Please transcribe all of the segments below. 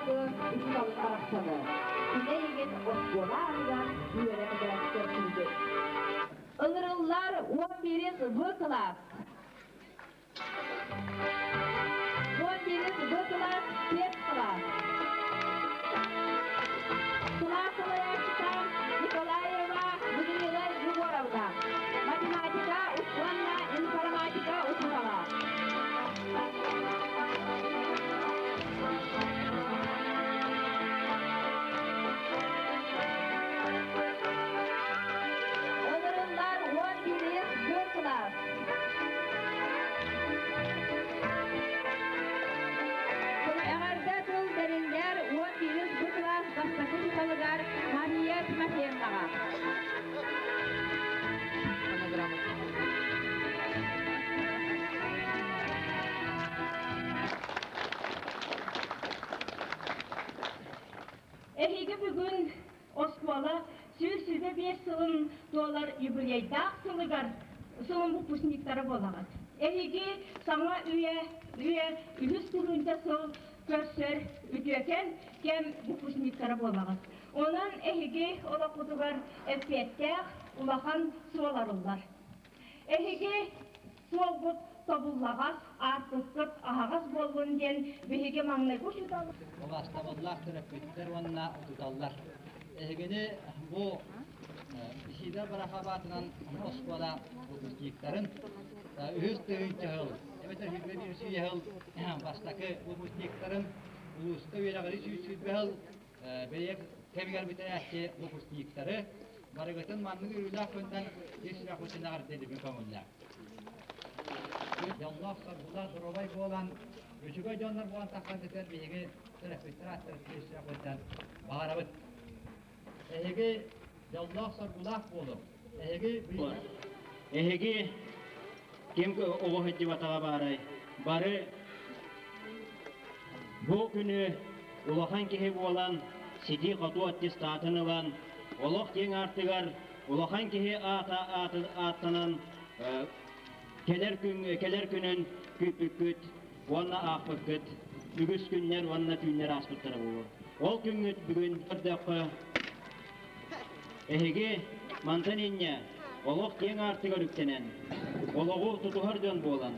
Tıraktı, İstanbul Araksadı. Yine yegin Osbola ağıdan üyelemeden görsüldü. Ilırıllar 11. B klas. 11. B klas, 5 klas. Классовая чита Николаева Людмила Егоровна. Математика Усманна, информатика Усманова. Onurlar 11. B klas. Эгарда тыл дерендер 11. B klas башташы читалыгар Мария Тимофеевнаға. Эһиге бүгүн Оскола сүз-сүзө 5 сылын доллар юбилейдақ сылыгар сылын выпускниктары болагат. Эһиге саңа үйүс турунча сыл көрсөр үтөкен кем выпускниктары болагат. Онан эһиге олакутугар эппеттех улахан суоларуллар. Эһиге суолбут тобуллагас артыккыт ахагас болгон ден биһиге маңнайгу шутал. Оластабыллах төрөппүттер онна утуталлар. Эһигеде бу ишиде барахабатынан Оскола выпускниктарын үз тыгынча хыл. Эбетер хизбе бир сүйе хыл бастакы выпускниктарын улуста верагыри сүйсүзбе хыл берек темигер битәче выпускниктары барыгытын манны үрүләк көндән ишрак үтенәгәр диде бу комунлар. Яллах сарбулар дорабай болан үчүгө жоннор болан таккан кетер биге терапевттер аттыр ишрак үтен багарабыт. Эһиге яллах сарбулар болу. Эһиге кем обохыт дип атага барай. Бары бу күнү улахан кеһи болан сиди кату аттестатын алан, олох тең артыгар, улахан кеһи аттанан келер күнүн күпүккүт, ванна акпыккыт, үгүс күннер ванна түннер аспыттары болу. Ол күнгүт бүгүн көрдөккө эһиге мантанинне олох тең артыгар үктенен,ологу тутухар жон болан,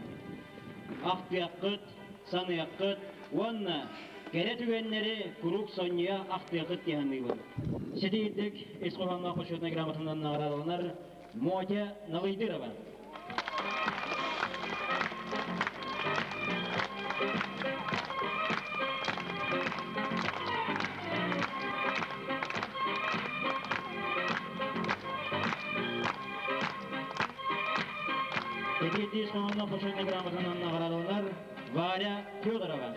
актыяккыт, саныяккыт, ванна Кере түгеннери курук сонья актыякыт тиһанныбын. Сидийдик эскоханга кошуна грамотанан наградалар Мотя Налыйдырова. Сидийдик эскоханга кошуна грамотанан наградалар Варя Федорова.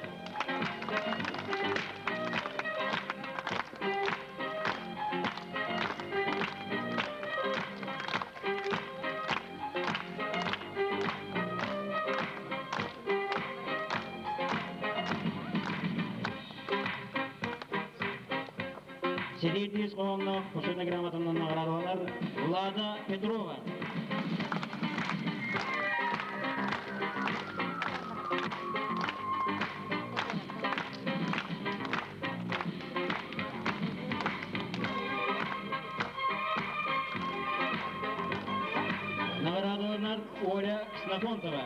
Сидийдис қоғамна қошына грамотанан наградалар Влада Петрова. Наградалар Оля Снафонтова.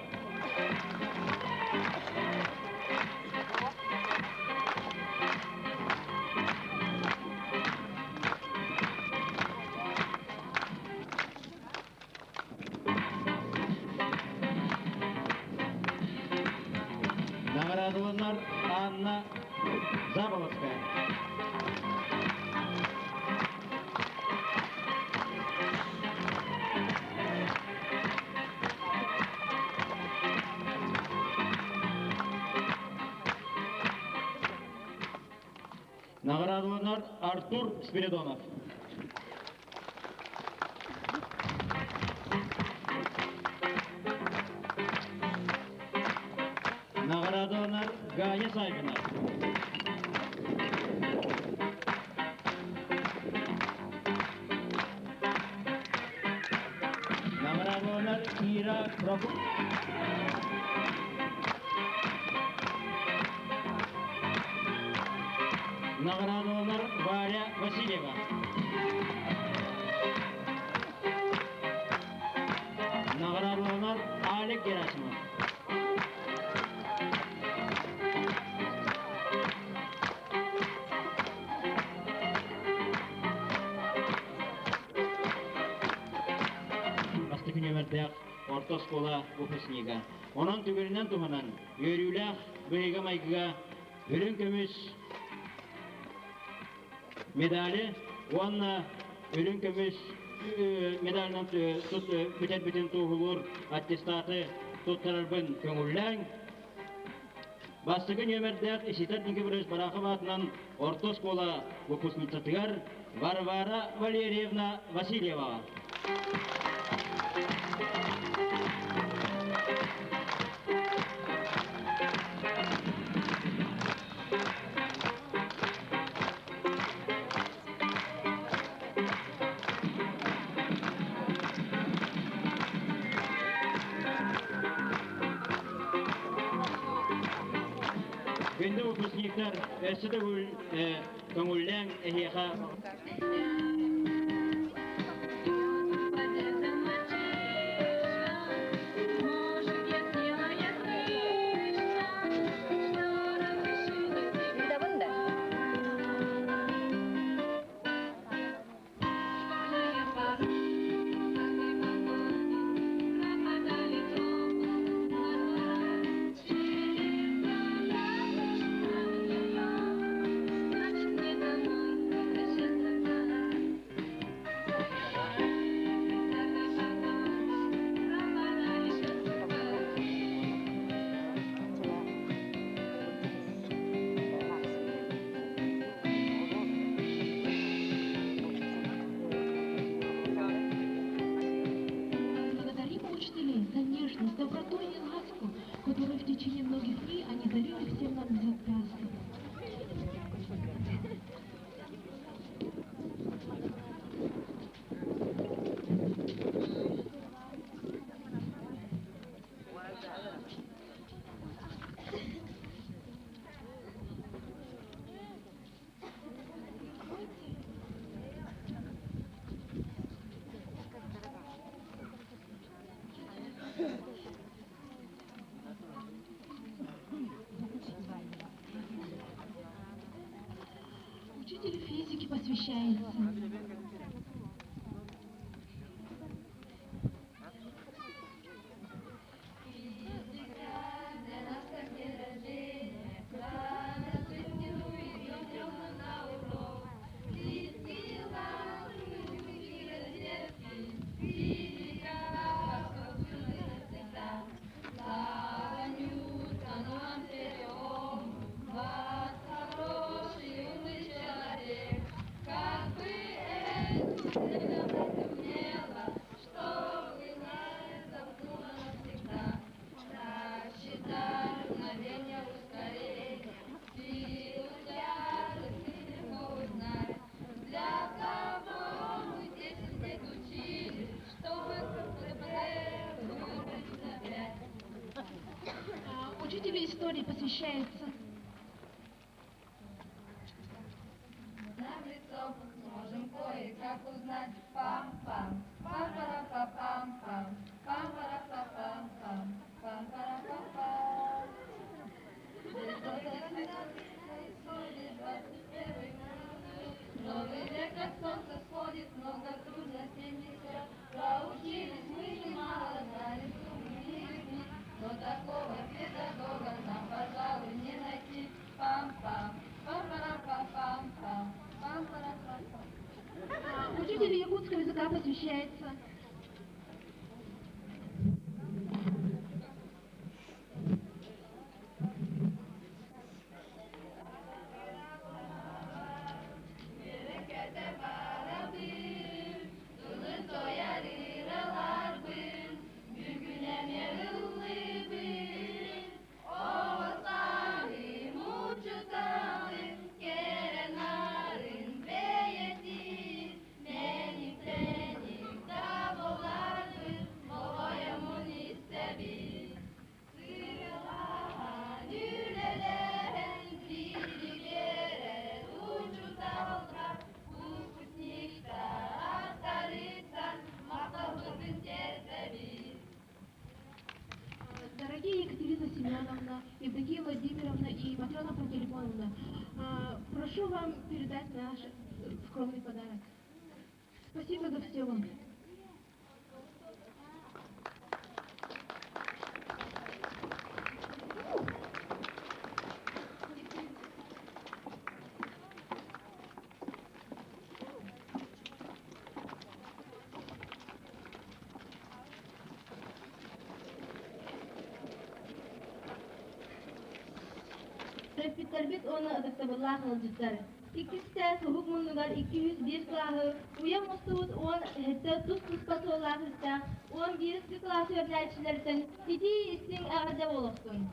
Наградалар Анна Заболоцкая. Наградалар Артур Спиридонов. Наградалар Гая Сайбина. Наградалар Ира Прокоп. Наградованlar Варя Васильева. Наградованlar Алик Герасимов. Бастыгын өмірдәк орта школа выпускнига. Onun tübüründen tuhanan yörüylək beyga maygıga ürün kömüş medali onunla ürün kömüş medalinden tut bütün tuğulur attestatı tuttararbın köngüllən Бастыгын өмірдәк işitat Никифорович Бараховатынан орта школа выпускницатыгар Варвара Валерьевна Васильева. Günde выпускниктар әрсіді көңілден әйеға за нежность, доброту и ласку, которую в течение многих дней они дарили всем нам безотказно. Учитель физики посвящается. Учителю истории посвящается. Можем кое-как узнать. Пам-пам, пам-пара-па-пам-пам, пам-пара-па-пам-пам, пам-пара-па-пам. 913 происходит 21 год. Новый век от солнца сходит, много трудностей несет. Проучились мы немало, знали суммы не но такого педагога нам, пожалуй, не найти. Пам-пам, пам-пара-па-пам-пам, пам-пара-па-пам. Учителю якутского языка посвящается. Спасибо вам передать наш скромный подарок. Спасибо за все вам. Rehbitler onu adaktabulla kılıcıklar. İkisi soğuk munlugar 201 klahı, uyan mustuvuz 10 hette tuz kıspat ollahısta, 11 klahı öğrencilerden hidi isin ağırda oluksun.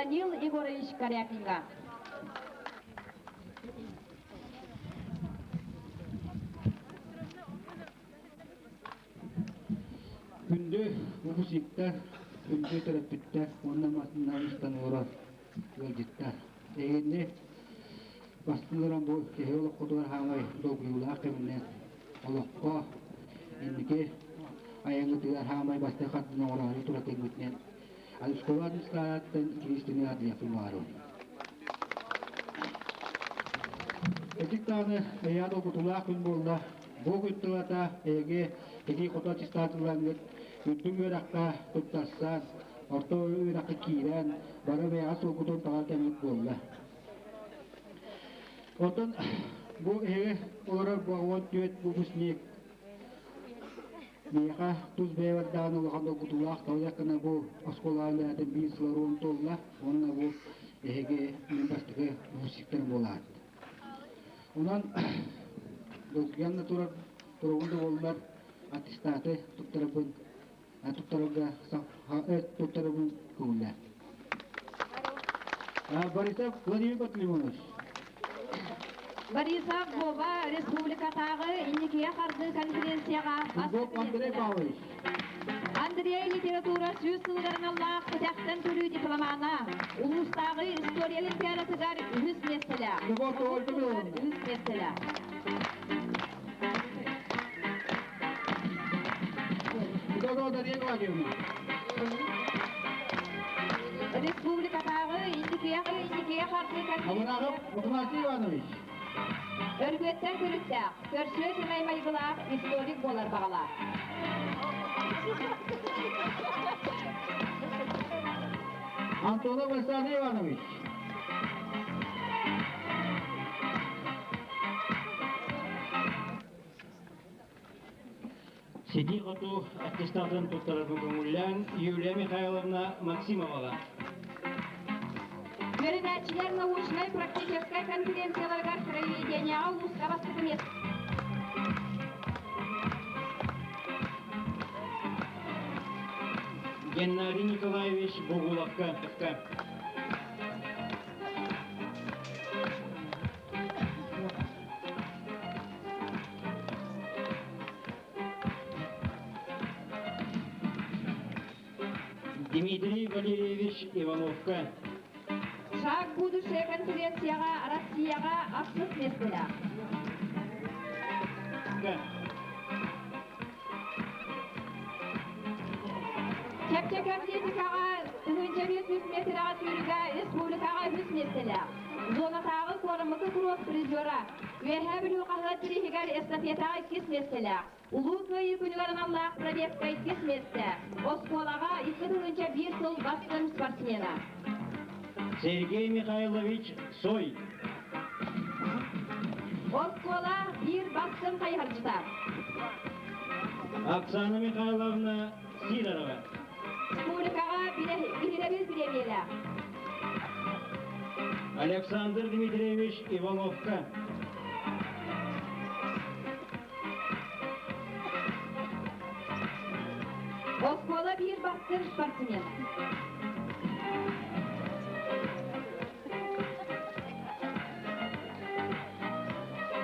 Данил Егорович Корякинга. Күндө укусиктар, күндө терапевттар, ондан масыннарыстан олар өлжеттар. Эгенде бастыларан бұл кехеолық құдығар хамай долгуюлақ кемінен олыққа ендіке аяңғытығар хамай басты қаттының орағаны тұра теңгітінен Алышкова администраттан кирistini адыяқын бару. Этик тағыны әяд оқытылақ күн болда бұл күттілата әге әге құта чистатылаңғыт үттің өраққа тұттарсан, орта өраққа кейрен, бары бәяғас оқытын тағар кәмет болды. Отын бұл әге олары бағуат күйет бұл бүснек Меха туз бейвардан олғанда құтулақ тауяқына бұл осколалы әді бір сыларуын толла, онына бұл әге мен бастығы мұсиктер болады. Онан дұлқиянна тұрғынды олар аттестаты тұттарабын көңілі. Борисов Владимир Батлимонович. Борисов Боба республикатағы инекея қарды конференцияға Андрей Павлович. Андрей литература сөз сылғарын Аллах құтақтан төлі дипломана. Улыстағы история олимпиадасыгар үз месілі. Үз месілі. Республикатағы инекея қарды конференцияға Өргөттен көріктәк, көрші жемай майғылақ, историк болар бағалар. Антонов Александр Иванович. Сиди қоту аттестатын тұттарабын көңіллән Юлия Михайловна Максимоваға. Передачилер научной практической конференцияларга проведения улуска бастыгы Геннадий Николаевич Богуловка. Дмитрий Валерьевич Ивановка. Шаг будущее конференцияға Россияға ақсыз месілі. Кепчек атлетикаға түгінші 500 метрға түріға республикаға 100 месілі. Зонатағы қорымықы кросс призера. Верхе білу қағылы түрігер эстафетаға 2 месілі. Улу көйі күнігерін Аллах пробегқа 2 месілі. Осколаға 2 түгінші 1 сыл бастым спортсмена. Сергей Михайлович Сой. Оскола bir bastım kayharcılar. Оксана Михайловна Сидорова. Республикаға билеребіз билебелі. Александр Дмитриевич Ивановка. Оскола bir bastım спортсмен.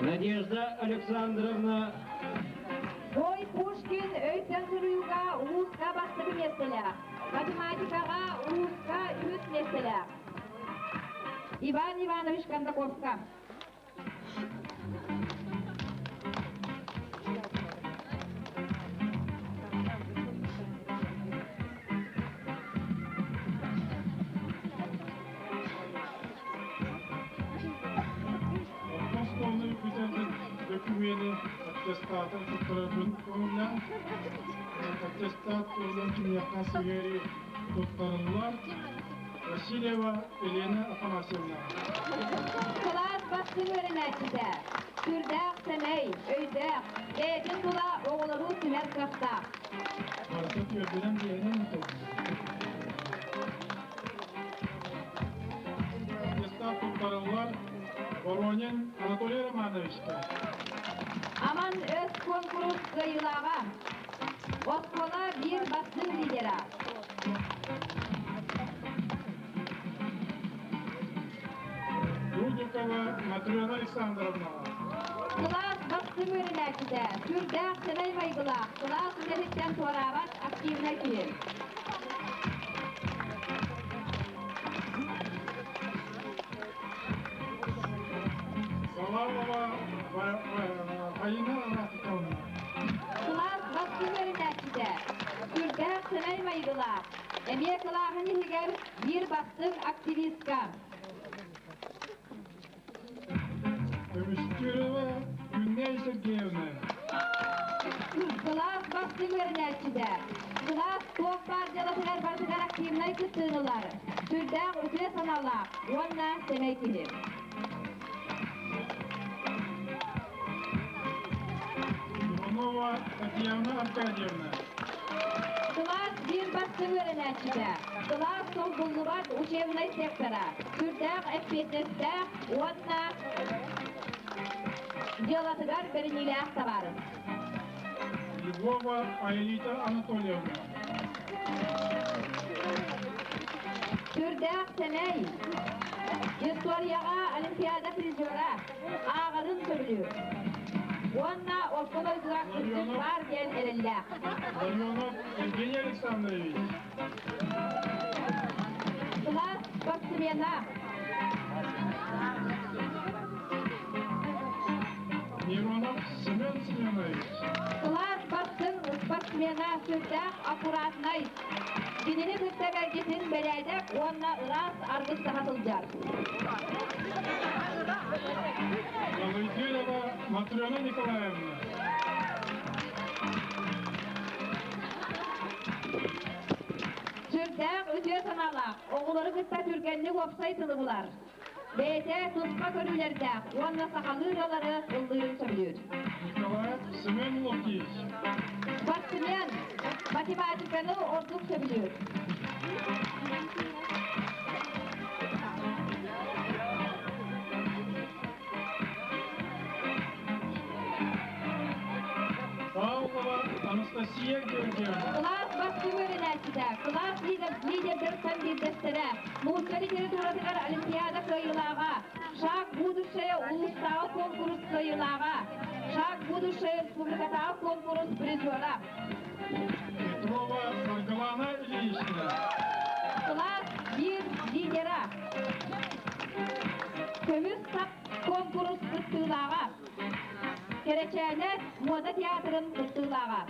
Надежда Александровна Ой, Пушкин өйтен сұруға ұлысқа бастығы меселі. Математикаға ұлысқа үз меселі. Иван Иванович Кондаковка. Документы аттестатын туттарабын көңіллән. Аттестат өзен кимияқан сигери туттарылар. Васильева Елена Афанасьевна. Класс бастың өрінәтті. Түрдәқ сәмей, өйдәқ. Әйдің бұла оғылыру түмәр қақта. Барысат өрдерін дейінен тұр. Аттестат туттарылар. Воронин Анатолий Романовичка. Aman öz konkurus gayılağa. Oskola bir basın lidera. Николаевна Матрена Александровна. Класс бастым өрінәкіде, түрдәк сынай майгыла, класс үдәліктен торабат активнай күйен. Саламова Фаина Рафиковна. Класс бастым өрінәкіде, түрдәк сынай майгыла, әме қылағын егер бір бастым активистка. Ümüstüreva Güney Sergeyevna. Класс бастым өрінәкіде, класс тоқ партиялатығар бартығар активнай күттіңілар, түрдәк өте санала, онна сәмей күйен. Иванова Татьяна Аркадьевна. Класс bir бастым өрінәкіде, класс тоқ бұллыбат учебнай сектора, түрдәк әппетесті, онна делатығар бірінілі ақтабарын. Львова Аэлита Анатольевна. Түрдәк сәмей, историяға олимпиада призера, ағырын түрлі. Онна орколой дұрақ күттік бар ден әлілләк. Ларионов Евгений Александрович. Класс спортсмена, Миронов Семен Семенович. класс бастың спортсмена түрдәк аккуратнай. Генелі күттік әргетін бәләйдік, онна ұрас арғыз сағатылжар. Лаврентьева Матрена Николаевна. Түрдәк өте саналақ, оғылары күтті түргенлік опсайтылы бұлар. Бәйте тұсқа көрілердәк, онна сақалы жолары ұлдырын сөйлер. Николаев Семен Лукич. Спортсмен, математиканы ордық сөйлер. Павлова Анастасия Георгиевна. Класс бастым өрінәсіде, класс лидердер кандидаттары, мұғыстары литературатығар олимпиада көйілаға, шақ будущее ұлыстағы конкурс көйілаға, шақ будущее республикатағы конкурс призера. Петрова Маргалана Ильична. Класс bir лидера. Көміз сап конкурс күттілаға. Керечәне мода театрын күттілаға.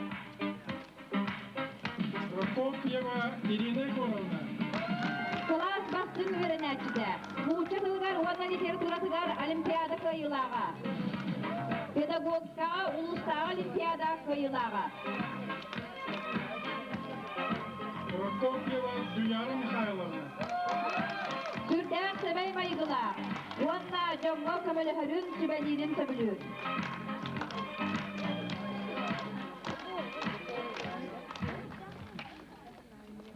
Прокопьева Ирина Егоровна. Класс бастым өрінәчіде. Мұчы тылғар онна литературатығар олимпиада көйілаға. Педагогикаға ұлыстағы олимпиада көйілаға. Прокопьева Дуняра Михайловна. Түрдәк сәбәй майғыла. Онна жоңға көмілі хүрін сүбәлерін сөбілер.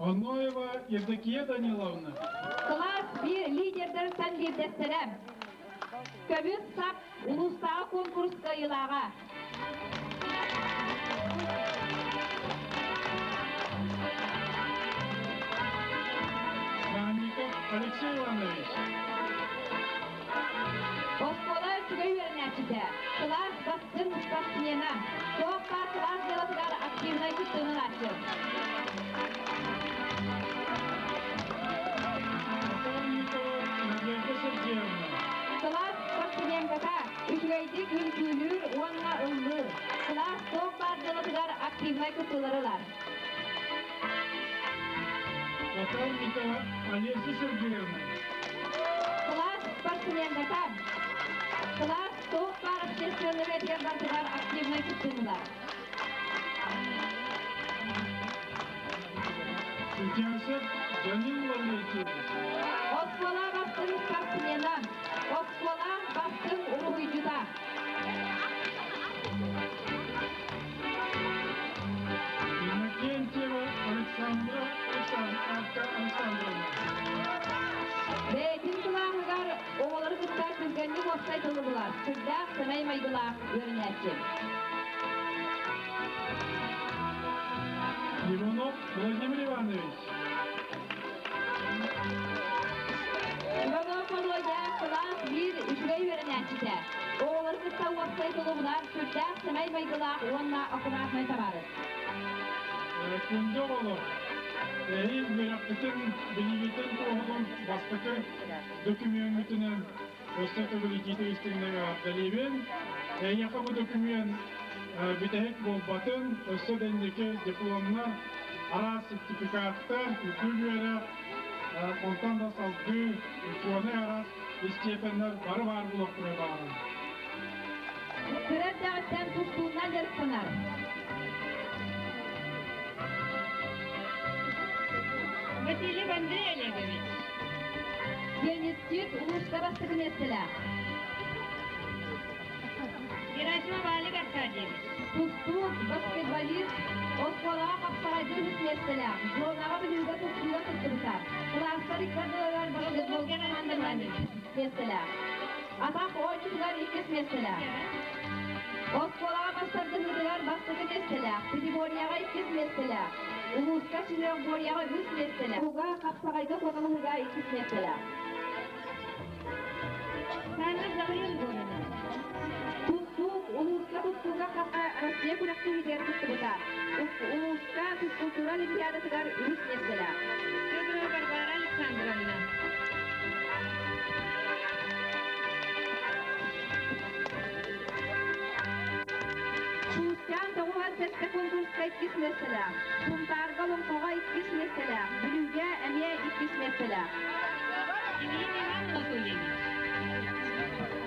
Оноева Евдокия Даниловна. Класс bir лидердер кандидаттары. Көміз сап ұлыстағы конкурс көйілаға. Санников Алексей Иванович. Оскола үчігей өрінәчіде. Класс бастың спортсмена. Тоққа класс делатығар активнай күттіңін ашыр. Полникова Надежда Сергеевна. Класс спортсменката. Үчігейдік үлкілер, онна ұллыр. Класс тоққа делатығар активнай күттілерілер. Котельникова Олеся Сергеевна. Класс спортсменката. Класс тоққа общественный ветербартығар активнай күттілерілер. Сутянцев Данил Валерьевич. Оскола бастың спортсмена. Оскола бастың ұлғыйжыда. Иннокентьева Александра Александровна. Бәйтін қылағығар оғылары күтті күргенлік оқсайтылы бұлар. Күрдәк сәмей майғылақ өрінәтші. Иванов Владимир Иванович. Иванов Володя, класс 1, saytılıqlar, sürtlər, səməy baygılaq, onunla okunatmay tabarız. Күнде olur. Эйин бирактын билибитен тоғын бастыкы документинен өстөтө билибити истигнеге далибен. Яка бу документ битек болбатын өстөдендеки дипломна ара сертификатта үкүлүрө онтан да салгы үкүнө ара степендер бары бар булып турган. Кырат дағыттан тұстуынан жарықтанар. Василий Андрей Олегович. Институт улуска бастығы меселі. Герасимов Олег Аркадьевич. Тұстуық баскетболист Осколаға қапсарайды меселі. Жолнаға білуге тұстуға тұттырсар. Класстар иккадылар баскетбол командалары меселі. Атақ ойчылар иккес меселі. Осколаға бастардығылар бастығы меселі. Категорияға иккес меселі. Улуска синергорияға үз меселі. Уға қапсағайды қонылыға иккес меселі. Санна Заврин Горина. Тұстуық улуска тұстуға қапқа Россия күрәқті егер тұстығыда. Улуска тұстуға олимпиадасығар үз меселі. Федорова Варвара Александровна. Шуыстан тауған сәсті конкурсқа иккес меселі. Құмтарға лоңқоға иккес меселі. Білуге әме иккес меселі. Ильин Иван Анатольевич.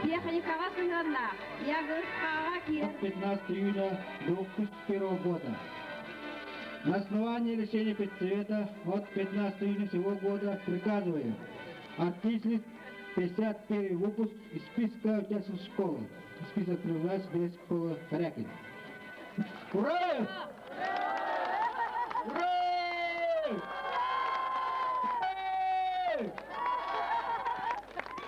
Техникаға сыйғанна, ягысқаға киер. 15 июля 2001 года. На основании решения Педсовета от 15 июня сего года приказываю отчислить 51 выпуск из списка участников школы. Список превращается в школы Корякин. Ура! Ура!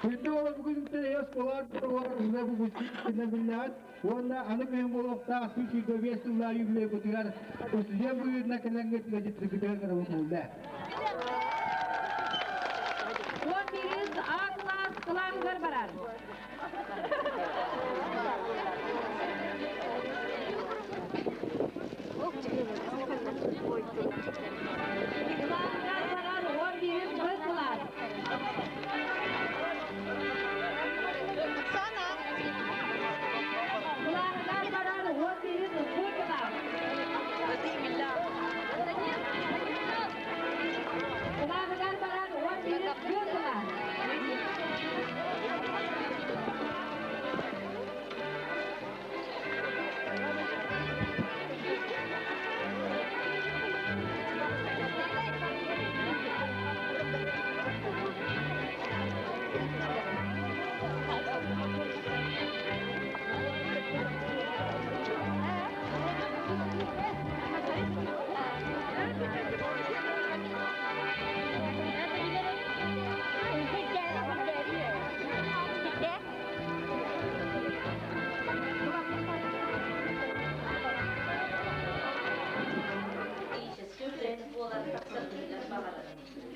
Şimdi o bugün de yaskolar var, ne bu ne billah. Onda anı benim olukta suçu göbesler yükleye götürer. O size bu yüzden kadar götürecek kadar olmalı. 11 A класс кылаңдар барар. Кылаңдар барар 11 Б класс. Кылаңдар барар 11 Б класс. Кылаңдар барар 11 Б класс.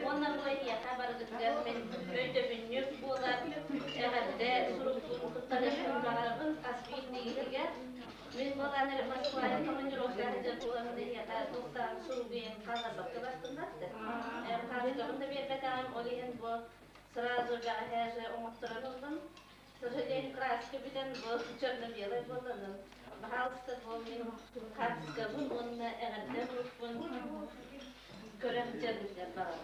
Onlar buraya haberlikler men ödevünü bolar evde surupun tutarışın bağırın asbiyliğe men bolanları Moskva'ya komandirovkada bulandı ya da doktor surubin kalabakta bastındattı. Kalabakta bir bedam oliyen bu сразу же her umutturalım. Сожаление краски битен bu черно-белый боланın. Пожалуйста, bu men kartskabın onunla evde bu görevcilikler var.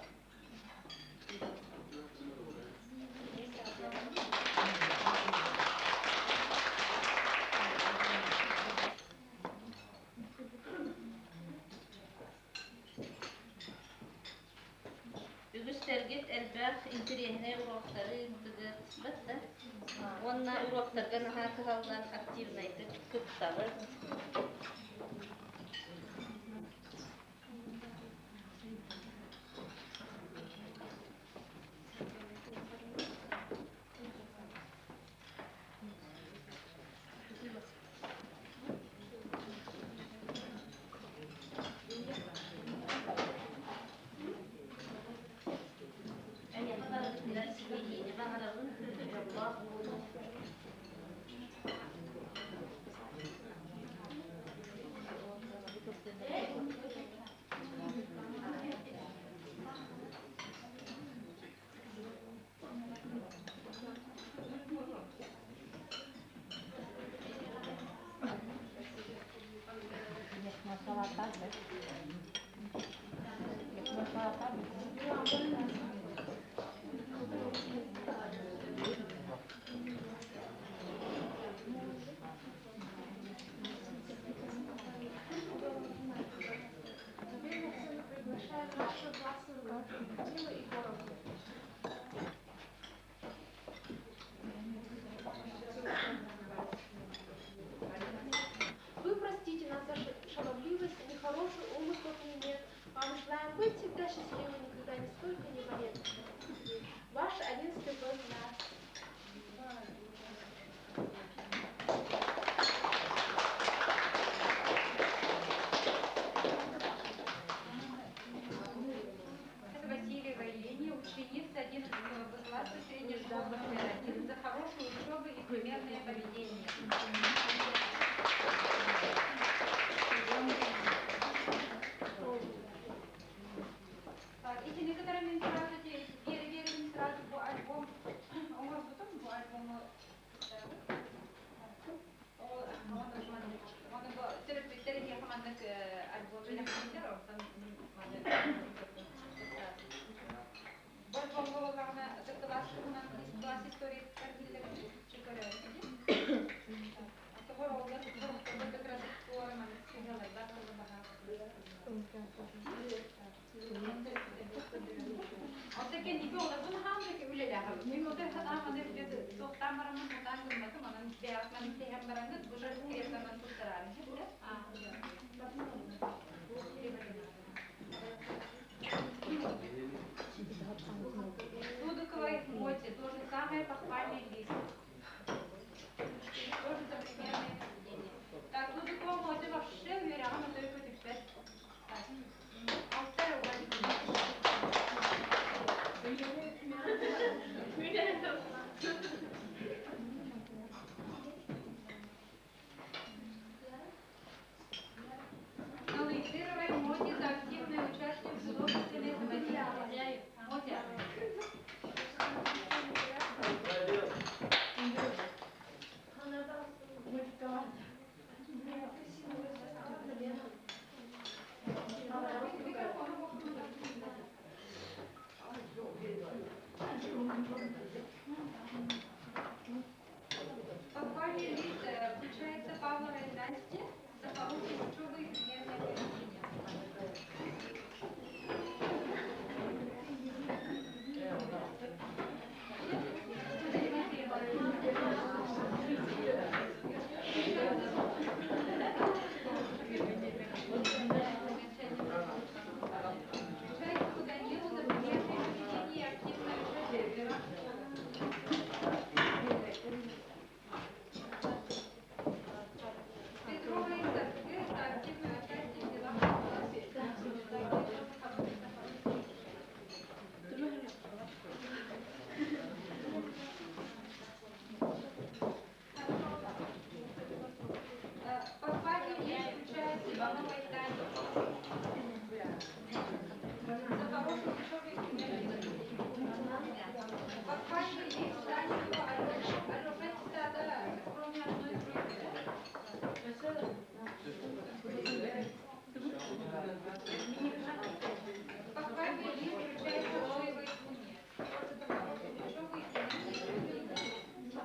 Ügüstergit elbet interihine urokları bitti. Onunla uroklarga naha kıhaldan aktivnaydı kıptalı. Вы простите нас за шаловливость, нехороший умысл не имеет. Вам желаем быть всегда счастливы, никогда нисколько не болеть. Ваш 11-й класс. Это Васильева Еленя, ученица 11 класса средней школы номер 1 за хорошую учебу и примерное поведение. Так, эти некоторые сразу переверим сразу по альбому. У вас потом по альбому. Среди командных альбомов или командиров там альбом голограмма класс истории торгили чекаря. Того рода якраз форма сигнала да От таке ніколи вона гамлики виляга. Ми моде хадама не від соктамарам мутан гумату манан бяк ман тегам барангат бужа креса ман пустарали. Судоковой моти то же самое похвальный лист. Тоже за примерное поведение. Так, судоковой моти вообще уверяла только теперь. Анализируем моти за активное участие в художественной самодеятельности. Мотя. Похвальный лист включается Павловой Насте за хорошую учебу и примерное поведение. Включается Данилу за примерное поведение и активное участие в делах. Петрова Иза за активное участие в делах. Похвальный лист включается Ивановой Тане. За хорошую учебу и примерное поведение. Похвальный лист Танева Алёшечка, да, кроме одной тройки. Похвальный лист включается Лоевой Туне. За хорошую учебу и примерное поведение.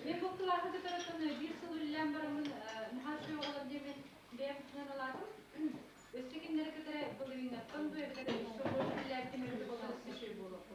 Ben bu kılaklığı tarafından bir sılıyla barımın muhasebe olabilir ben aladım. Östekinlere kadar buluyunlar. Ben bu evde soruları ileride mevcut olan şey bulup.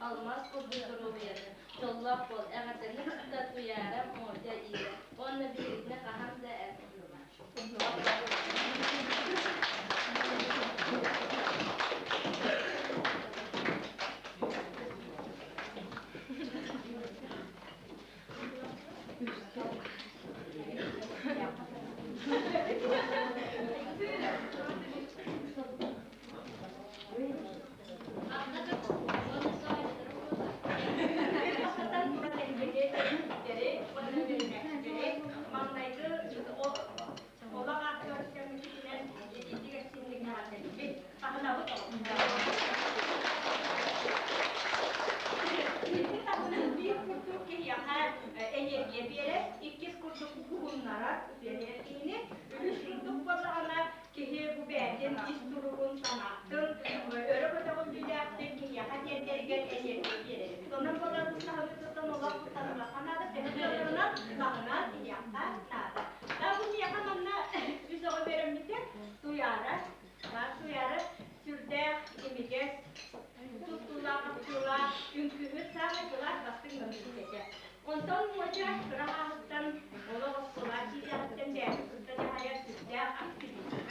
Almaz kurduğu yeri. Yollak bol, eğerlerini kısa duyarım orada iyi. Onunla birlikte kaham da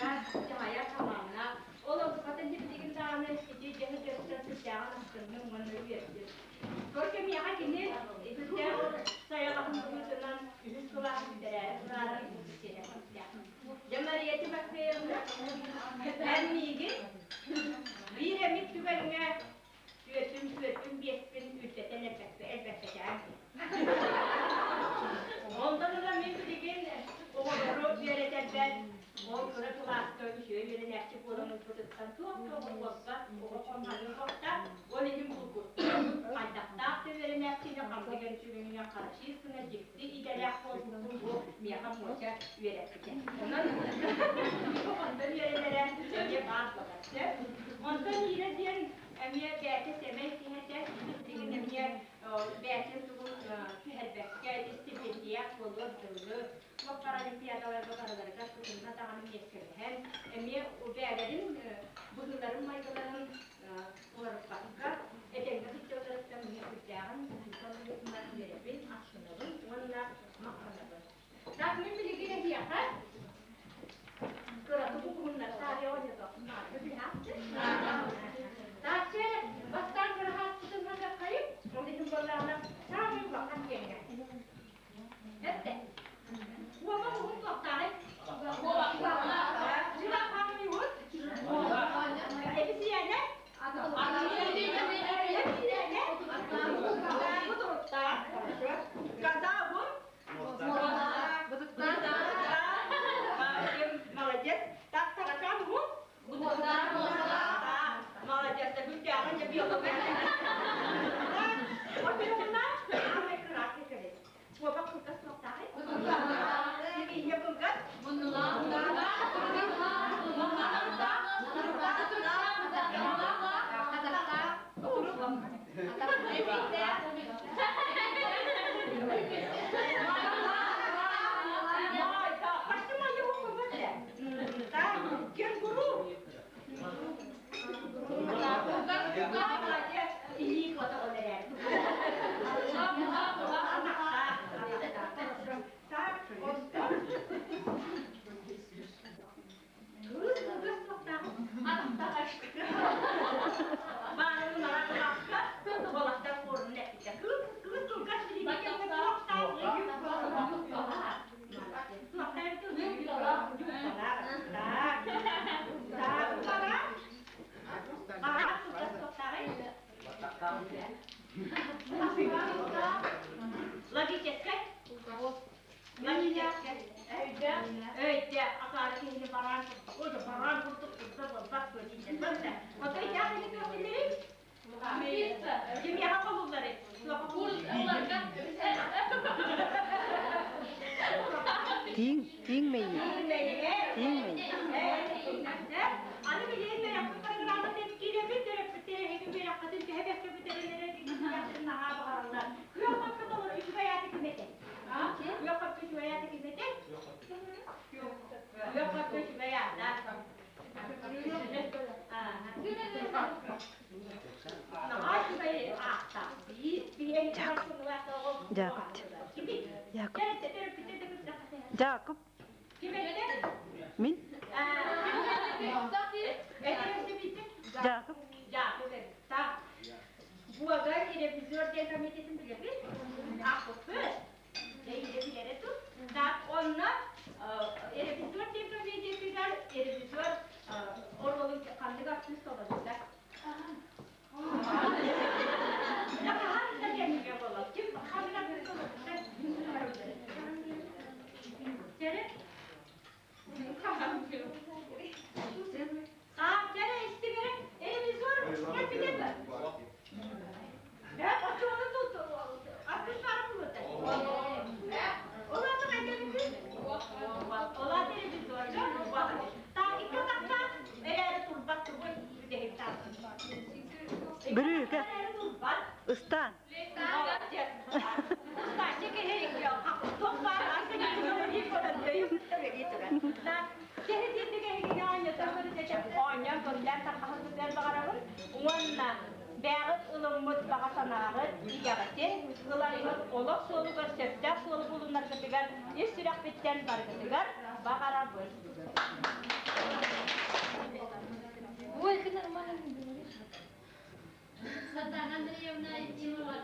Karşı hamurca üyerekti. Ondan üyelere diye bağlamıştı. Ondan yine diyen emiye belki sevmek diyece sizin emiye belki bu tühelbekte istipendiye olur dolu. Bu paralimpiyadalarda paraları kaçtığında daha mümkün. Emiye o belgenin bunların maydaların olarak bakka edemde hiç olarak da mümkün. Sonra bir aksiyonun onunla makanadır. Takmin bilgiyle diyakar. Kırıkı bu konular sadece oynadı. Sadece baştan kırıkı tutulmada kayıp, onun için bunlarla sadece bakan kendine. Evet. Bu ama bu noktayı. Bu noktayı. Şuna bakmayı vur. Hepsi yerine. Bu durumda. Kaza bu. Молодец. Так, таракан bu. Молодец. Так bir yandan yapıyor. O bir onlar. Ama kırak ekeriz. Bu bak kurtas noktayı. Şimdi yapılgan. Lagi cekek, lagi cekek. Öyle akarken yine paran, o da paran kurtup bak böyle. Hatta ya beni götürelim. Kim yapar bunları? Tiếng mì. Anne bir yerin yapıp programda tepkiyle bir terapide hep bir yapıp hep bir terapide yaptığında ha bakarlar. Yok hakkında olur üç veya tek mete. Yok hakkı üç veya tek mete. Yok hakkı üç veya da. Jacob. Min? Jacob. Bu agar televizyon televizyonun bile aku first. Jadi dia itu tak onna televizyon televizyon orang kandiga aktif olacak. Ya harus saja ni dia bola. Kim kandiga aktif olacak. Jadi jadi istimewa televizyon ne ya açı onu tut. Akış var mı burada? Ola da geldi. Ola televizyon. Ta iki dakika eğer turbat bu deyta. Brüke. Istan. Istan çeke herek ya. Çok var aslında bir kadar diyor. Tabii gitu kan. Nah, jadi dia kayak gini terus dia pokoknya kerjaan terpaksa kerjaan bakarang. Wanna Bäret ılımmıt bagasanağıt, diýägeti, ılanymyt olak solu görsepde, solu bulunlar getigen, esirek bitten bar getigen, bagarabız. Ой, ты нормально говоришь. Сатана Андреевна Тимова.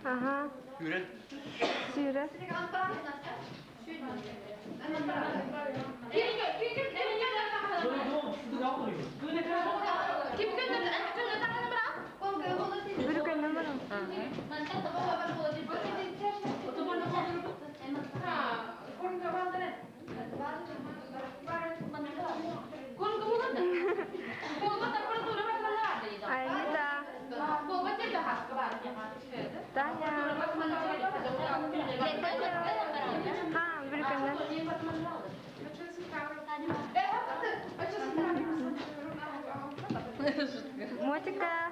Aha. Yürü. Syre. Bürükün numara. Aida. Tanya. Ha, bürükün Мотика.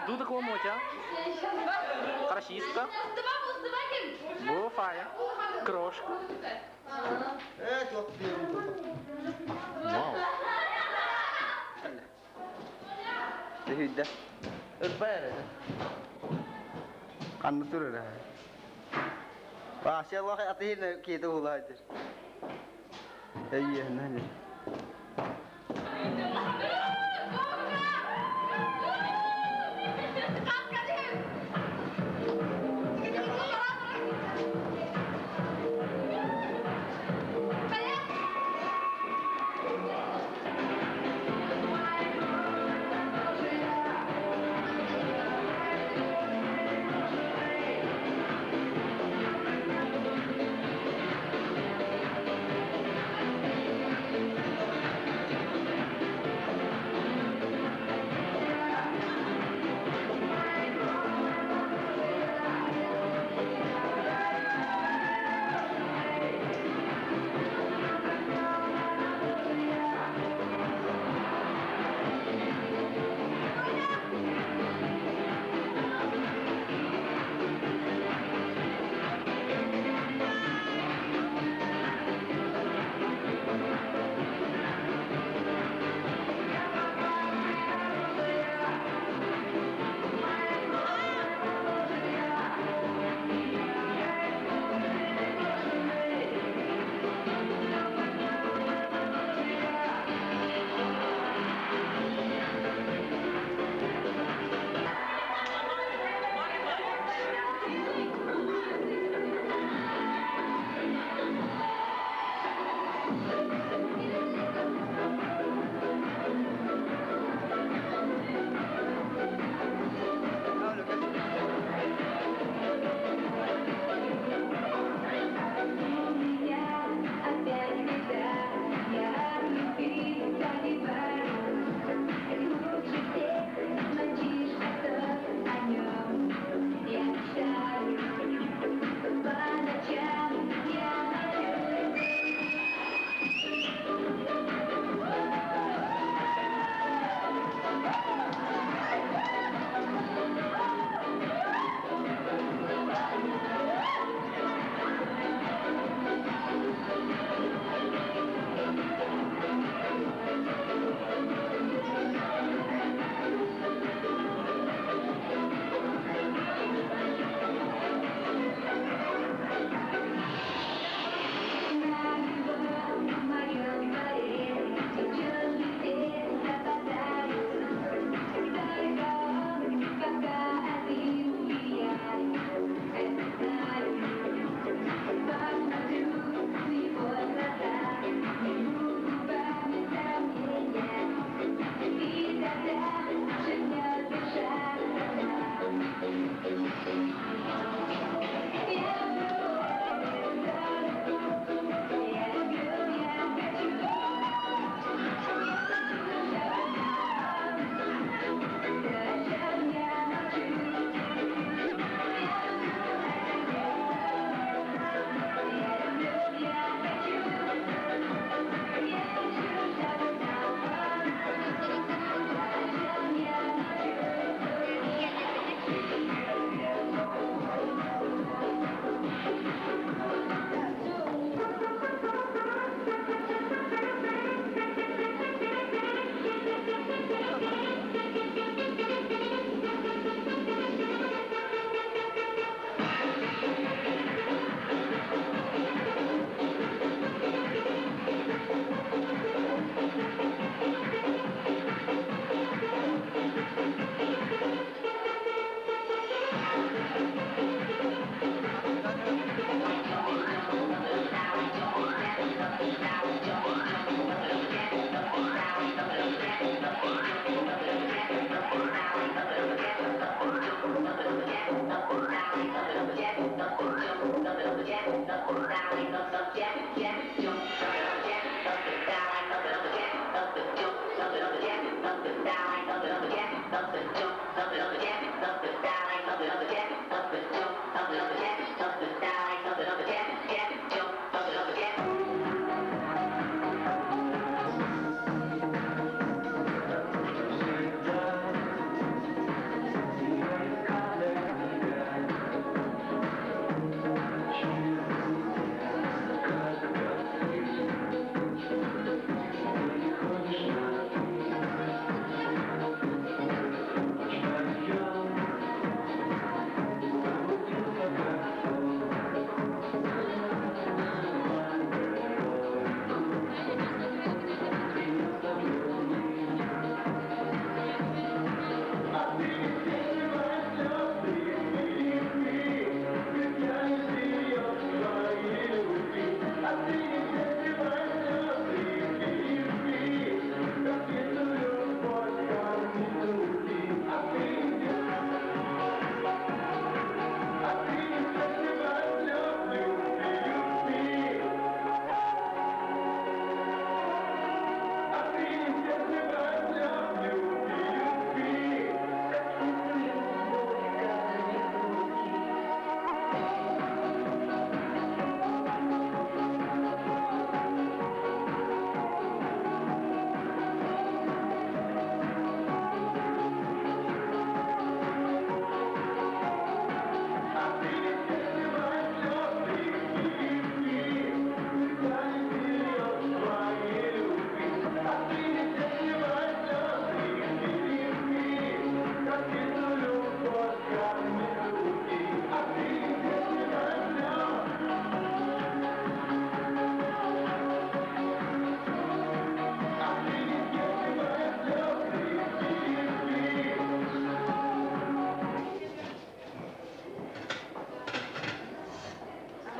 Ду такого мотя. Красиска. Бо фая. Крошка. Вау. Det hydde. Uppe är det. Kan du turra det här? Wah, siapa yang hati ini kita ulah aja. Iya, nah.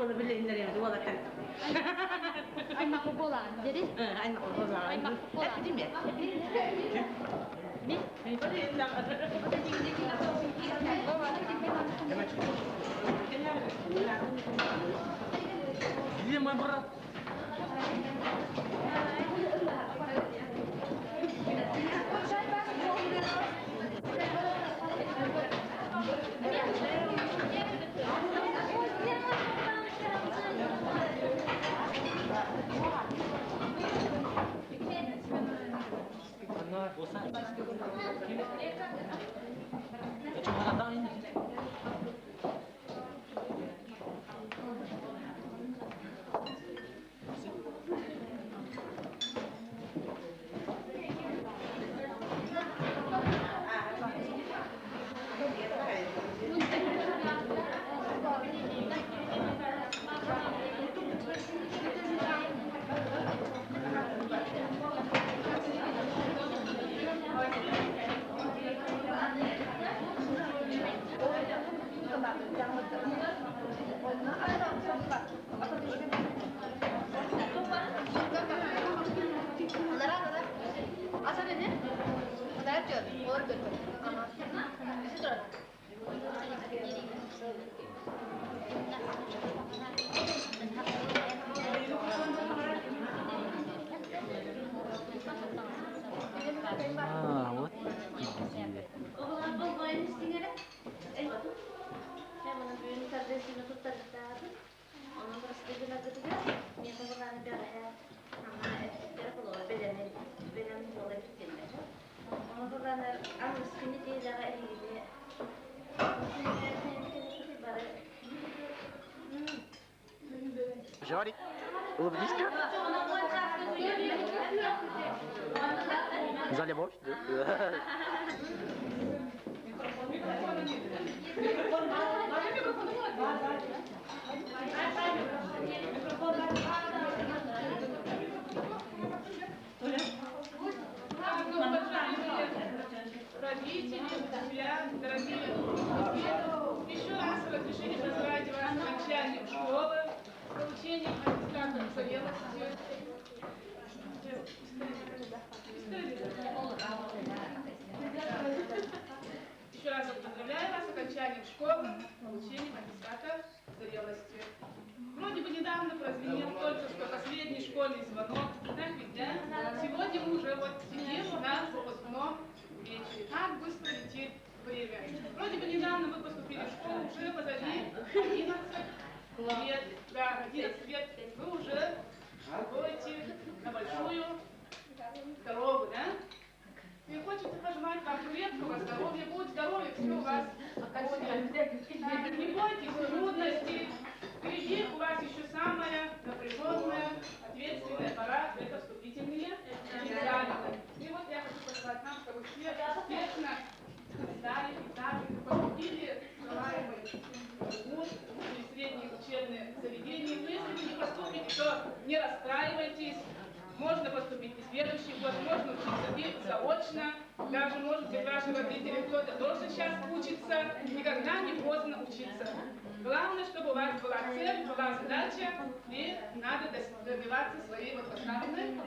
olur bileğinler yani valla kan. Ay makul olan. Jadi? Ay makul olan. Ay makul olan. Değil mi? Ne? Hadi enak. Dia mau berat. Жорик, улыбнись-ка. За любовь. Родители, друзья, дорогие друзья, еще раз разрешите поздравить вас с окончанием школы, с получением аттестата зрелости. Еще раз поздравляю вас с окончанием школы, с получением аттестата зрелости. Вроде бы недавно прозвенел только что последний школьный звонок, да? Сегодня мы уже вот сидим на выпускном вечере. Как быстро летит время. Вроде бы недавно вы поступили в школу, уже позади 11 лет. Да, 11 лет вы уже выходите на большую дорогу, да? И хочется пожелать вам крепкого здоровья, будь здоровы, все у вас будет. Не бойтесь трудностей. Впереди у вас еще самая напряженная, ответственная пора, это вступительные экзамены. И вот я хочу пожелать нам, чтобы все успешно сдали экзамены, поступили в желаемый вуз или средние учебные заведения. Но если вы не поступите, то не расстраивайтесь. Можно поступить и следующий год, можно учиться и заочно. Даже, может быть, ваши родители кто-то тоже сейчас учится. Никогда не поздно учиться. Главное, чтобы у вас была цель, была задача, и надо добиваться своей вот поставленной.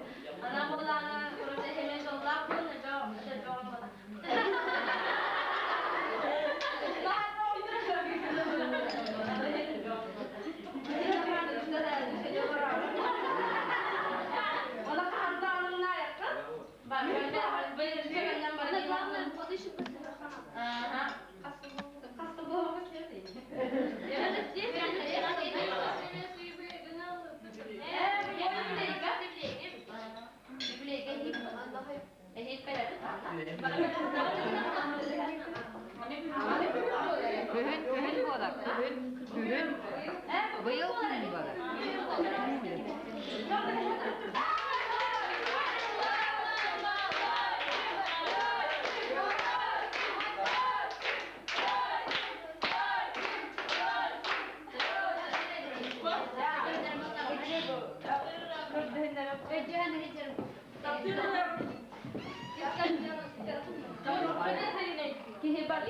Күһүн болар. Күһүн. Быйыл күһүн болар. Kihibat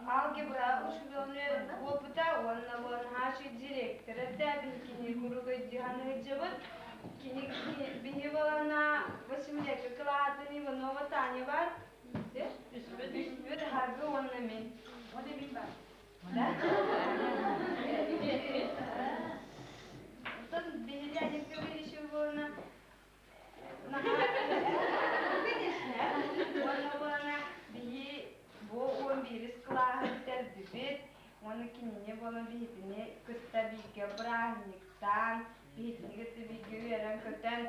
Алгебра ушулону опыта, онна наша директора да бихини куругой диханы жабыт, кини бихи балана 8 классыни Иванова Таня бар. Үсбет харбы онна мен. Ода бит бар. Да? Тон бихи дядя еще балана. Бу 11 класс тердибит, оны кинене болон бихитине кытта биге праздниктан, бихитине кытта биге верен көтен,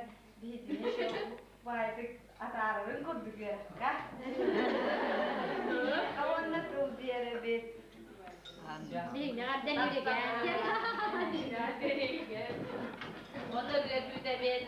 бихитине шо байты атарырын көрдүгө, ка? Онна тул бере бит. Бигне гадден иреген. Гадден иреген. Оны гөтүтө бит.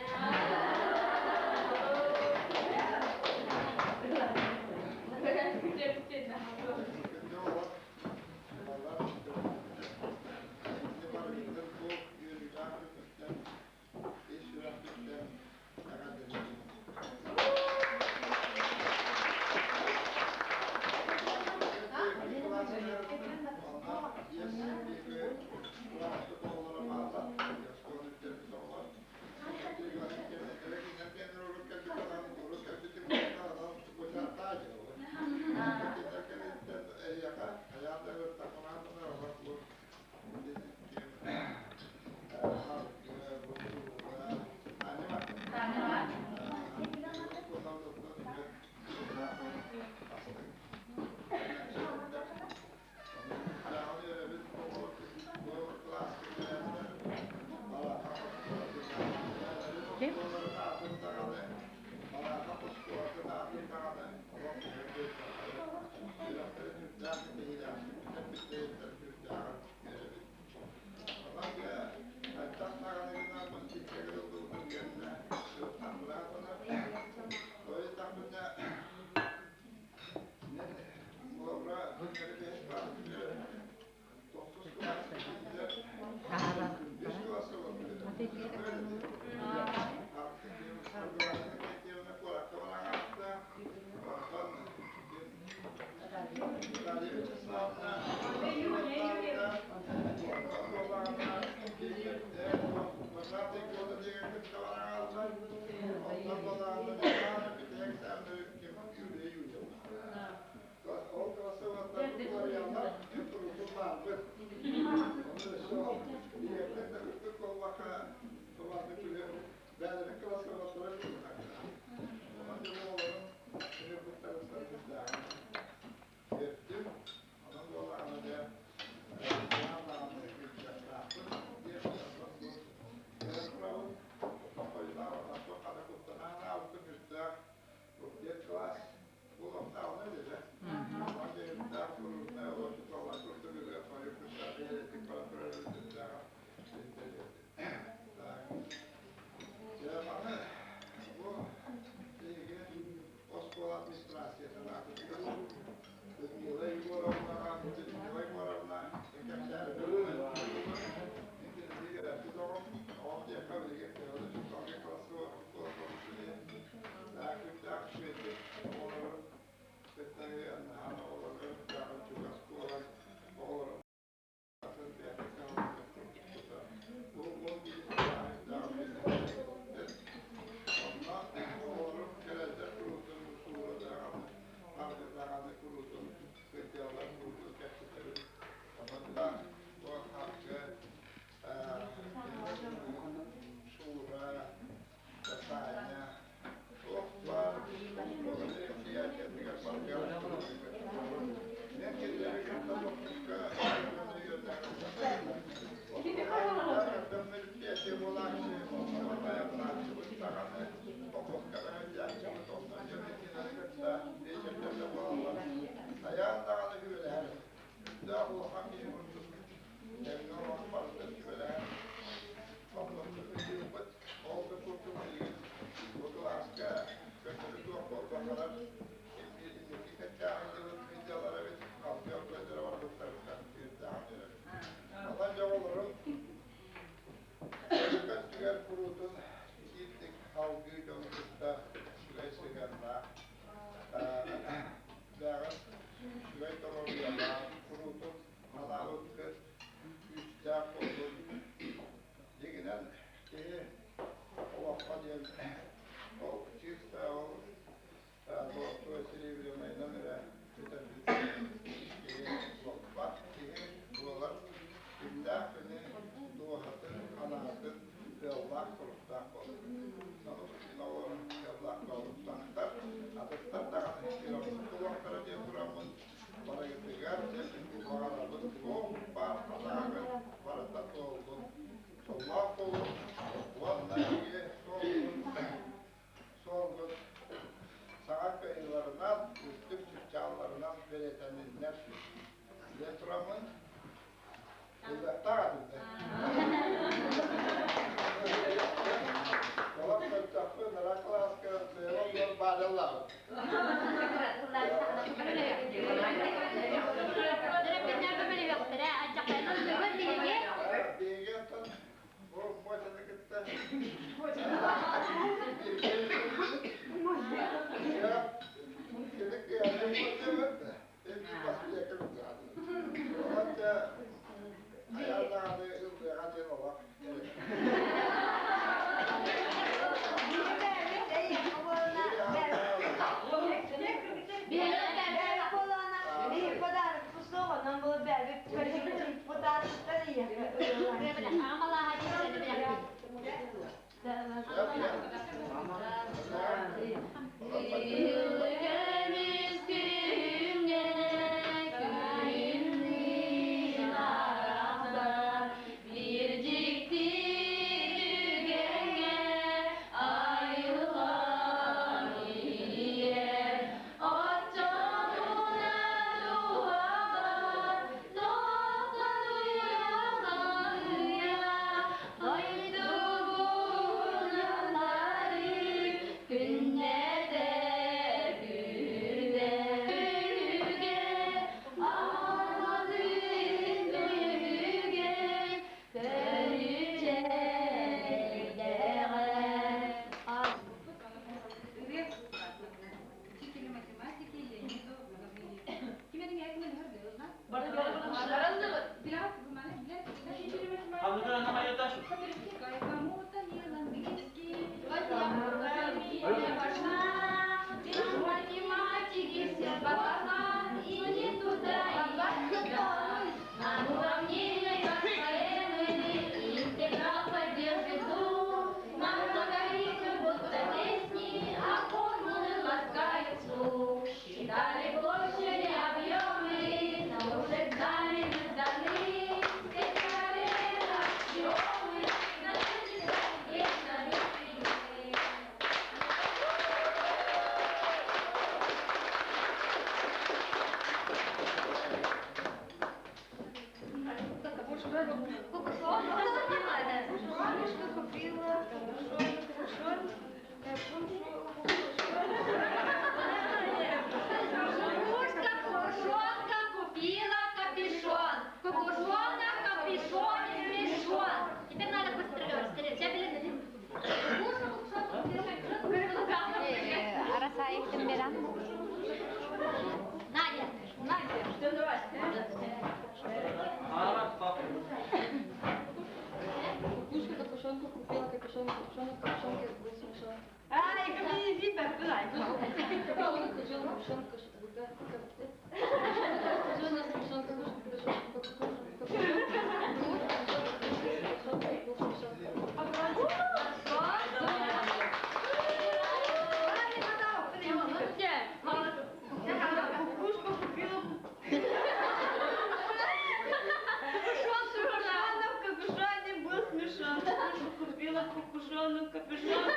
Thank you. Купила кукушонок, капюшон.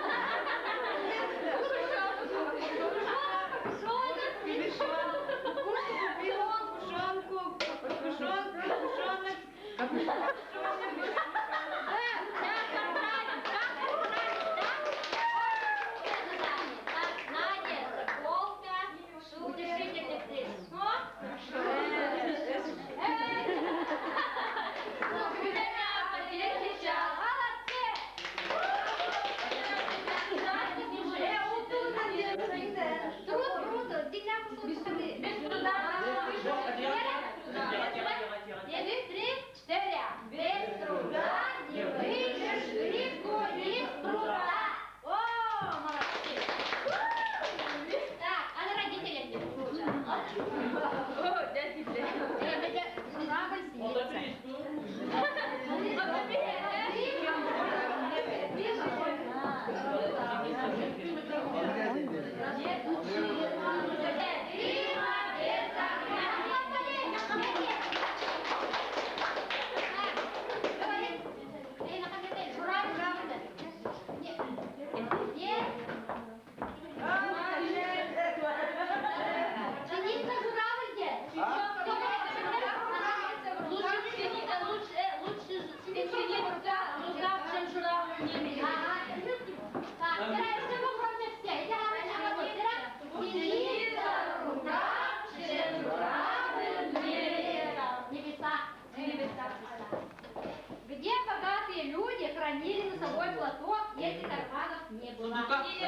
Где богатые люди хранили на собой платок, если карманов не было? Богатые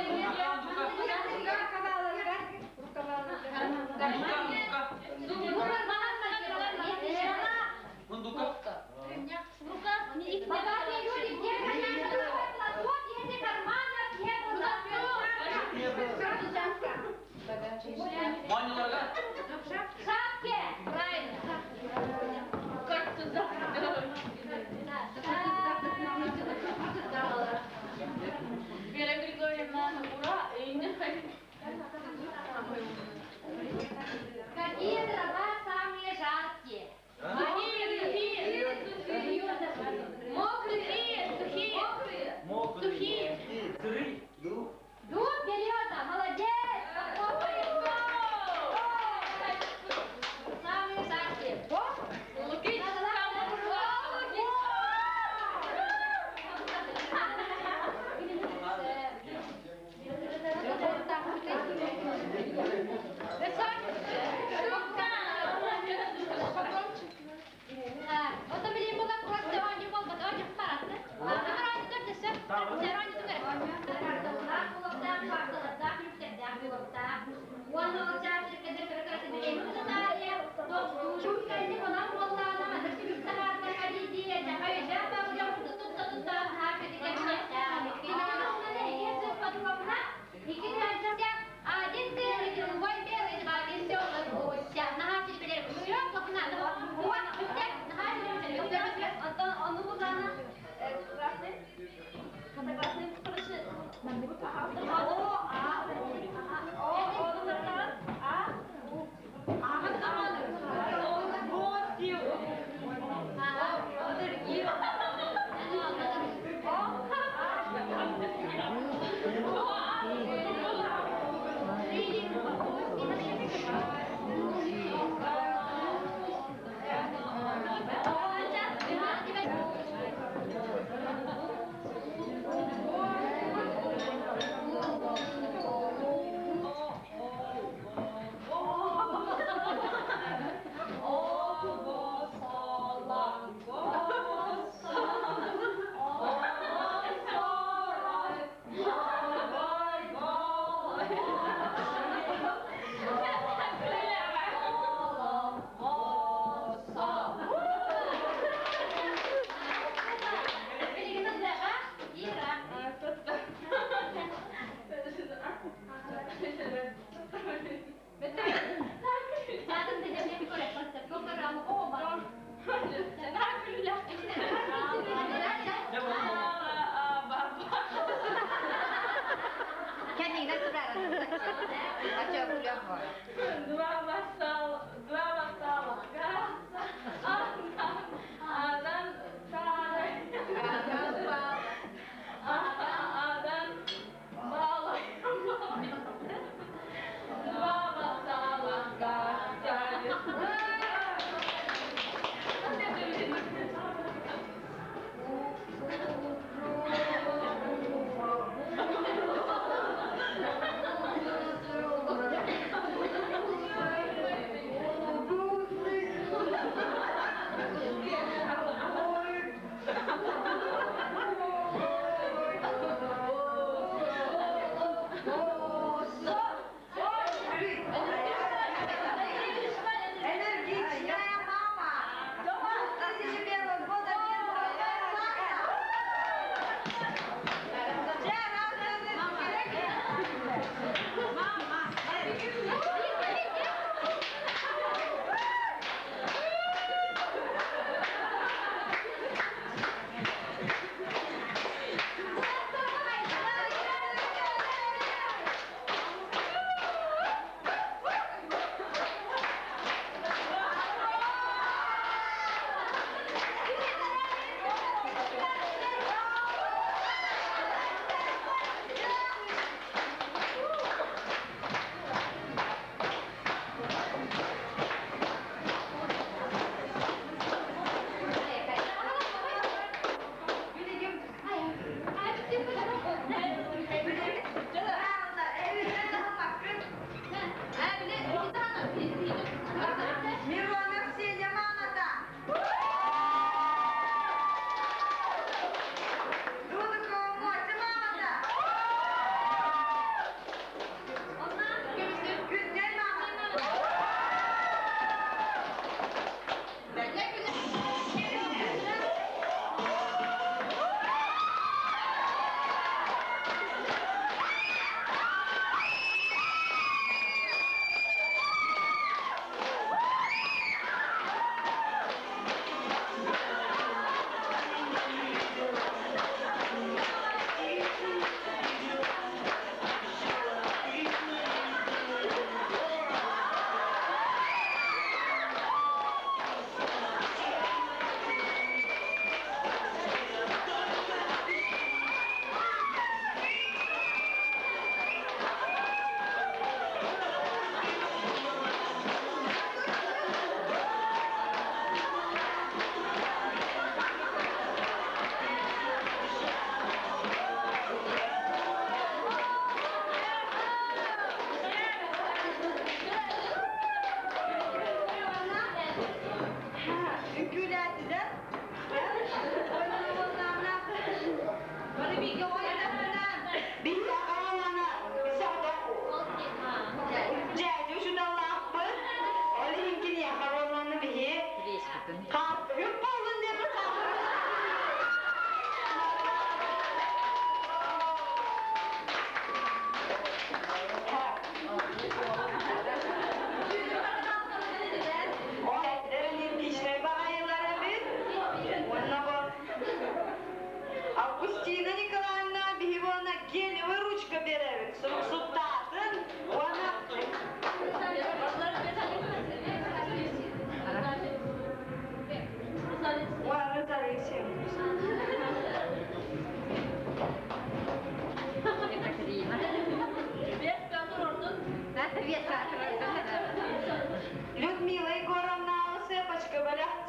люди, где хранили на собой платок, если карманов не было? В шапке! Правильно. Вера Григорьевна, ура!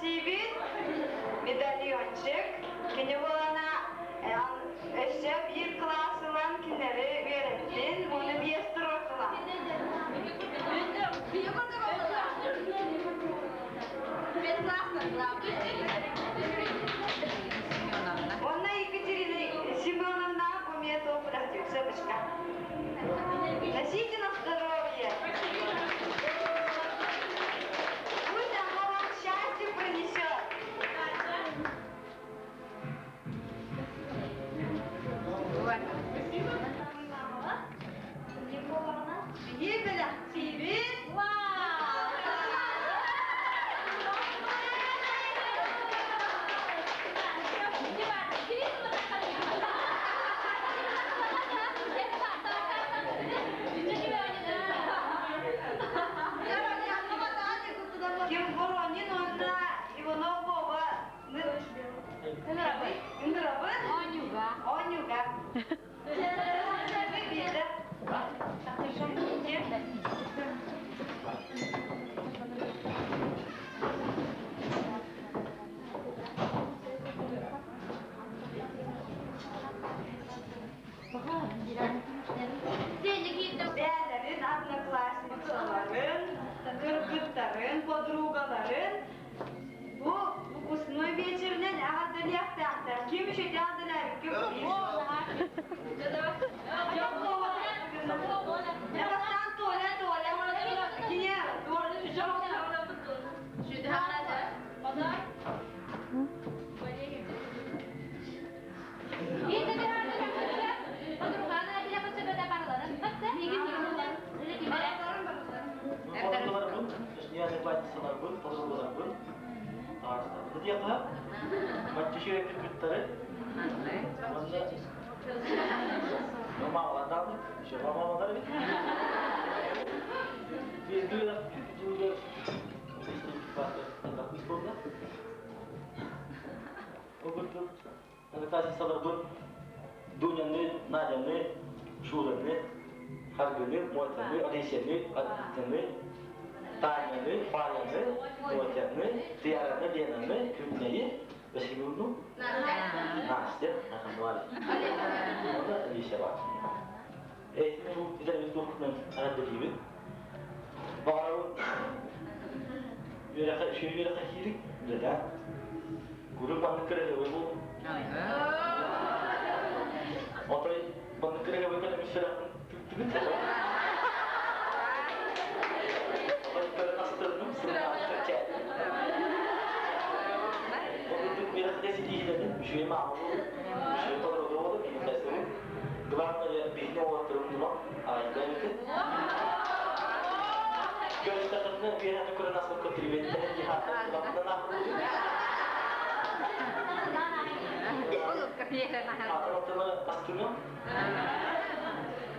сибит, медальончик, кені болана өсі бір классылан кенері верептен, оны бесті ротылан. Онна Екатерина Семеновна умеет оплатить цепочка. Носите на здоровье. Пусть оно вам счастье принесет. Еголя, тебе. Кем Воронин, Анна Иванова, Нрабы, Онюга. Değerlerin, одноклассницаларын, kırgıtların, подругаларын, bu выпускной вечеринен ağırdalyaqtaqtar. Kimüşeti ağırdalar? Kim Dunya'nı, Nadya'nı, Şuran'ı, Hargın'ı, Muatan'ı, Alişen'i, Adit'ini, Tanya'nı, Farya'nı, Muatan'ı, Diyara'nı, Diyana'nı, Hübne'yi, Beşikül'ünü, Nasya, Nakamvali. Orada Alişe var. Eğitimi bu güzel bir dokuzdan aradığı gibi. Bağırın, şöyle kaçırdık, neden? Grup anlıkları da bu. Otoy bandıklara bakalım bir sıra tüktünüz ya. Bandıklara nasıl tanıdım? Sıra kaçar. Bandık biraz da sidiğiledim. Bir şey mamulu. Bir şey kadar oldu. Bir mesele. Güvenle birini olatırım mı? Aynen öyle. Göz takımda bir yana kadar nasıl katırivetti? Cihatı kulağında naklı. Atau pastinya,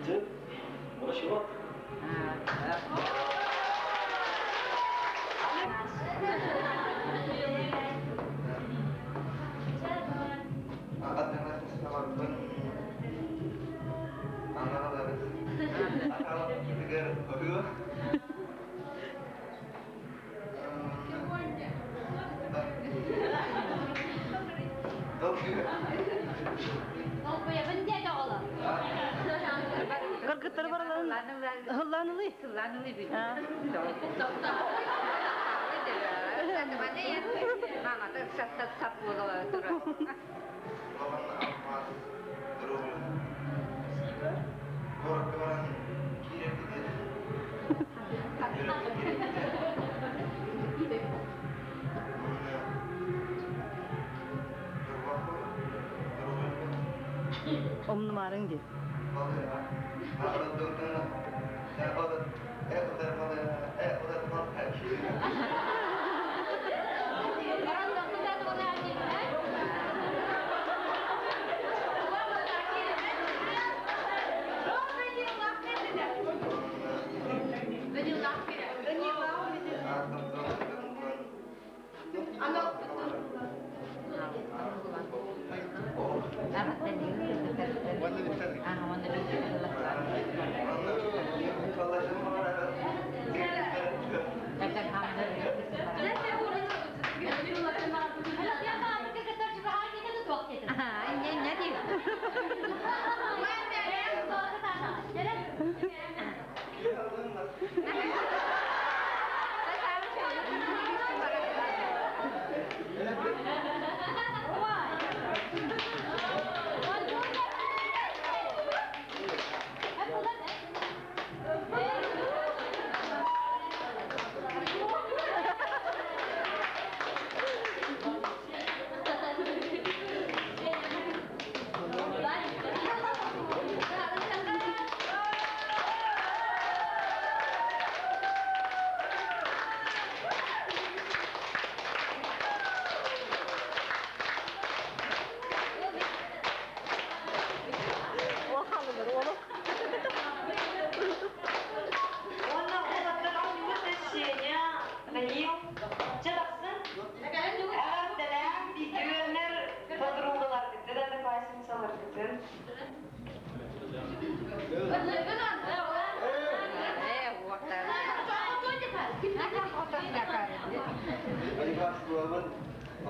jadi mana sih wat? Angkat yang lain sama pun, angkat apa? Angkat tiga, dua. Kırgıtları var lan. Hıllanılı. Bir. Om numaran gel.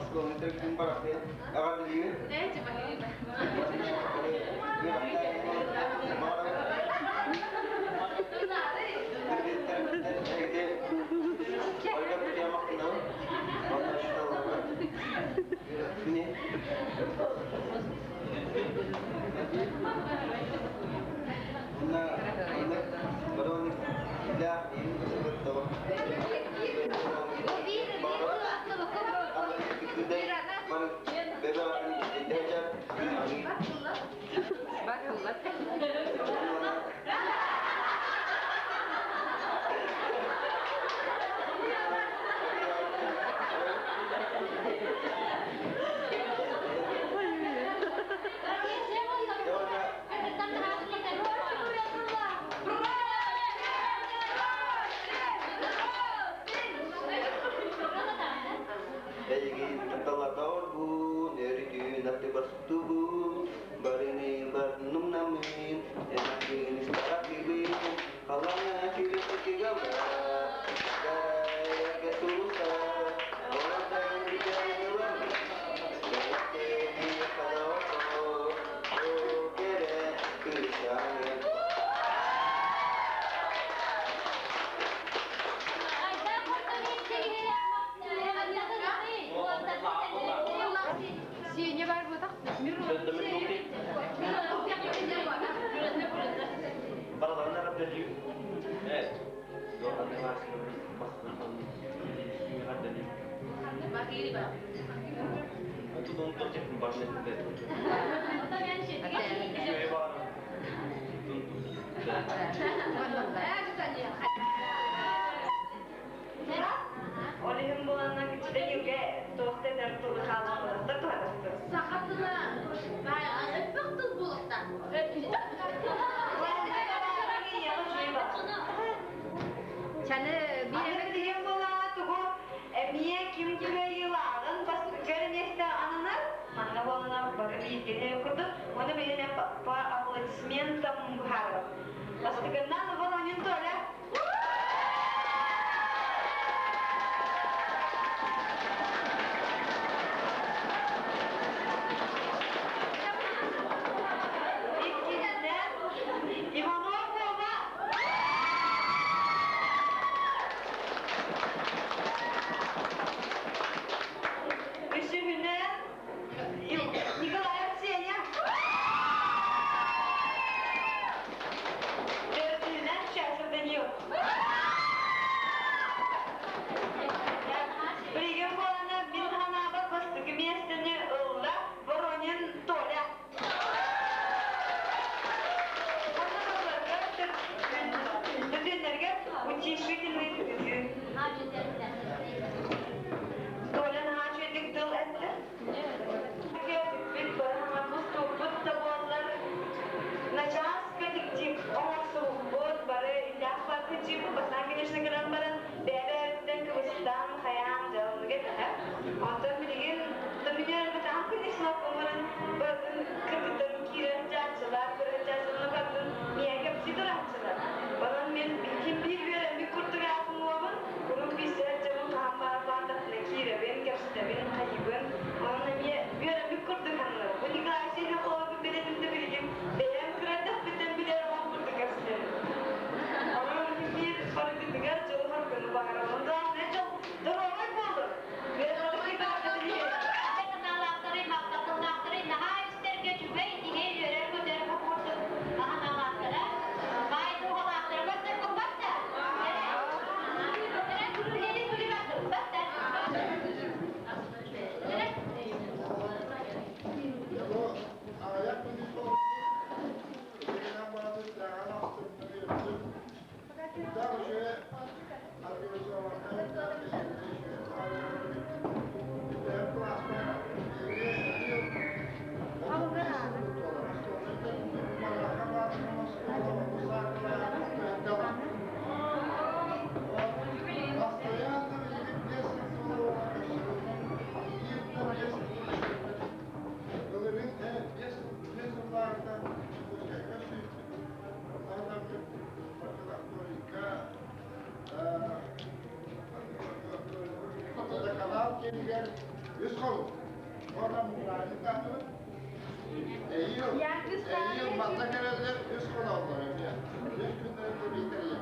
sekolah itu kita parak ya. Akan dulu. Coba ini. Canal, quem vier Üst kolu. Oradan mübarek kapı. Eğiyor, batla kerezler üst kolu oldular. Üst günlerinde bitiriyor.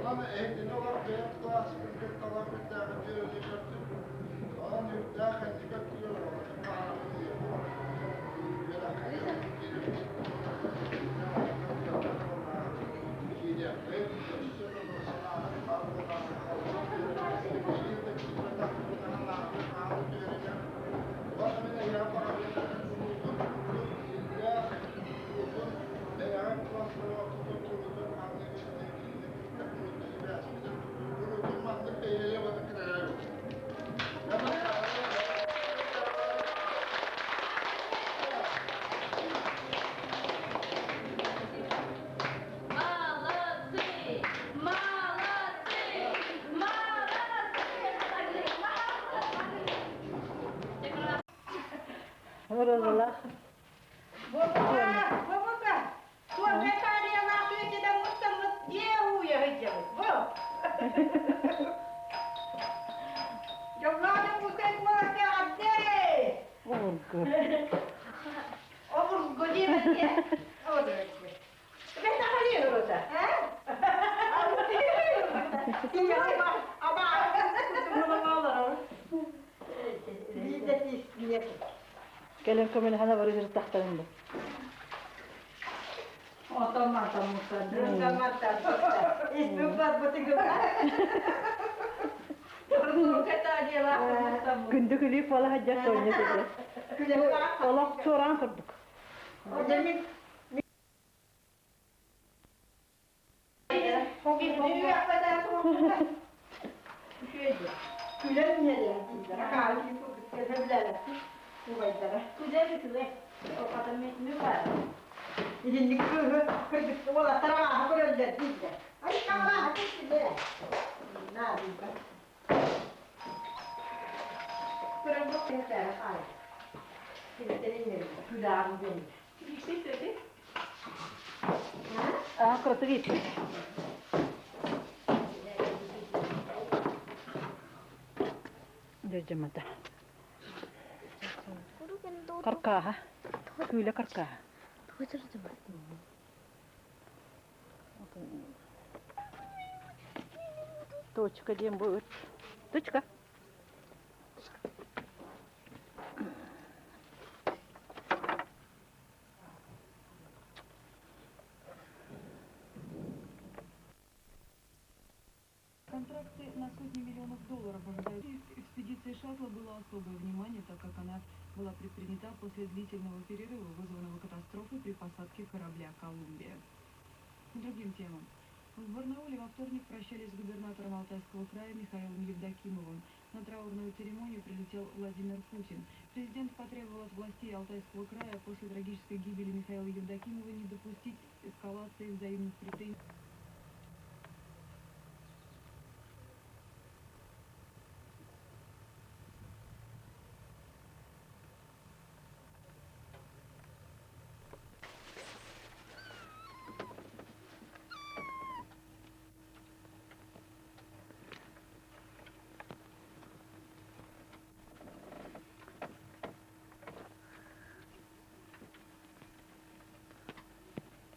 Olan ehdini olarak beyaz klas, kırkırt olan bir tane bir öyle gördüm. Olan daha kendi götürüyorlar. Oralar. Бабука, вот какая я нахуй тебя мустам деву я хотела. Вот. Я владу пускай молока отдели. Обур година не. Вот это. Ты на халину рота, а? Kalian kemana hana baru jadi tahta ini. Otomatis musan, otomatis. Istighfar betul kan? Terus kata dia lah. Kundu kuli pola hajat soalnya saja. Allah seorang terbuk. Oh jadi. Ini apa dah semua? Kuliahnya dia. Kalau itu kita belajar. Kuliah itu deh. Oh kata ni apa? Ini kerja wala terang aku dah jadi. Ay kalah aku sudah. Nah, bukan. Kurang bukan saya apa. Kita ini sudah ambil. Siapa ni? Ah, kereta gitu. Dia jemata. Karkah, kuila karkah. Точка, где будет? Точка. Контракты на сотни миллионов долларов ожидают. Экспедиции шаттла было особое внимание, так как она была предпринята после длительного перерыва, вызванного катастрофой при посадке корабля «Колумбия». К другим темам. В Барнауле во вторник прощались с губернатором Алтайского края Михаилом Евдокимовым. На траурную церемонию прилетел Владимир Путин. Президент потребовал от властей Алтайского края после трагической гибели Михаила Евдокимова не допустить эскалации взаимных претензий.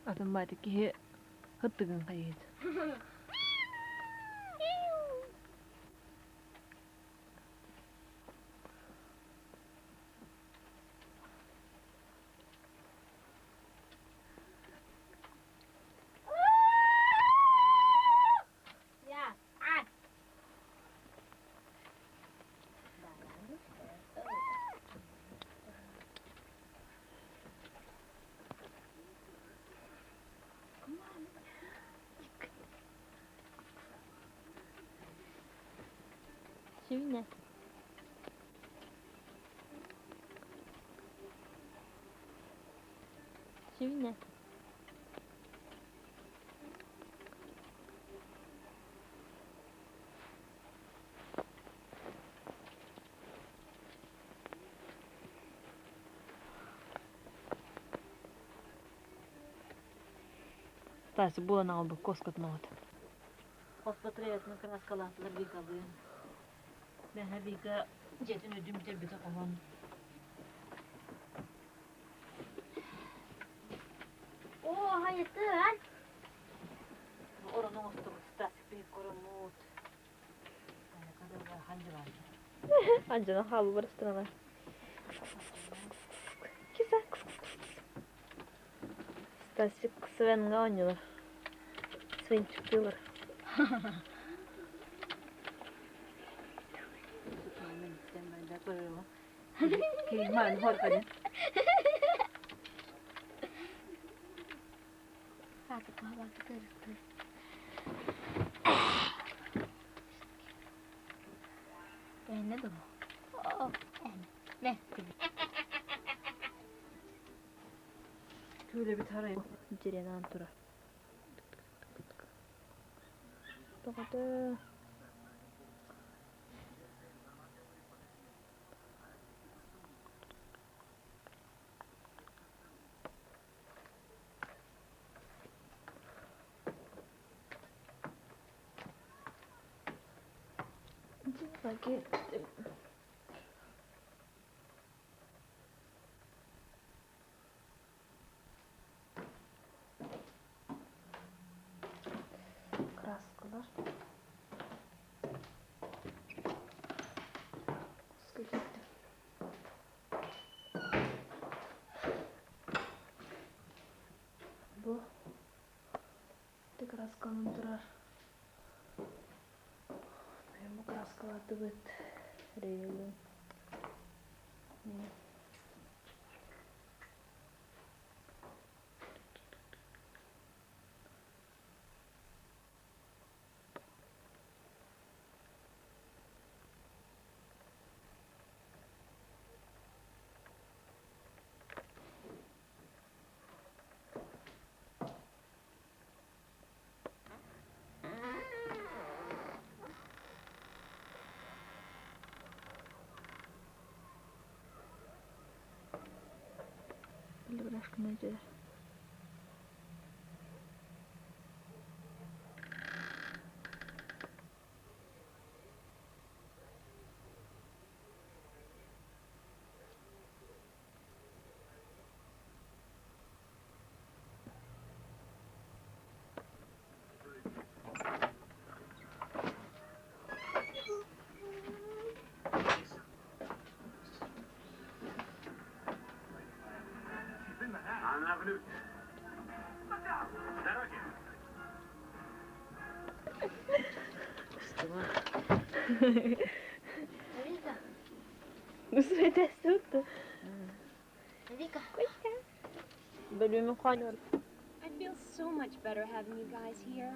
Автоматики хыттыгын кайыт. Сильно. Сильно. Тасы була на обы коскот нот. Посмотреть на краскалатлар дикабын. Ben habika jetin ödüm terbiyete kalan. Oo, hayatın. Oranın oturukta bir korumut. Ne kadar hancı var. Anjana halı barıştırana. Güzel. Stasik Sven'le oynuyorlar. Sven çıkıyorlar. Kıyman horkanın. Artık kahvaltı karıştı. Ben ne durum? Oh, ne? Şöyle bir tarayayım. Cirene antura. Tokadı. Lagi kraskalar. Сколько? Bu kraskanın durar. Ben bu kraskalarda bit reylin. Немножко надеюсь. Rika. Nu svetes tutto. Rika. Bölümü koyuyorum. I feel so much better having you guys here.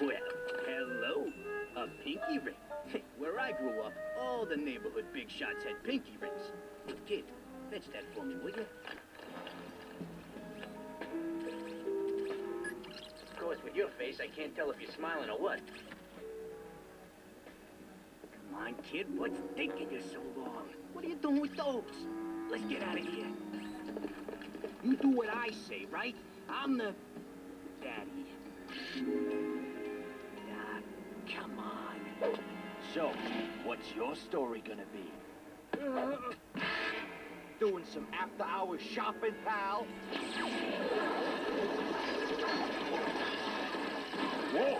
Well, hello. A pinky ring. Where I grew up, all the neighborhood big shots had pinky rings. Kid, fetch that for me, will you? Of course, with your face, I can't tell if you're smiling or what. Come on, kid, what's taking you so long? What are you doing with those? Let's get out of here. You do what I say, right? I'm the daddy. Come on. So, what's your story gonna be? Doing some after-hours shopping, pal? Whoa!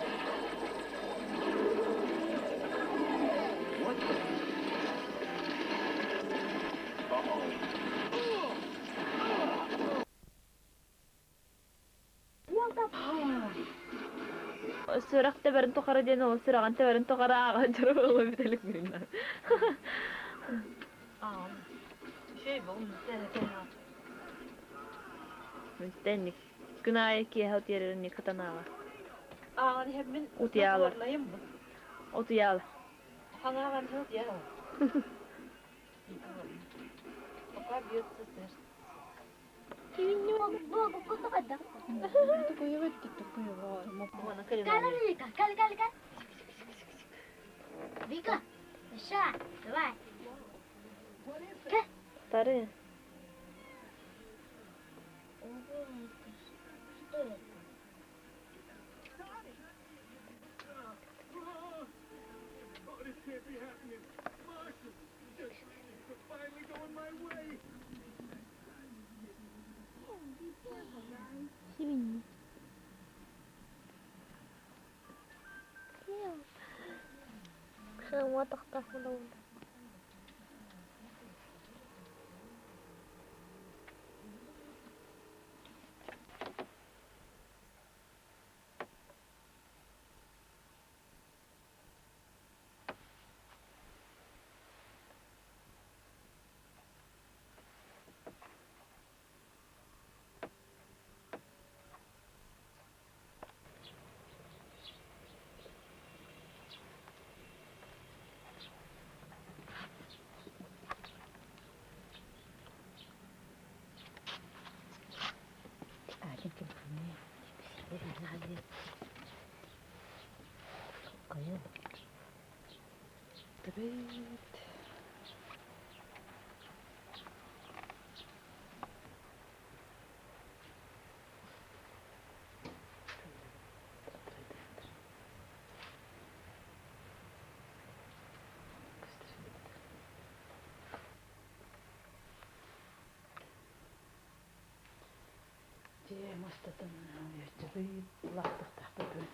What the? Sırak da berin tokara diyen ol, sırak ante berin tokara ağa çarı oğlu bitelik birinden. Şey bu, müstehcen. Müstenlik. Günah ki hat yerini katana var. Ağın hemen Utiyalar. zorlayayım mı? Otuyalar. Hana ben hıt ya. O kadar büyük sesler. Kimin yok bu kutu kadar. Tu koyu vet tu koyu var. Mana kali Kala Rika, kala. Rika, Sha, давай. Tarı. Ага, тахта булау. Мастатан ястыры лахтык тахта бөй.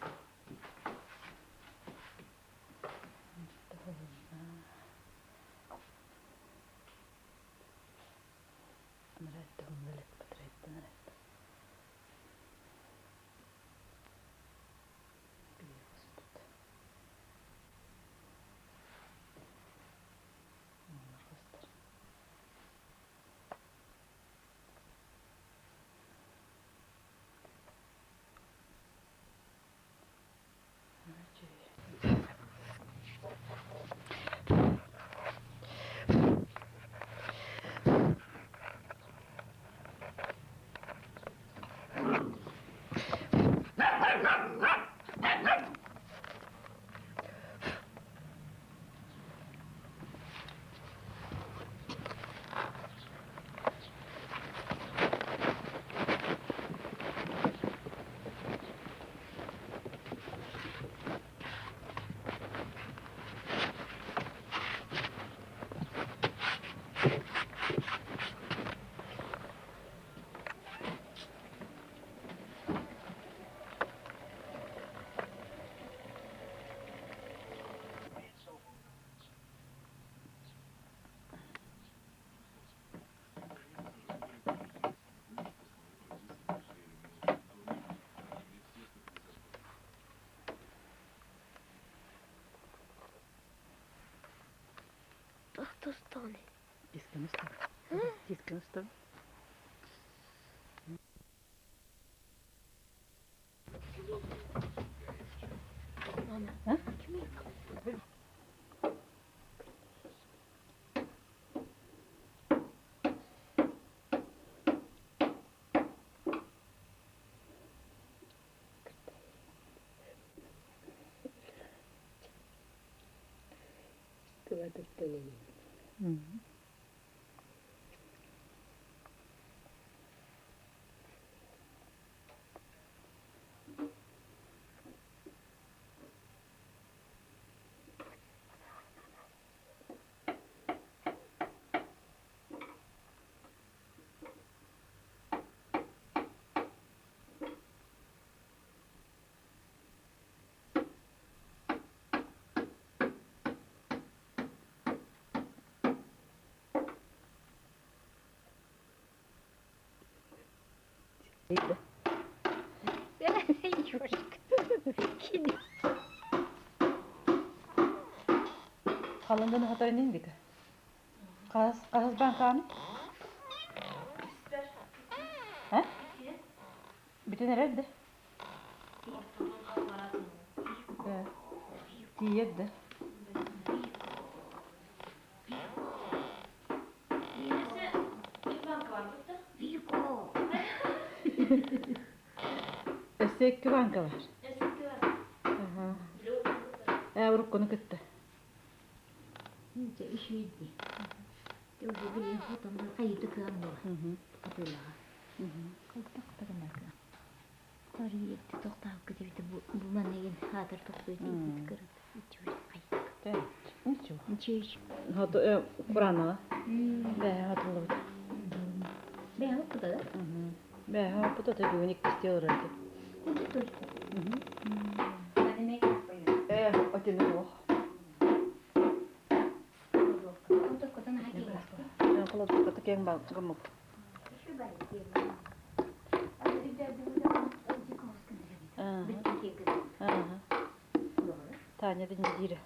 Тахтастан. Тисканстан. Мама. Kalından hatayın indik. Kaz ben kanı. He? Bir nerede? Diyedi. Eski banka var. Avrupa konu gitti. Chị suy gì tôi chỉ bị hốt tầm nó thay từ cơm rồi tôi là không tóc ta cái nào cả tôi đi tóc tao cái gì bu mà này ha tao tóc tôi đi cái chui Đấy, chứ. Họ tụi Kur'an'a. Be họ tụi. Be họ tụi. Be họ tụi tụi bir unik istiyorlar. Tụi. Ötünü yok. Keng bang gemuk. Tanya di jira.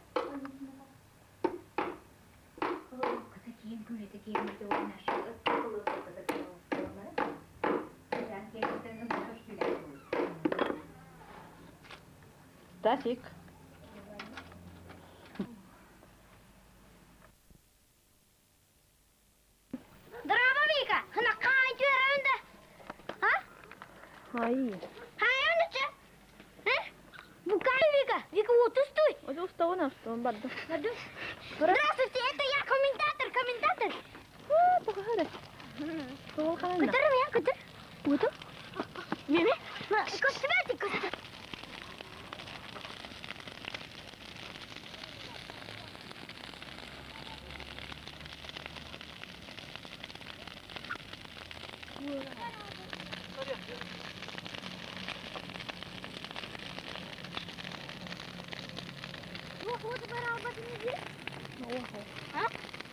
Tasik. Drama Vika, hana kaaju erände. Ha? Hai. Hai onnecha. Bukan Vika, Vika utustui. Utustui on baddo. Baddo. Здравствуйте, это я комментатор. Похоже. Что канал? Кутер меня, кутер. Кутер? Мими? Костюмятик, костюм.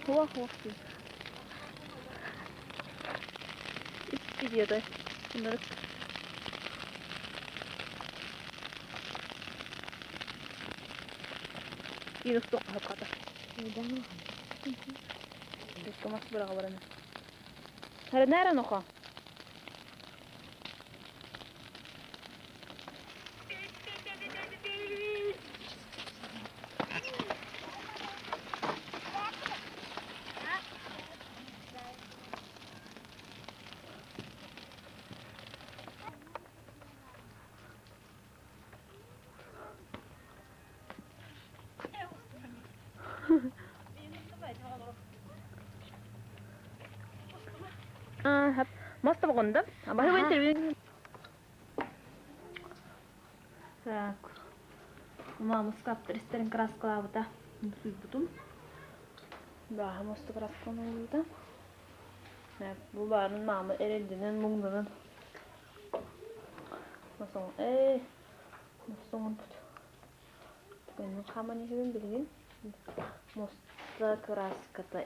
Хо. Иди это. Ini stok apa kata? Ini mas berapa barangnya? Hari nara noko. Måste vara runda. Jag behöver inte. Так. Мама скаптер истерин краскалабыта. Суйбутум. Да, måste краскланабыта. Bu barın mama erendinin mungdanın. Nasıl? Nasıl? Ben kamanı hemen bileyim. Måste kraskata.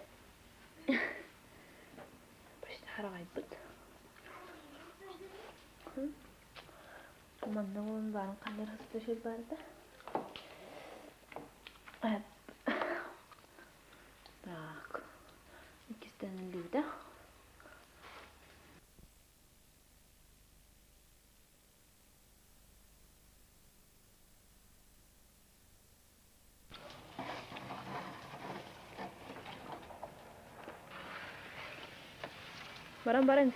Просто харагайбыт. Мында оның барын қандай қысты шел барды. Так. İkisinden lüde. Barang-barang.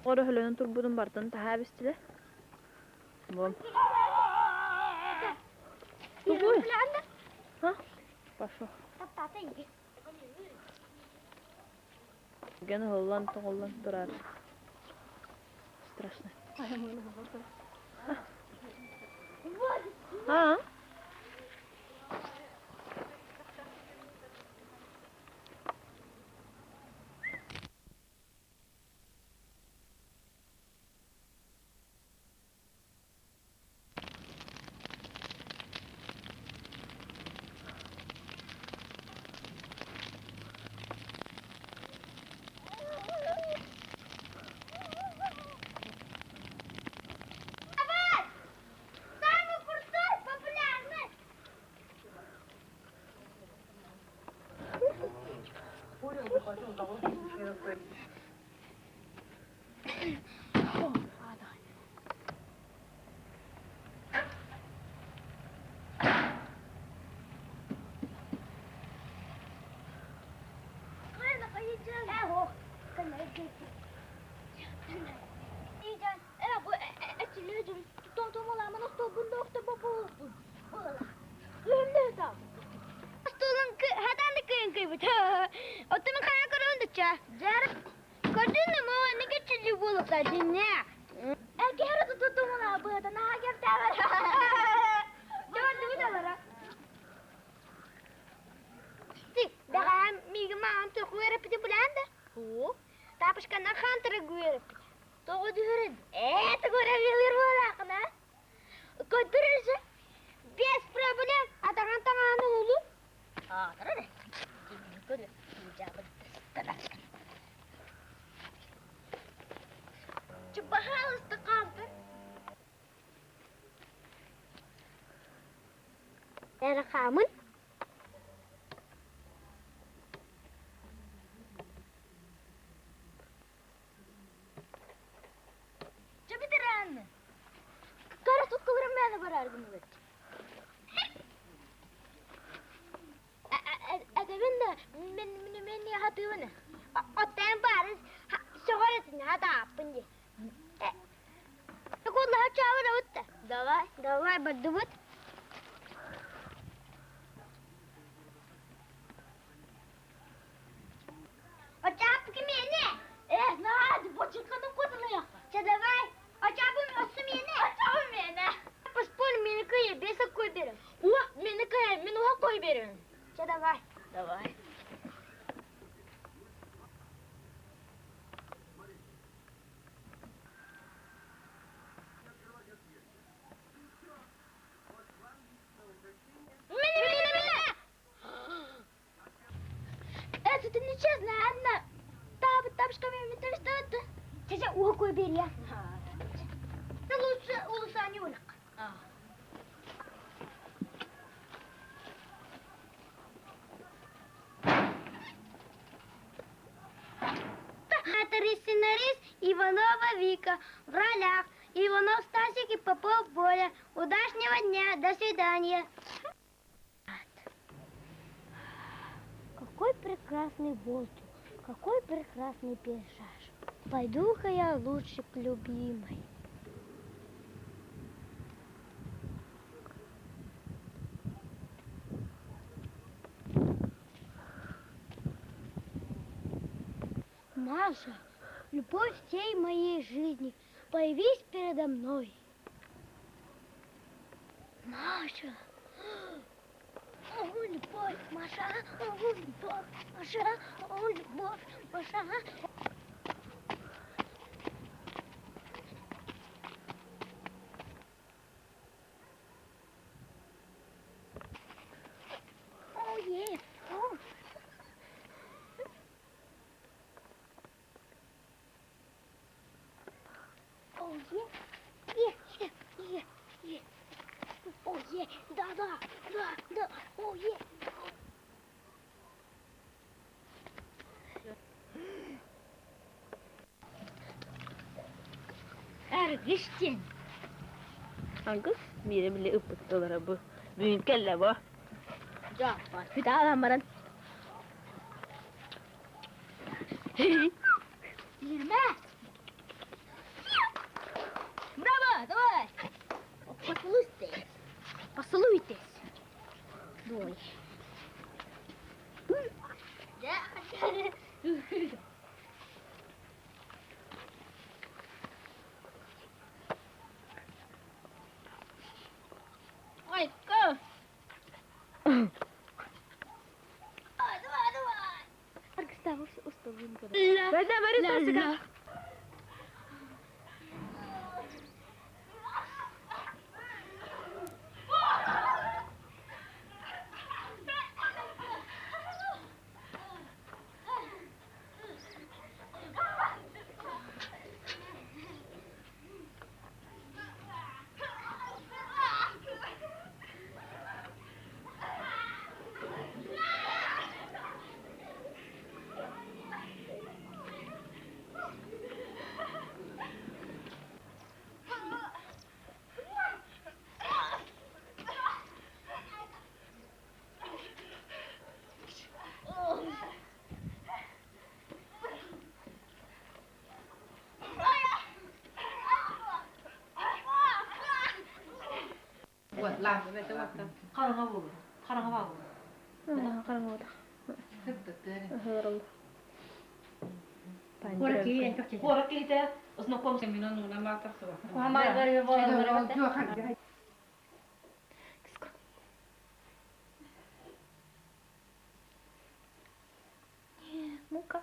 Orada hölönün turbudun bardan taha bistile. Bom. Tubuy. Ha? Пошел. Gene Holland durar. Страшно. Ha? Без проблем. bileyim. Atakan tanağını olur. Aa, tabii. Böyle. Çubaha istikamdır. Erkamın. Çabitiren. Kara tutkularım beni barardım evet. Adamın da beni hatırını. Otten Paris şöhretini hata yapınca. Kullar çağır öttü. Davay berdubut. Ocak kim yeni? Ne hadi bu çıkanın kutluyor. Çadavay. Ocağım olsun yeni. Ocağım yeni. Paspor beni kıyı besa koy verin. Uva beni kıyı beni uva koy verin. Çadavay. Davay. Это нечестно, одна. Тапочка мне не что-то. Сейчас угу бери. Ты лучше улусанюлек. Это сценарист Иванова Вика. В ролях Иванов Стасик и Попов Боля. Удачного дня. До свидания. Какой прекрасный воздух, какой прекрасный пейзаж. Пойду-ка я лучше к любимой. Маша, любовь всей моей жизни, появись передо мной. Маша. О, любовь, Маша, о, любовь, Маша, о, любовь, Маша. О, е, о. О, е. О, е, да, о, е. Ergiştin. Angus, mire bile ıpıttılar bu. Büyük kelle bu. Cafer. Bir daha alamaran. Yirmi. Bravo, давай. Посылу здесь. Посылуйтесь. Давай. Ой, go. Давай. Аркстав, уставим. Ла. làm cái này tôi mặc không có bù không có bù Karangoda. Пораките, знакомься минут на матах. Muka.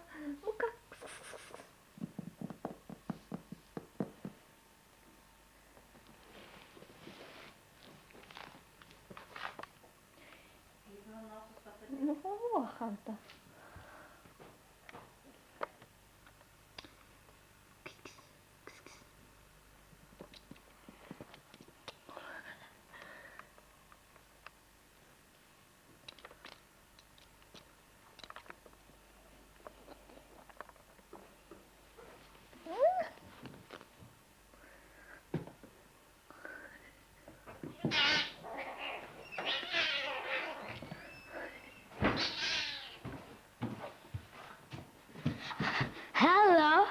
Ну, ханта. Hello.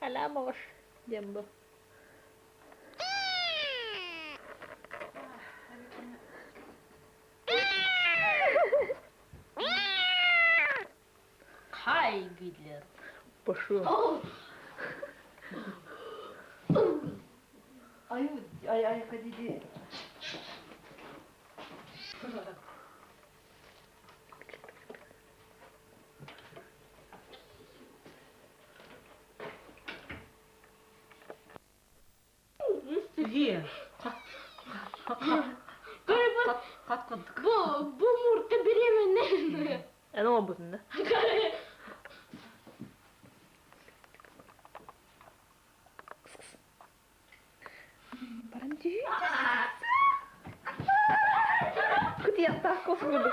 Alamos jumbo. Hi, Gidler. Пошел. Ay, kadidi. Ye. Bu murta беременная. Ana olmasın da. Paranci. Kutu tak kos bulduk.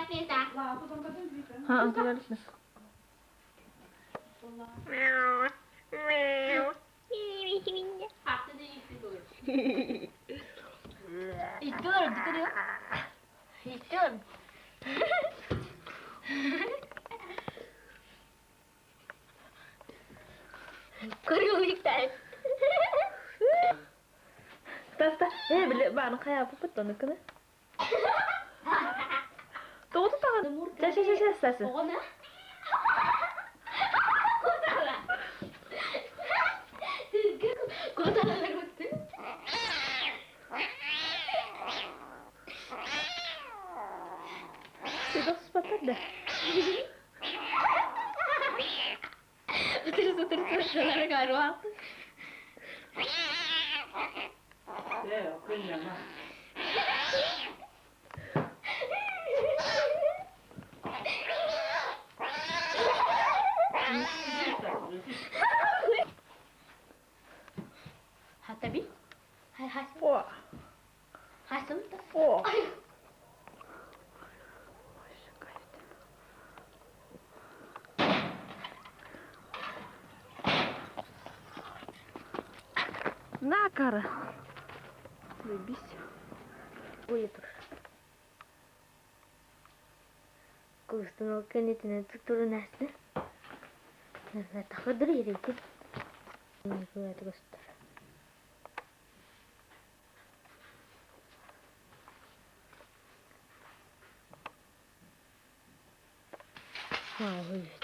Pizza. Ha, güzelsin. İstiyorum. Kırık tane. Tasta, bile bana kaya pupat onu kana. Doğru tahan. Ses. O ne? Kotala gitti. Sudah sepakat dah. Terus jalan ke ruang. Hatabi? Hai. Wah. Hasum tak? Wah. Nakara. Lebih. Uyudur. Kuştun o kendine tutturun nesli. Nerede takıdır yeri ki. Böyle göster. Ha, uyuyor.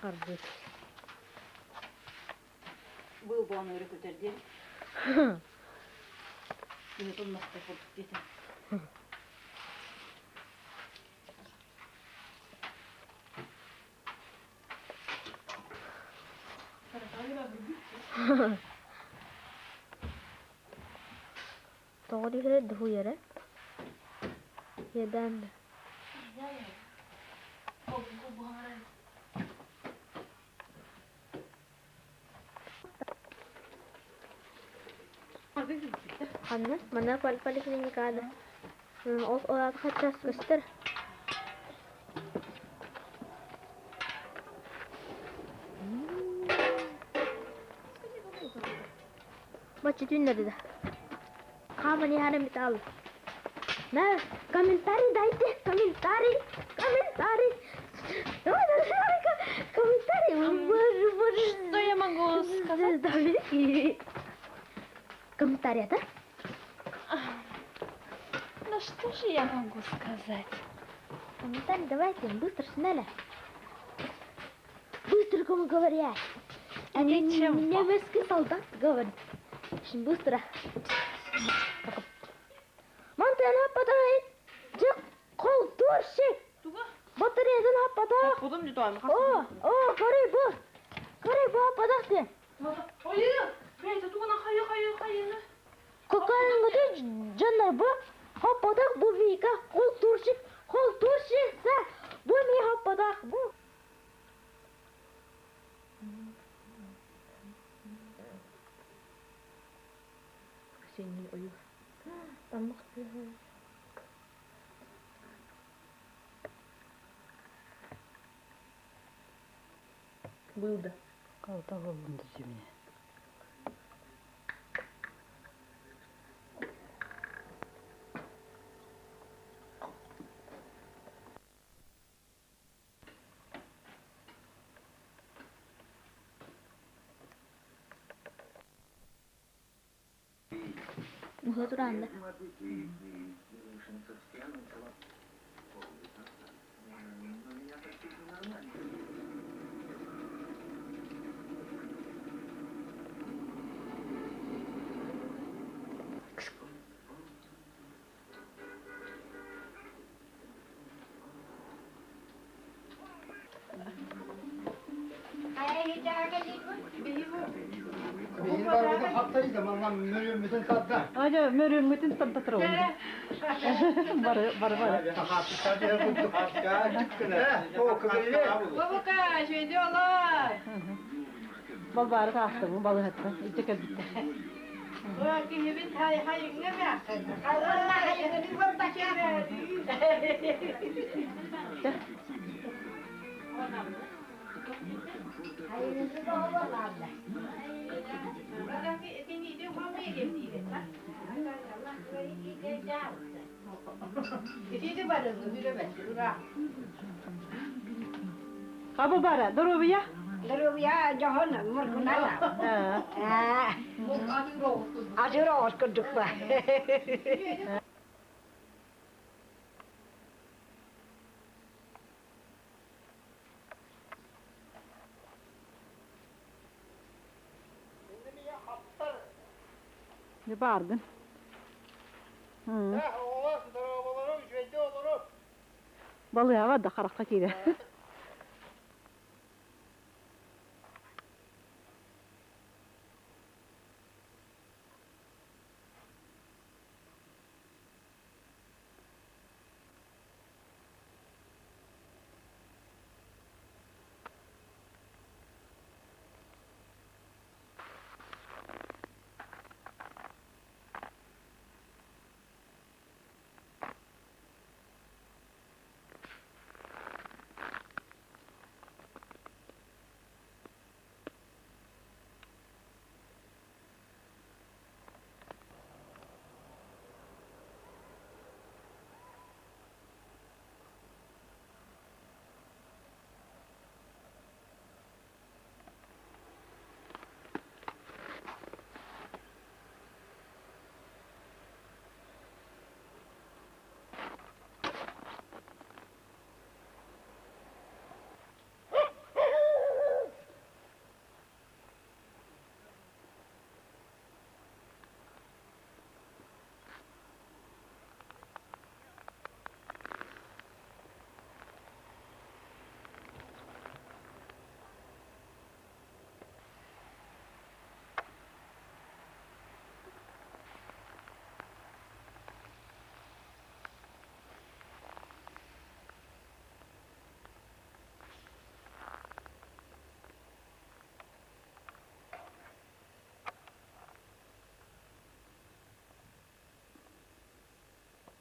Arbut. Был бы он рекрутердин. И тут нас такой где-то. Doğru yere de yere. Yeden de. Anne, mana pal-palik na kada. O kaças göster. Baca dinleri de. Kamani harem bital. Nah, komentari daite, komentari. Komentari. Что я могу сказать? Комментарий, да? Ну что же я могу сказать? Комментарий давайте, быстро, смело. кому говорят. Они немецкий солдат говорит. Быстро. Монтана падает. Джек колтурщик. Батареядан хаппада. Будем не дома. О, корей bu. Корей bu хаппадасты. Ой, бейте тугана хайы. Кокайыңды жанар bu. Хаппадак bu вика колтурщик. Колтурщикса. Bu mi хаппадак bu. Senin oyu. Тамак. Был да. Калта голунда земля. Muhla duranda. Beyin var bir de haftayı da mallam mürümmütün tadda. Hadi mürümmütün tadda tırı oldu. Var. Takatı sadece yapıldı. Hatta çıkkına. O kıvırlı. Babuka, şey diyorlar. Bal bari tahtı bu balı hatta. İçe bitti. Ulan ki hepin hayır ne mi? Allah hayır bir bak ya. Hayırlısı da ovalarla. Allah ki etini de mamaya getirdi. İti var da yürüme. Kabul bara, dur ya. Dur ya, jangan murkunala. Aduh, keduk bah. Ne bağırdın? Balığa var da karakta kıydı.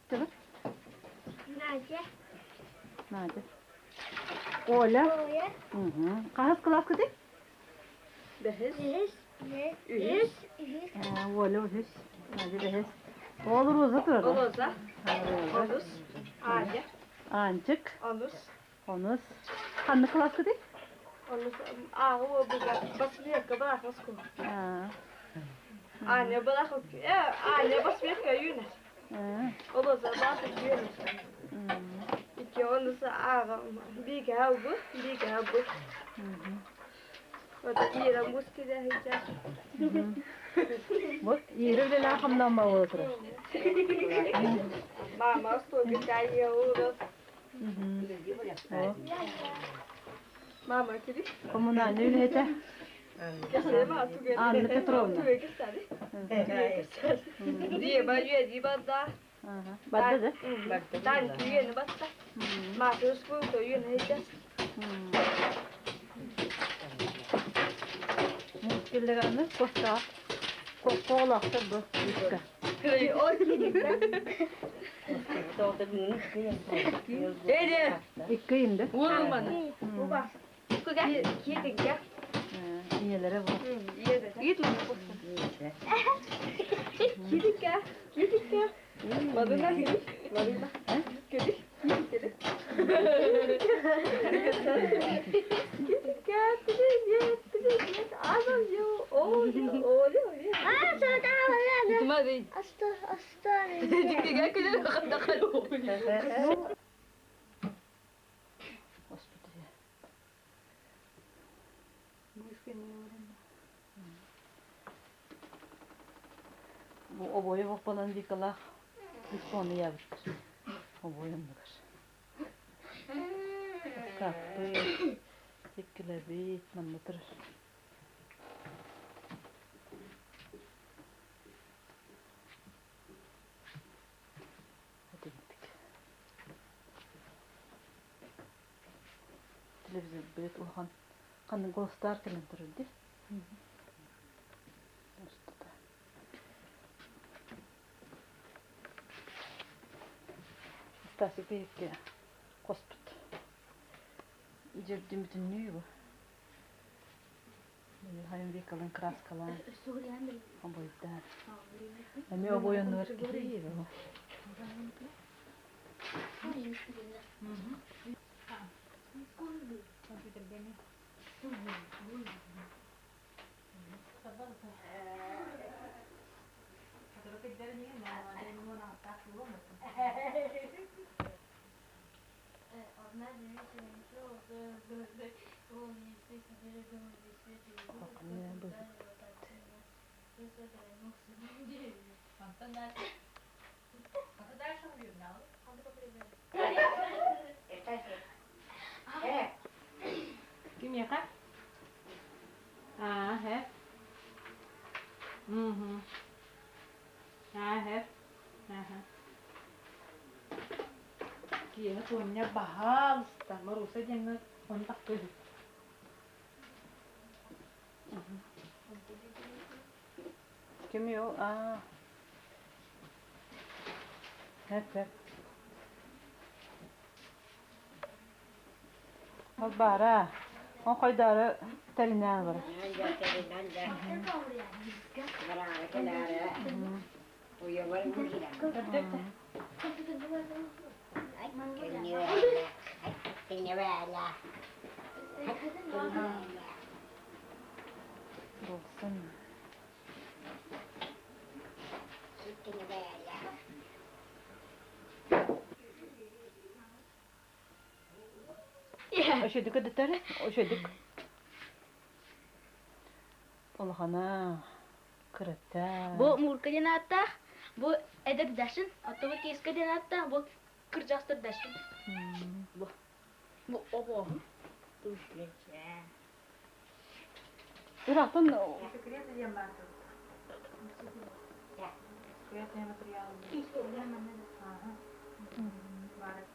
Tabii. Надя. Оля. Kahız kılaf kıdık? Behiz. Ühüz. Ola ühüz. Hadi behiz. Olur uzat orada. Oluza. Oluz. Ağaca. Ancık. Oluz. Onuz. Kanlı kılaf kıdık? Oluz. Ağı o bir basmaya kadar nasıl kulu? Anne bırak o ki. Anne basmaya kadar yürüner. Oluza basıp yürüner. İki onusu ağı. Bir gel bu. Bir gel bu. Kira musti dah hijau. Bu yeri bile lakamdan bağlı otur. Mama stod kaya uros. Mama kiri. Коммунальный üyete. Anna Petrovna. Diye bacıya dibada. Badda da. Dan kuyene basta. Masuk sekolah tu yene hijau. Muskillerini kosta. Koqoqlaqtır bu. Yükka. İkki indi. Vurun bana. Bu bak. Bu gel. Yedin gel. İyelere bu. Gitme. Gidin gel. Gidin gel. Madına gidin. Madına. Gidin. Gidin gel. Bu oboyu bakmadan bir kalak. Bir konu yapıştır. Oboyun bakar. Kapı. Tekile bir manlatır. Hadi gittik. Televizyon böyle olhan. Kanın göster kimin dururdu? Stasi büyük kospit. İcerdim bütün nüyü bu. Hayır bir kalan kras kalan. O boyutlar. Ama o boyunlar gidiyor. Kim ya kak? Ah, he. Ah, he. Kia punya bahal, tak baru saja nak kontak tu. Kim yo? Ah. Hep. Al bara. O koydarı terinen var. Olsun. Aşağıdık adıtları, aşağıdık. Allah'ına kırıtta. Bu murka denata, bu edep daşın, atau bu keska denata, bu kırcastır daşın. Bu obo. Tuşleçe. Irak'tan Секретный ямбату. Секретный материал. Ага. Барак.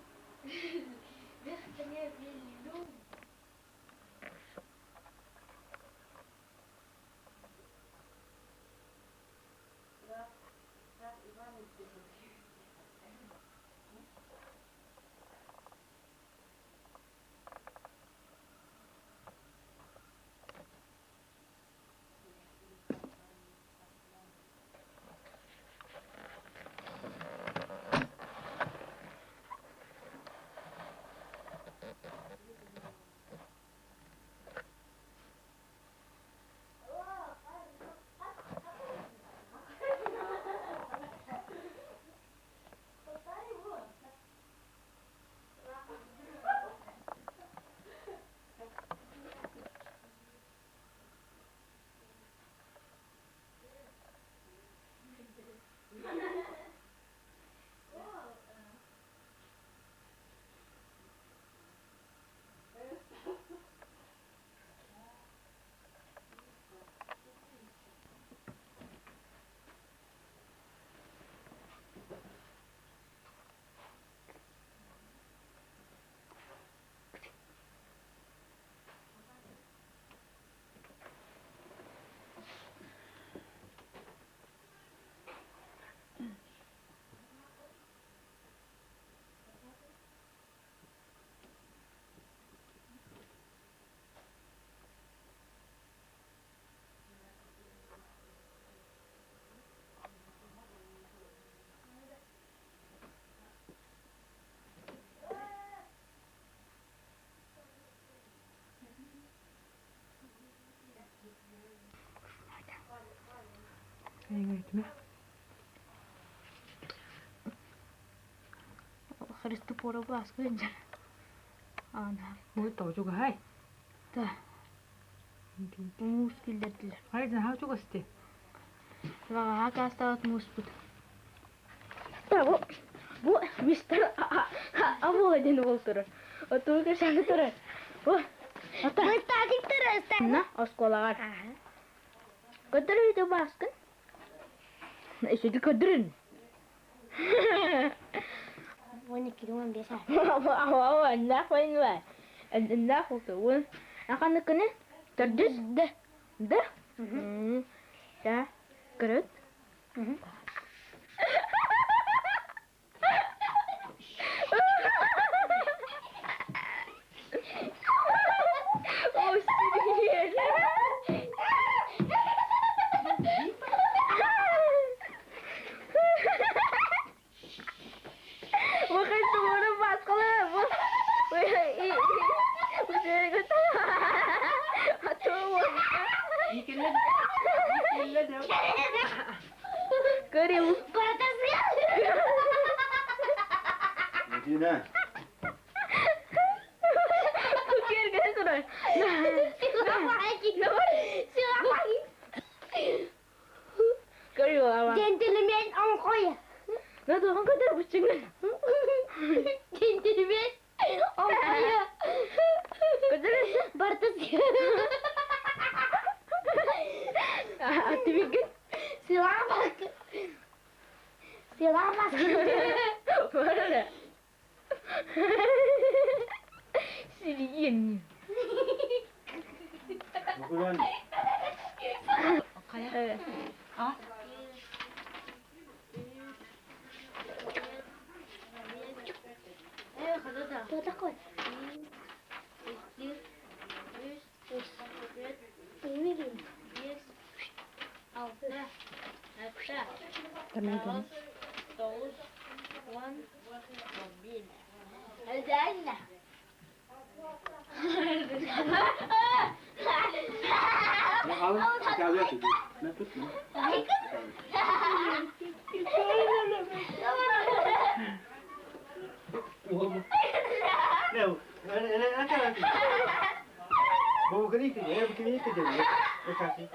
Gitme. Христопора Баско инжа. Ана. Ой, то juga hai. Та. Мускулдер. Hai, dan how juga sti. Ла кастаут муспут. Та bu Mister Abo один болтур. Отуга шаны тур. Бу. Ата. Мы таких тур. На, осколар. Кадыр itu Баско. Itu dikadrin. وانا كده وين بيساعد النحو انواع النحو كون akan kena terdes dah dah dah kerut oh serius bukan semua pas kalau Kering. Medina. Kira kan sudah. Siapa lagi? Siapa lagi? Kering apa? Gentleman angko ya. Nah tuh angko dah bucing. Gentleman angko ya. Kejelas Bartes. Aktifkan. Selamat. Selamat. Mana? Siliin. Bukan. Kayak. Ah. خذتها. تاخذ. Teman-teman. الجنة Não, ela tá aqui. Vou querer que eu queria que eu tá aqui.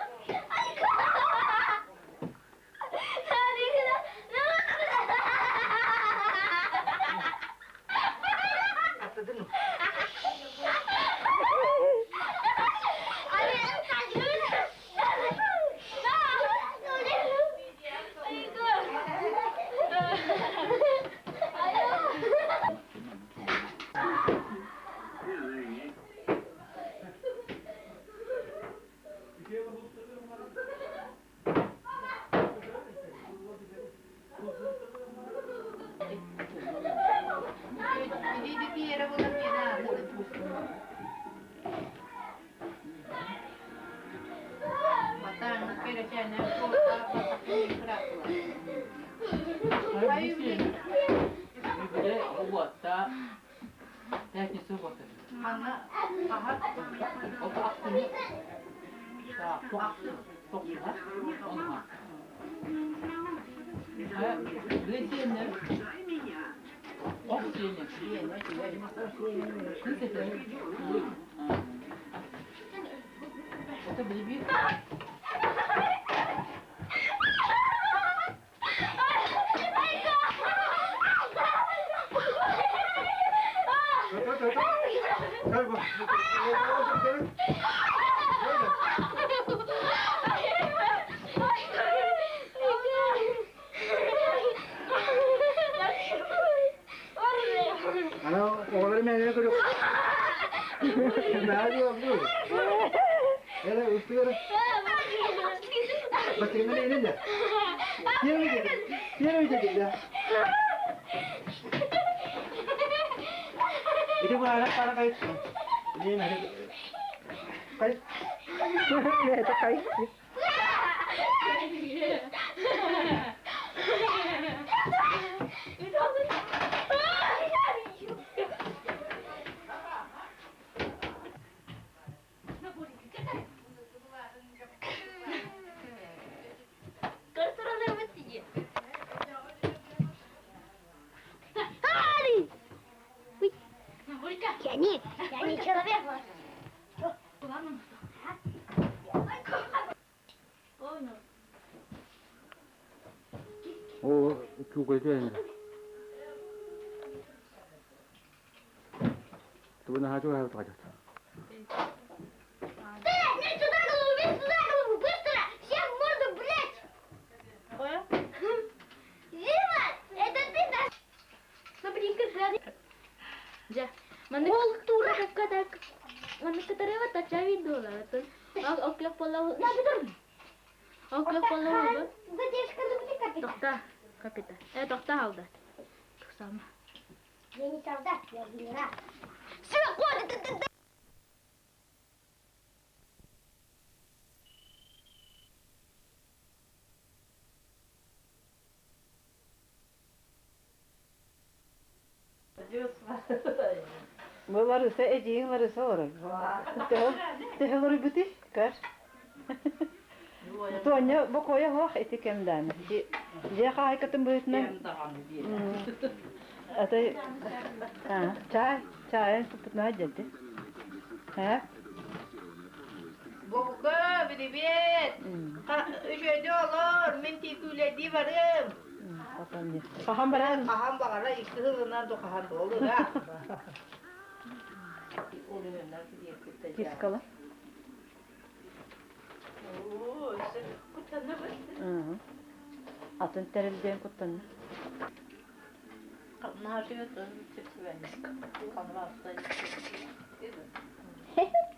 Itu para kayu. Ini ada kayu. Ada kayu. var mı? Oyna. O çok öyle. Tu na hajo ha ta. Не туда голову, весь туда голову, быстро! Всех в морду, блядь! Дима, это ты нас... Смотри, как ja, kultura kata mana keterewa ta cawi dola tu. Oke follow. Nah betul. Oke follow ba? Задержка на капитан. Тохта, капитан. Тохта солдат. Sama. Я не солдат, я генерал. Все, кот, Bu varsa eciğin varsa olur. Te olur biti kar. Tonya bu koya hoş etikemden. Je hay katım büyütme. Atay. Çay tutma ciddi. Ha? Boka bidibet. Şöyle olur. Minti küledi varım. Kaham bara. Kaham bara iki hızlar da kaham olur ha. Kiskala. Oo, sen kutanı mı? Atın terildiğin kutanı. Kanlar şey yaptı, çıktı ben. Kanlar hastaydı.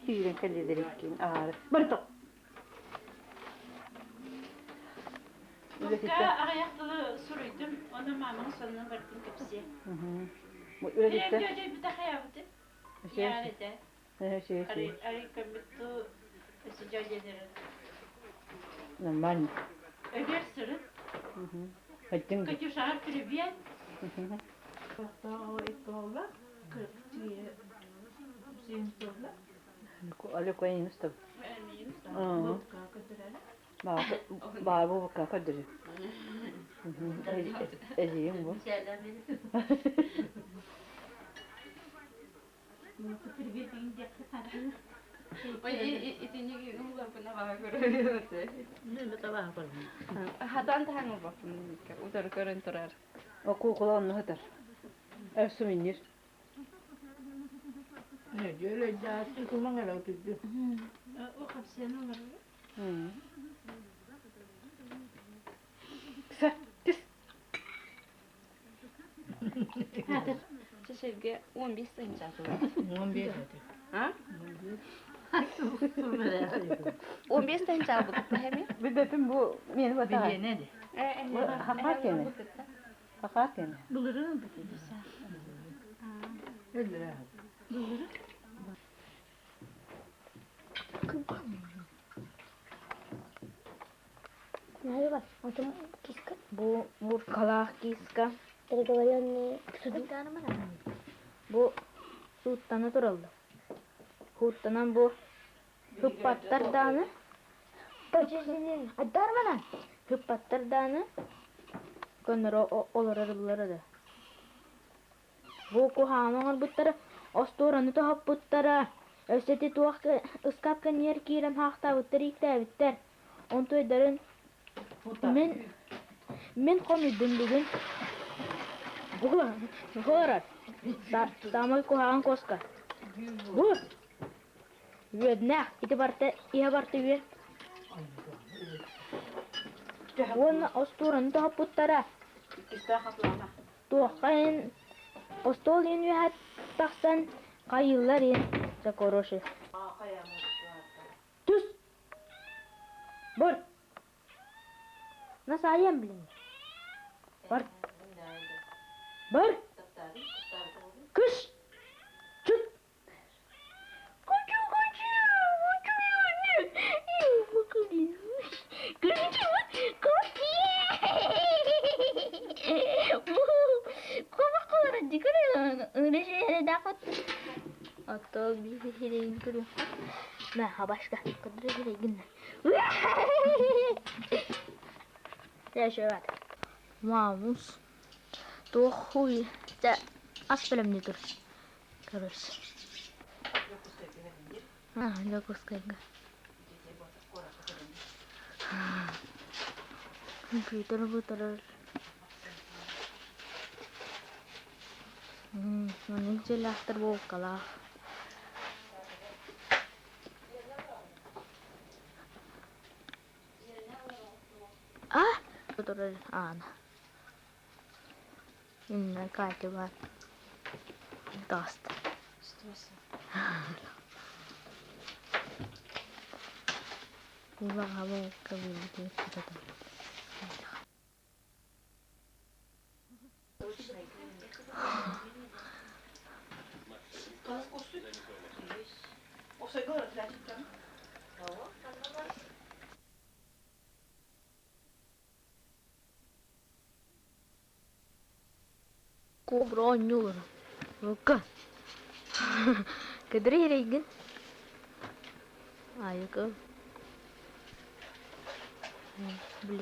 Hüren kallidir ikin. Ağır. Barto. Boka ayaklı sürüydüm. Onu mamın sonuna bıraktım hepsi. Bu öyle Direkt gitti. gördüm bir daha yaptı. Yani de. Şey. Ari kamittu sıcağı gelirim. Normal. Öder sırıt. Hacın. Kaçı şahar привет. Hatta o ekloğla. Kırıkçıya. Şeyin sorla. Ali koyun üstü. Benim üstüm. Vodka kadar. Bağ bu bakka kadir. Eciğin bu. Selam benim. Привет, инде катар. Ой, итини гула пuna baha görüyor. Ne de tabağa koyun. Hadan tanı bakın. Uдар görün turar. O kulağını hıdır. Ersuminir. Ne diyor öyle daha kulağına gel oturdu. O kapsayana var. Kısa, kıs. Hadi. Çeşirge 15 sayın çatı. 15 Ha? 15 sayın çatı bu hemi. Bir bepim bu meni bata. Bir ne de? Hakar kene. Hakar kene. Bulurum bu güzel. Öyle. Bulurum. Надо вас, а там киска. Bu murkalah kiska. Переговоренные суды. Bu suuttanı turaldı. Huuttanan bu hıppattar dağını. Почему? Отдар бana. Hıppattar dağını. Gönür olur arıları da. Bu kuhanın butları. Ostoranı tuhap butları. Öseti tuğak ıskapkan yer kirem haqta butları ikta bitter. Ontu ederin. Min konudum bugün. Bu horar. Damay kuhan koska. Bu. Yedna iti parte iha parte bir. Wonna osturan to puttara. İstahatlama. Tuqain ostolin yahat tahsan qayıllarin zakoroshi. Tus. Bor. Nasayam bilin. Bor. Bor. Kış. Çık. Kocu. Bakın. Kocu. Kok orang juga udah sih dapat atau bisa hilang dulu. Nah, habaskan kedua hilang. Ya şöyle. Mamus. Tuh huy. Tak aspelam nih tur. Terus. Locos kayga. Computer butar. Manin sila terbukala. Betul ana. Ini kayak apa? Toast. Iba kamu kebili kita tuh. Kobronyo. Bukan. Kedri regan. Ayo ke. Beli.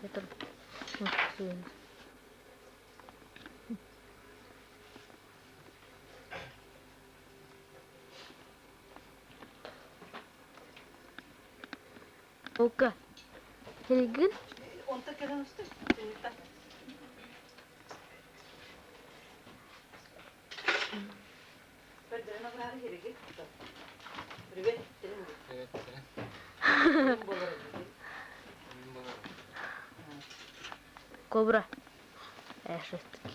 Kita masukin. Oke. Regan. Untuk kita mesti. Cobra. Esta aqui.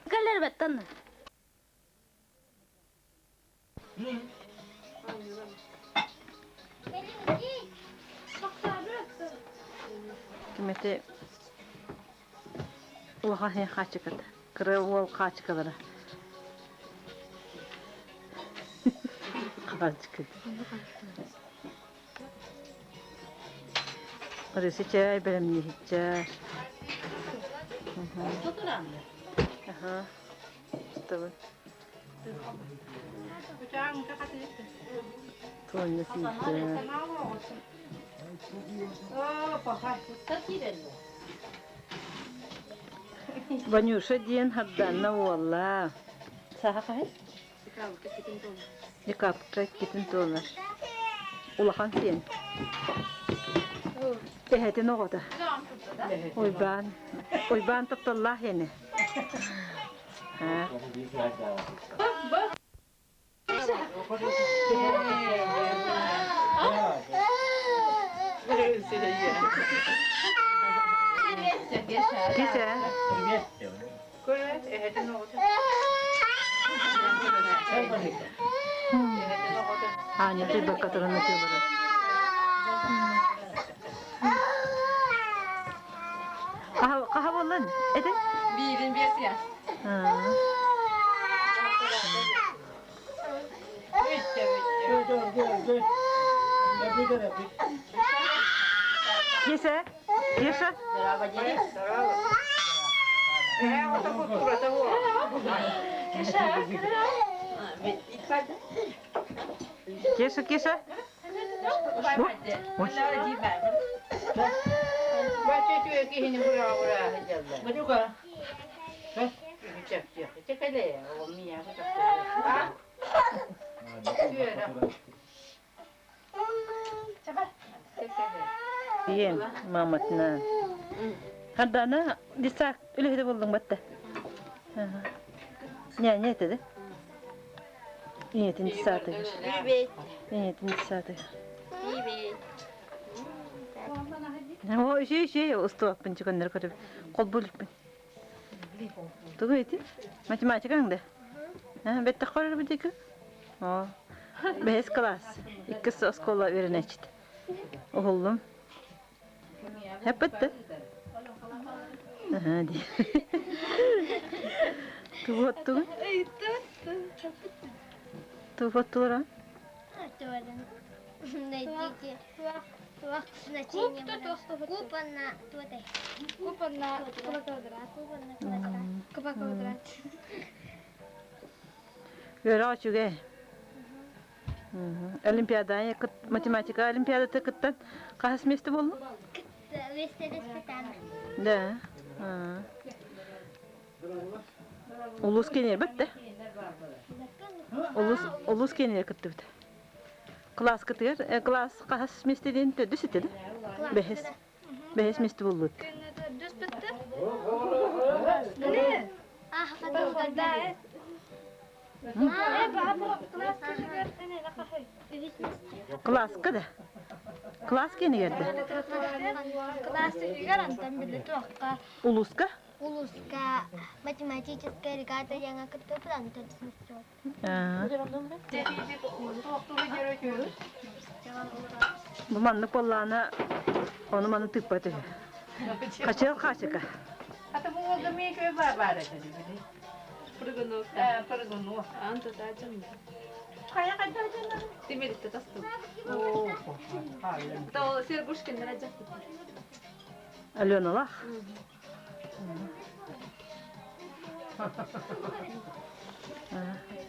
Galer betten. Kimete uha he kaçıkat. Kırı ol kaçıkalara. Kaçıkat. Orası çay benim yiyeceğiz. Çok önemli. Aha. Tabii. Bıçağın kakatı. Tuğanı yiyeceğiz. Vanyusha diyen haddana valla. Saha kahe? Dikapta kitin tolar. Ulahan sen. Tehete ne oldu? Oyban tutallah yine. Ha. Güzel. Anya tiba kataran na tiba. Kahawalan. Ede? Birin biyasi ya. Kisa? Kisa? Kisa, kisa? Iya, mamatna. Hadana disak ilih de buldum batta. Nya tede. Iya tin disate. Evet. Iya tin disate. Evet. О, şey ustu pinçikanlar kadar kol bulup. Tuğuyti. Matematik anda. Ha, bette qarar bidik. Ha. Beş klas. İkisi oskola öğrenecek. Oğlum. Hep bitti. Aha di. Tuğ. Tuğ. Найдите значение. Купа на туоте. Купа на квадрат. Купа квадрат. Böyle açık Olimpiyadaya matematika olimpiyada kıttan kaç mesle oldu? Вестелес питана. Da. Ulus kenir bitti. Ulus kenir kıttı bitti. Klas kıtır, klas kaç mesle den tödüs etdi. Behes mesle buldu. Düz bitti. Ne? Ah, kadar. Klas kada. Klas kene geldi. Класс гарантом били только. Uluska? Uluska математическая регата я на картоплан тут сместил. Bu manlık bollağına onu manı tıkpadı. Kaçıyor kaçıka. Hatta bu oldu mu köy var dedi. Pergunuk. Pergunuk. Antu tajam. Kaya kadar canım. Timir tetas tu. Oh. Tahu sirkus kenara aja. Alıyorsun Allah.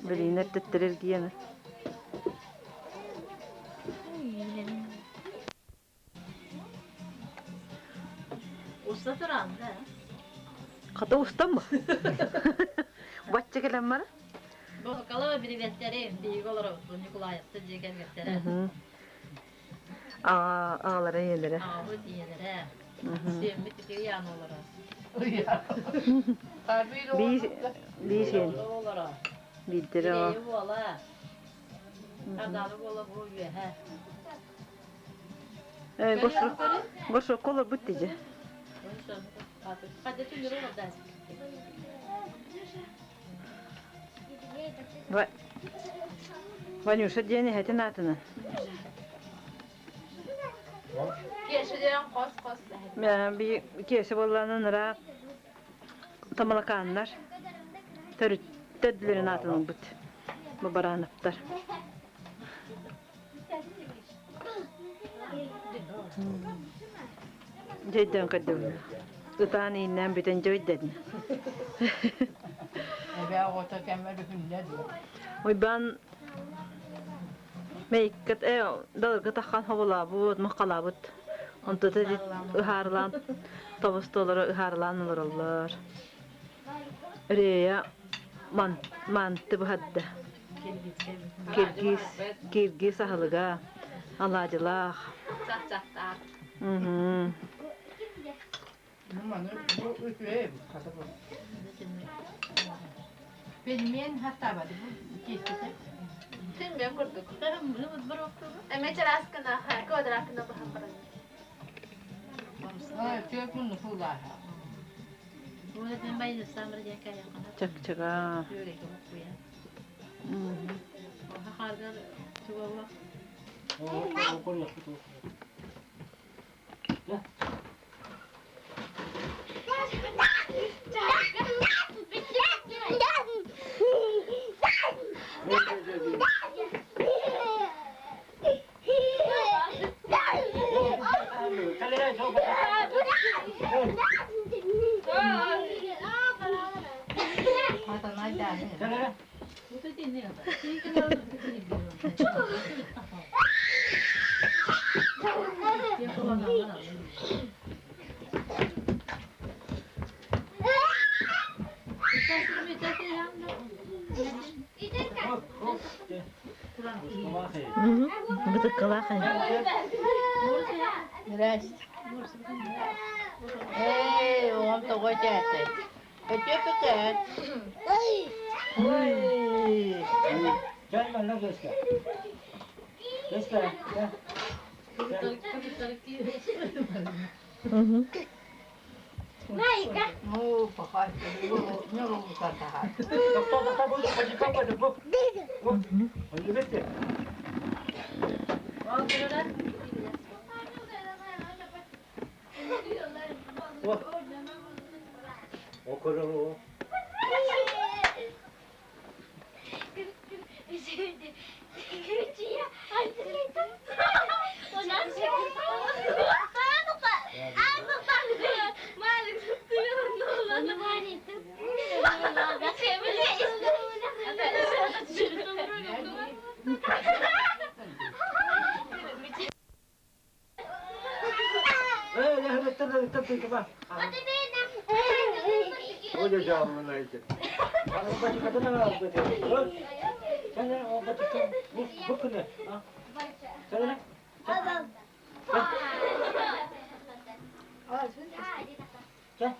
Böyle iner tettirir giyene. Usta turan da. Kata usta mı? Başça gelen var. Bakalım bir vetleri bir olarak Nikolay'ta ceket vetleri. Ağalara yerlere. Ağa yerlere. Sevmek bir yan olarak. Bir şey. Bildiri o. İyi valla. Adalı valla bu he. Goşu kolor büttice. Hadi tüm yürü orada. Ванюша, день это натана. Geçeceğim kos. Bir kese bollananlara tamalakanlar. Tedlerin atının bit. Bu baranıptar. Ceyden kadım. Utan innen biten ceyden. Ben orta kemer hünnet. Oy ben meyket dalga takan havalar bu makalabut. Onda da harlan tavstoları harlanırlar. Reya man tibhadda. Kirgis sahlıga. Alacılar. Çat. Bu ütüye katapı. Benim hatta var bu kesti. Sen ben kurduk. Emek raskına ha, kod raskına bahar. Çok bunu fular. Bu da ben de samırca kaya kana. Çak. Harga coba. Okul ya itu. Ya. Betul kelak ya. Rest. Om to go jate. Peket. Jangan malah guys. Guys ya. Naika. Oh, pakai. Nyuruh kata. Dokter boleh pergi kapan deh, Bu? Boleh betul. Oh, sudah. Wah. Oh, kalau betul coba. Oh, dia jauh mana itu? Kalau baca kata nak betul. Sana obat itu bukan ya? Sana. Ya.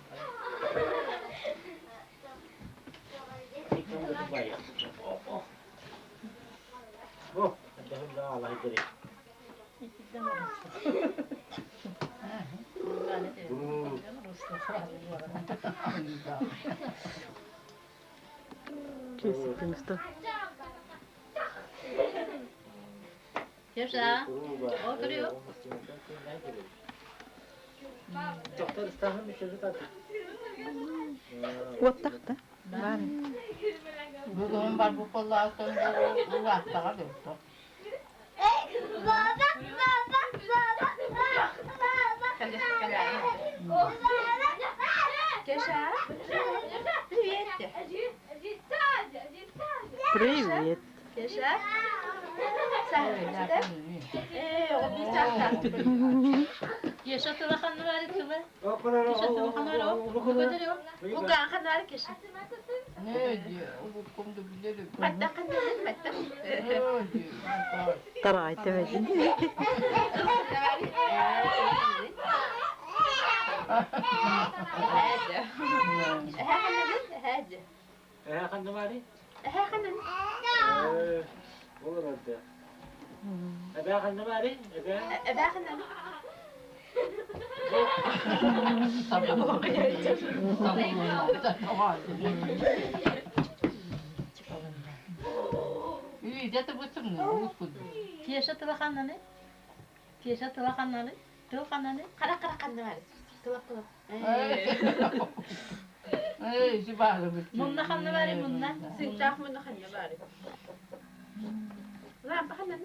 Oh, ada lah itu. Yaşa. Oturuyor. Doktor istahan bir şey zaten. Watakta. Bugün var bu kollar sonra bu vakta kalıyor. Кеша, привет. Привет. Кеша. Кеша тулахан нуари туба. Кеша тулахан нуари. Букадырıyor. Bukan kanal Kеша. Ne diyor? Bu konuda bilirim. Hatta kanal hatta. Taray temedin. هذا هذا Ya kan kemari? هذا Olur orada. Ada kan kemari? Ada. هذا إذا تبغى تسمع وسكت. كيش تلاقينا؟ كيش تلاقينا؟ تلاقينا؟ قرا قناه. تلاقينا. إيه شو بعرف. منا خلنا بالي منا. سنتاخ منا خلنا بالي. لا بخلنا.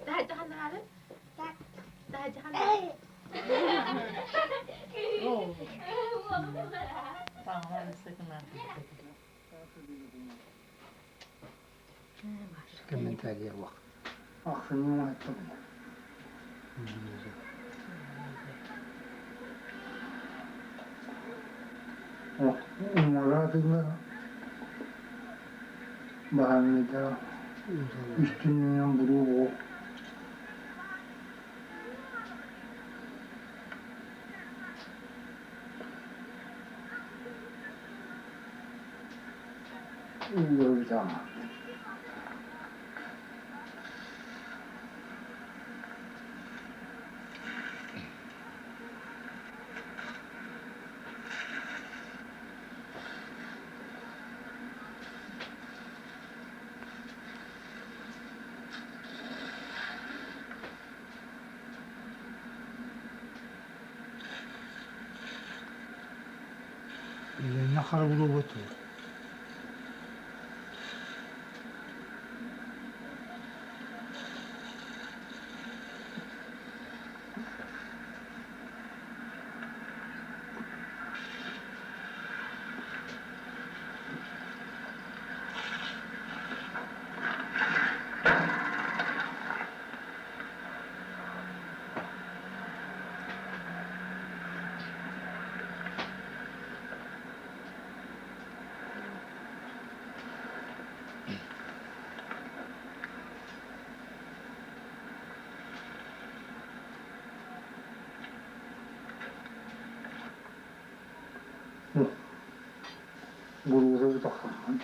تهجى خلنا بالي. تهجى خلنا. أوه. طعمها السكنة. كملت عليه الوقت أخرني ما أتبع مراتنا بعملتها üstüne buluğu Yolda. Nahar bulup otur. Burası da falan.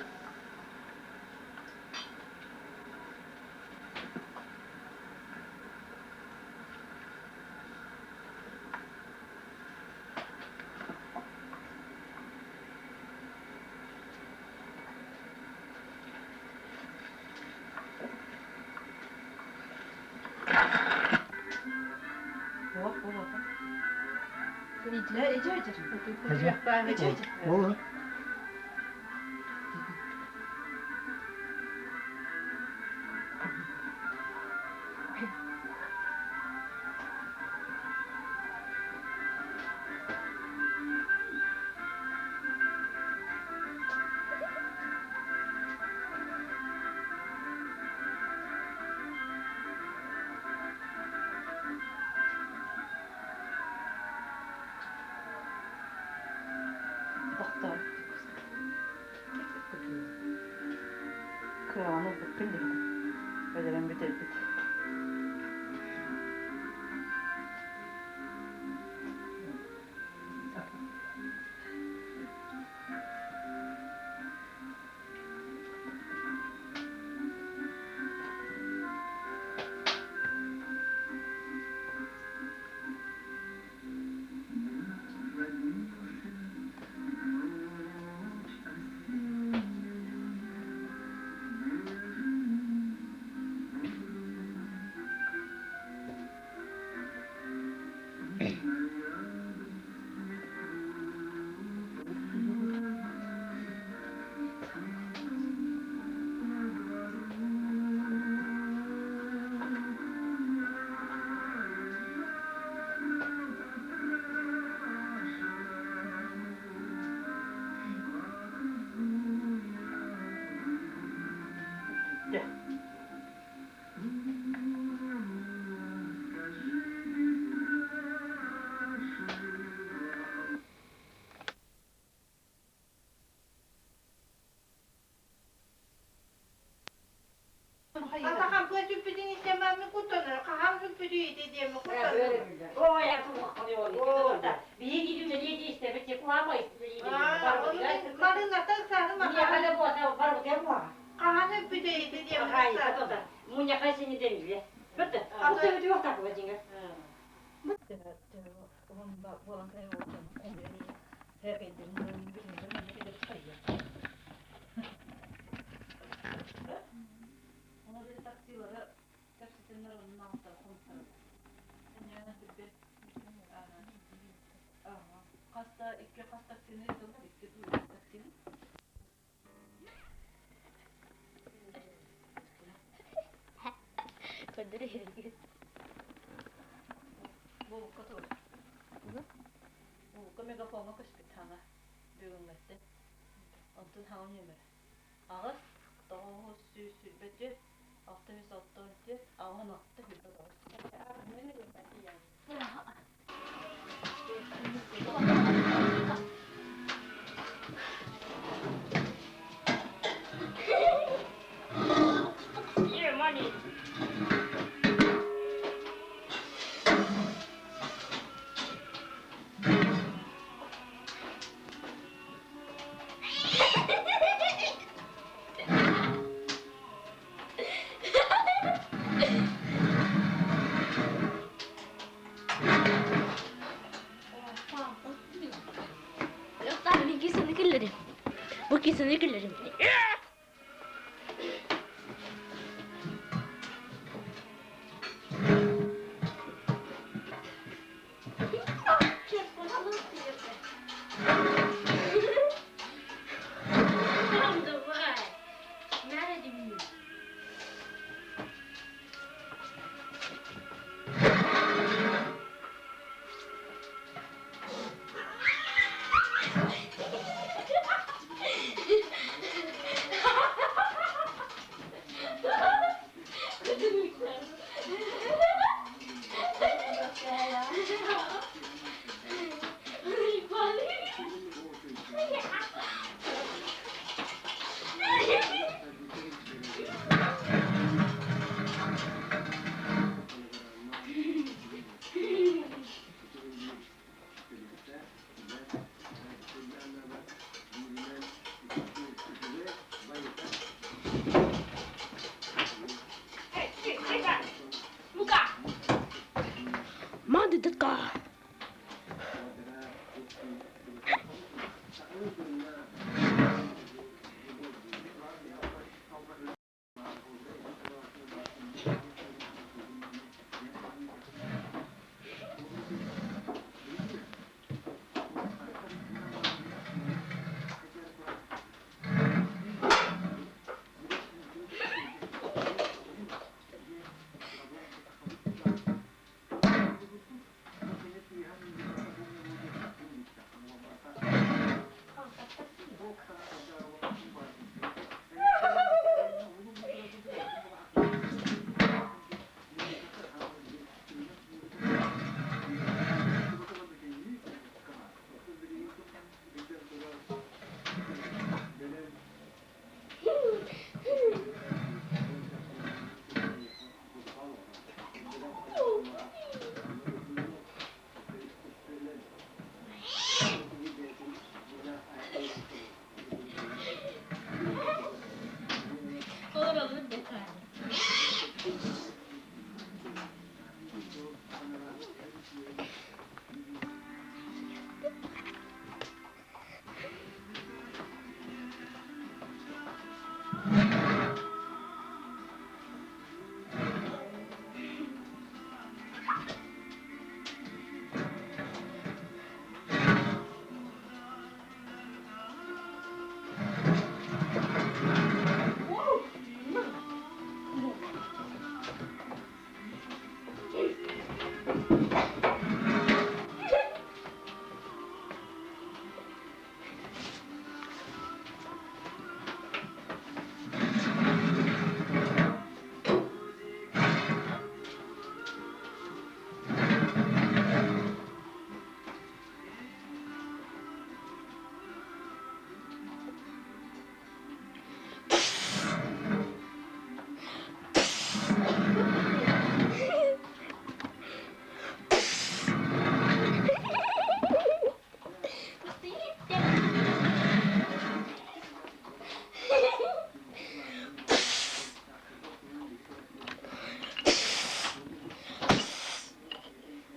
Olur. Kıvamı bıkkın değil. Ödelen bir delbit. Atakan bu tüpüdün istememi kutanır. Kaham tüpüdü dediğimi kutanır. O hayatım kalıyor. Bir gidiyor da yedi işte. Bir tek kulağıma Kadın nasıl sarı mı? Niye hala bu adam var mı diye bu? Kaham tüpüdü dediğimi Hayır, kutanır. kadın da. Munya kaysını demiyor. Bitti. Bu sefer yok takı bacınga. Bitti. Onun da olan kayı olacağım. Her şeyden bir de çıkıyor. Ona bir taksileri taksitenler onun altına koyuyor. Yani bir hasta iki hasta taksini sonra iki taksini. Kadri herkes. Bu katı. Bu megafona kaçtı tane. Düğünmesi. Altın havan yemer. Ağız doğu süsü bece. Altı yüz altı ağın attı bir de. Ne ne yani? Yeah, money. Bu kesinlikle güllerim.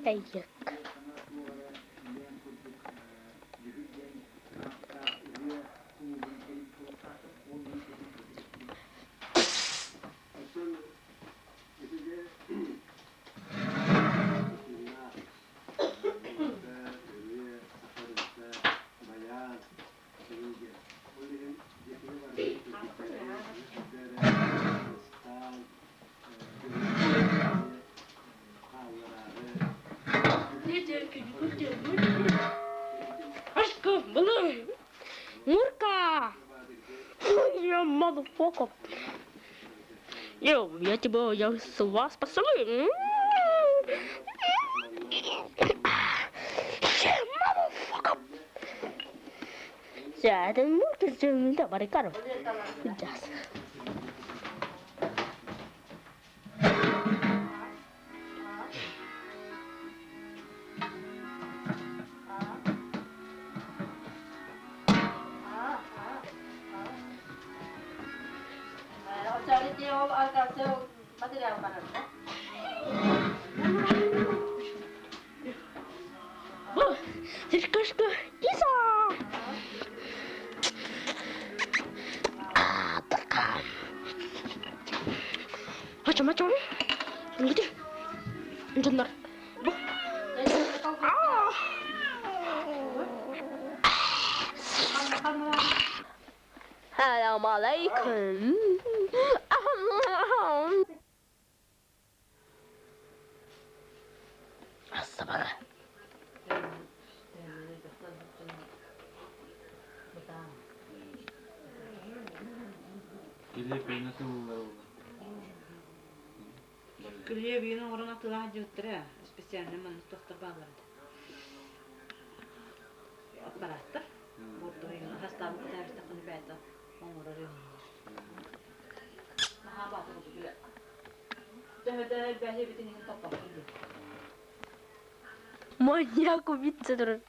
Эйек. Мурка! Я motherfucker. Я с вас спасу. Motherfucker. Ya, это мурка, это барикаду. Сейчас. Циркашка, киса! Такая. Macam? Gitu. Benar. Assalamualaikum. Sabar. Kyllä viina on annettu lahjoittaa spesiaalinen man tohta ballarita. Apparatta. Moottorin hastaa täystä kun päätä omorari. Maha baatu kyllä. Tämä pääsi pitin niin tappa. Monjaku vitsi turun.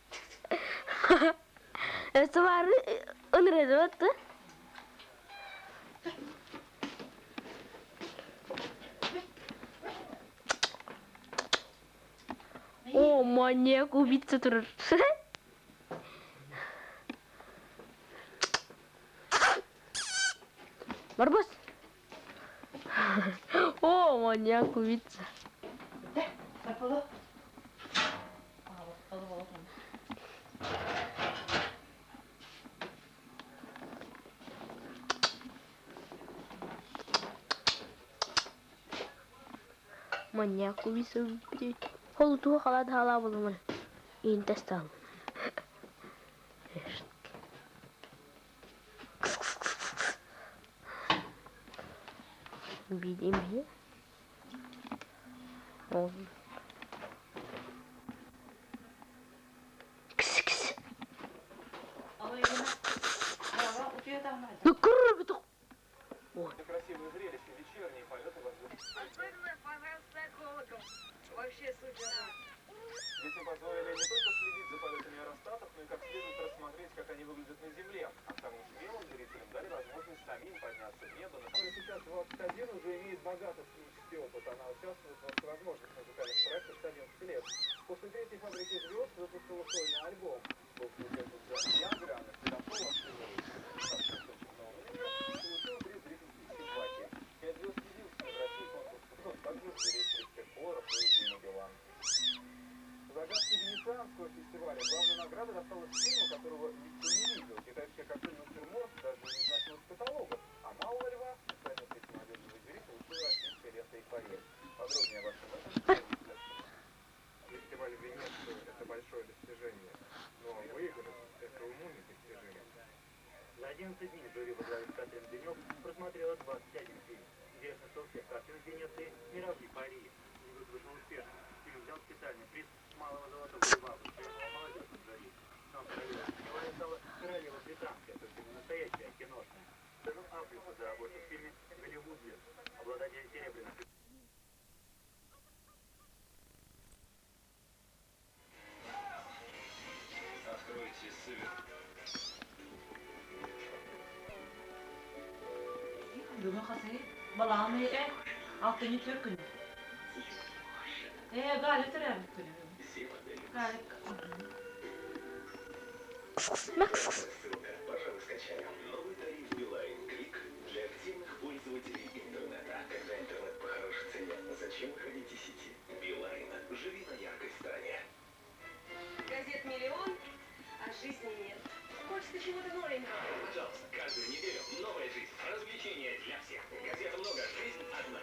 Это вары он резот. О, маньяк убийца турун. Барбос. О, маньяк убийца. Маньяк убийца. Холоду халат хала булман. Интестан. Видим here. Oh. Ну круто то. Красивое зрелище, вечерние полеты воздушных. Особенно понравился экологам. Вообще супер. Детям позволили не только следить за полетами аэростатов, но и как следует рассмотреть, как они выглядят на Земле. А самым смелым зрителям дали возможность самим подняться в небо. Сейчас 21 уже имеет богатый сценический опыт. Она участвует во всевозможных музыкальных проектах с 11 лет. После третьей «Фабрики звезд» выпустила сольный альбом. Был включен за Ягра, на Светофора, получил 3 зрительских симпатии. 5 звезд единственный в России конкурс, также зрители с тех пор, и Дима Билан. Загадки Венецианского фестиваля главная награда досталась фильму, которого никто не видел. Китайская картина «Натюрморт» даже не значилась в каталогах. А «Малого льва» специально для молодежного жюри получила российская лента «Эйфория». Подробнее обо всем этом. Фестиваль в Венеции – это большое достижение, но выиграть – это уму не достижение. За 11 дней жюри во главе с Катрин Денёк просмотрела 21 фильм. Известно, что у всех картин в Венеции «Мираж эйфории» не вызвал успешно. Фильм взял специальный приз малого золотого льва, выстроенного молодежным жюри. Но фестиваль стала королева британская, то есть не настоящая, а киношная. Даже Африку за работу в фильме «Голливуд», обладатель серебряных. Откройте сыр. Думаю, хасы баланы altını Türk'ün. Gayet önemli. Макс. Пожалуй, скачай. Новый тариф Билайн Клик для активных пользователей интернета. Когда интернет по хорошей цене, зачем выходить из сети? Билайн. Живи на яркой стороне. Газет миллион, а жизни нет. Хочется чего-то новенького. Пожалуйста, каждую неделю новая жизнь. Развлечения для всех. Газета много, жизнь одна.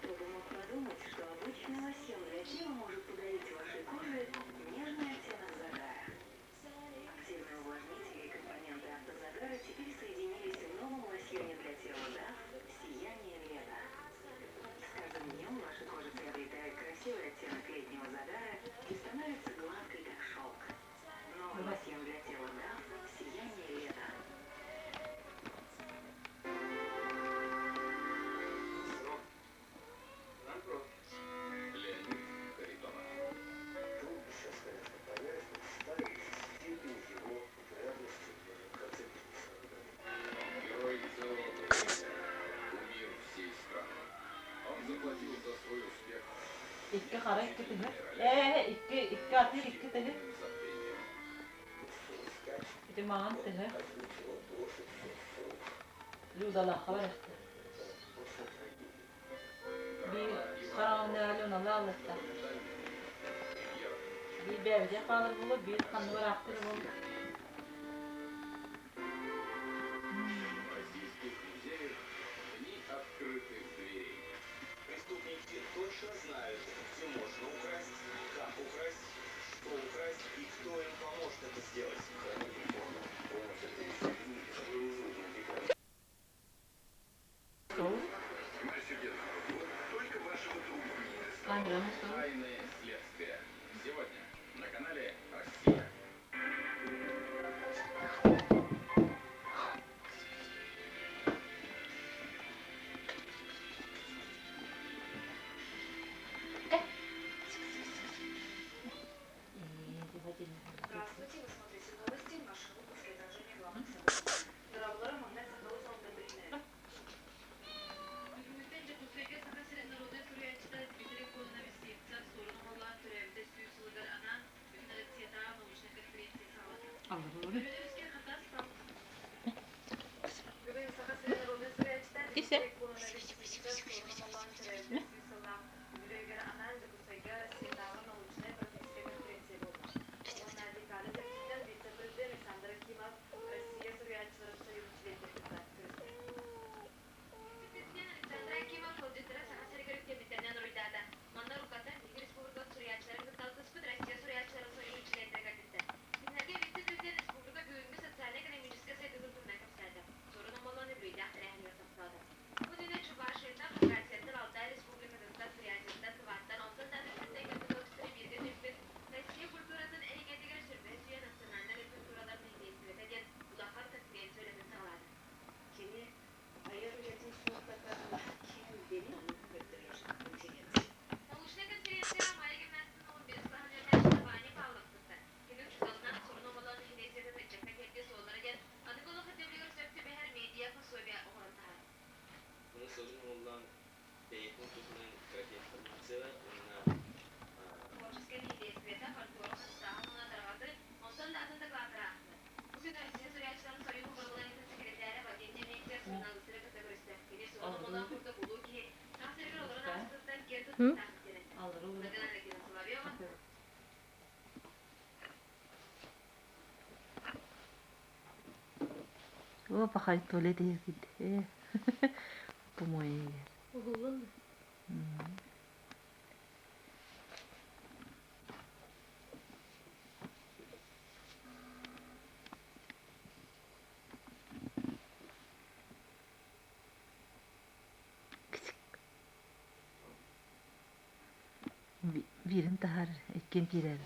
Кто бы мог подумать, что обычный лосьон для тела может подарить вашей коже нежный оттенок загара. Активные увлажнители и компоненты автозагара теперь соединились в новом лосьоне для тела DAF «Сияние лета». С каждым днем ваша кожа приобретает красивый оттенок летнего загара и становится гладкой, как шелк. Новый лосьон для тела DAF «Сияние лета». Леонид Харитонов. Трудно сейчас, конечно, понять, но ставить степень его популярности в конце бизнеса. Герой целого поколения. Кумир всей страны. Он заплатил за свой успех. İki kara iki tane. İki atır iki tane. İki mağan tane. Ludalar haber işte. Bir karanlığa luna lağlıkta. Bir bevce kalır bulu, bir kanı bıraktır bulu. Российских музеев дни открытых дверей. Преступники точно знают, где можно украсть, как украсть, что украсть и кто им поможет это сделать. Хранить форму. Помощь это из книги, чтобы не нужно бегать. Только вашему другу не досталось. Тайные следствия. Сегодня на канале Россия. Здравствуйте, вы смотрите новости. Наш выпуск и отражение главных событий. Дорогой Магнат Сахалов, Андреевна. Hükümetten Cekoslovakya Sakası'nın народы Сурьяч'ta Дмитрий Нависевца в сторону могла Туревде Сюсулгар она цвета научной конференции салата. Юридический хатас стал. Hükümetten Sakası'nın народы Сурьяч'ta Дмитрий Нависевца в сторону могла Туревде Сюсулгар она Cekoslovakya цвета научной конференции была. Вице-президент Александр Акимов, Россия Сурьяч'ların Союз членов Президент Александр Акимов, аудитора Сахасыри Комитетінің рөлдады. Мұнда рукаты Республика Сурьяч'ların кыталкыспыт Россия Сурьяч'ların Союз члендері кәділді. Сигнерге вице-президент Республика бүгінгі социально-экономический сайтының турнай көпсәді. Sorunun molаны білейді ақтырәхілер тоқтады. Bu düne Çubaşı'nda Fıkrasyat'ın Altay Respublika'sında Сурьяч'ında Sıvat'tan 10 tane Türk'ten götürmek bir de Россия культуратын әрекетігер сүрбәсүйе национальный культуралардың действиетеден ұлақар конференцияларын сағалады. Кене айыр үлетін сұрақтарына кейін бері көттірген конференция. Научная конференция мая гимнастының 15 сағынеріне Штабани Павловската. Кенің чүзалынан сұрын омаланы хинесетін үтчекті кетте солары ден анығылы қытемлігір сөпті бәхер медиа пособия оғырындағар. Bunu sorun olan eğitim kutusunun информация на Творческое действие, фольклор, составлено дорогой, он солдатом доклада. Бүгін Россия Сурьяч'ların Союзу Құрылайының секретәрі Владимир Мектесінің аңғысыры категористі. Кене соғын молан құрды бұлу ке, тақсыргер оларын астықтан керді тұтақ керен. Сагана Рекина Соловьева. О, пахать туалет есть. По-моему. Birin tahar etken pirerin.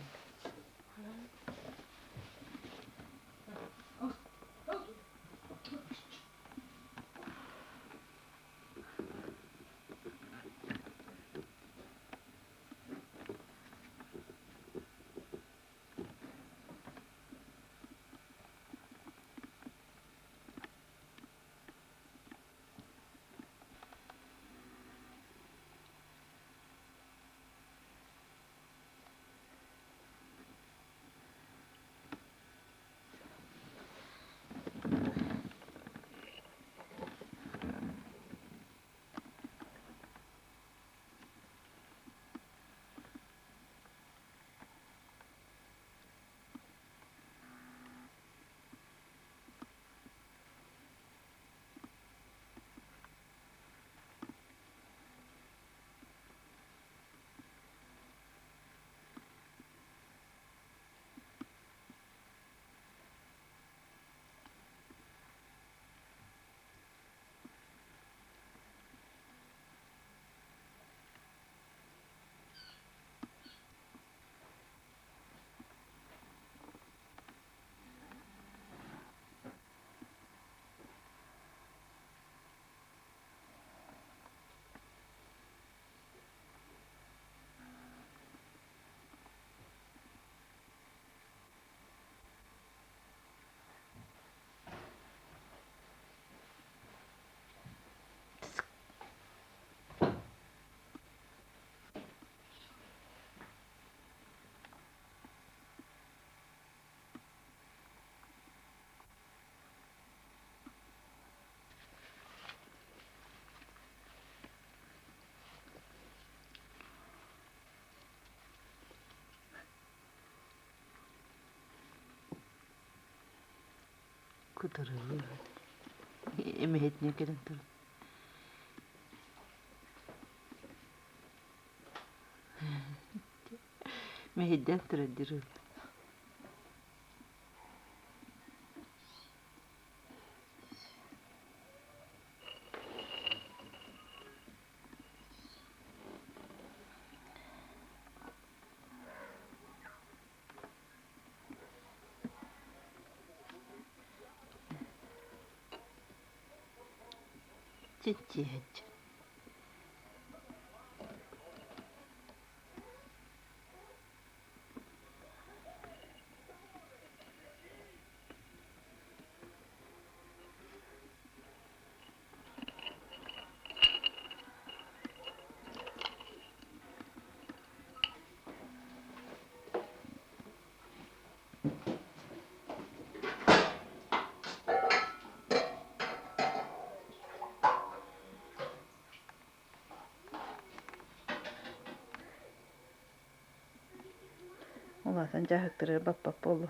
Kuduruyor. Emehet ne kadar dur. Meheden tırıdırır. Çiçek. Olasan cahıktırır bap olur.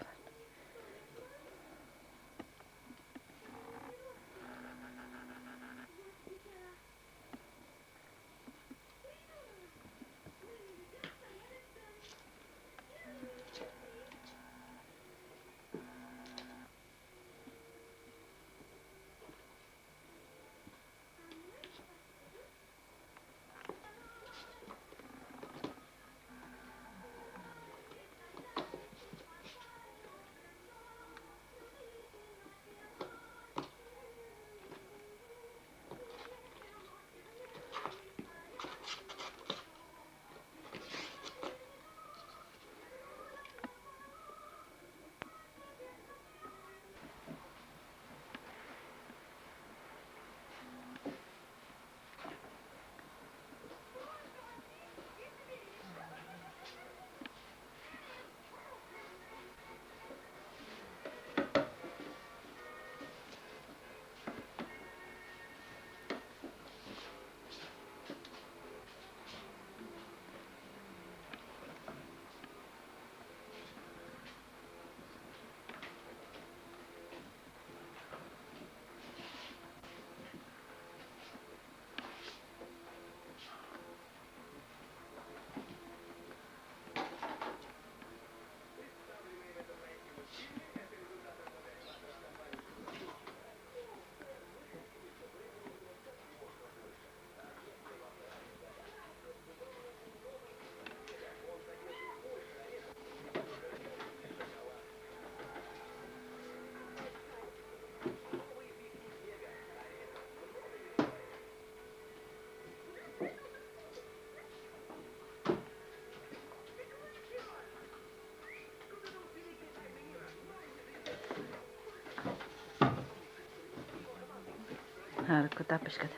Harika tapış kadar.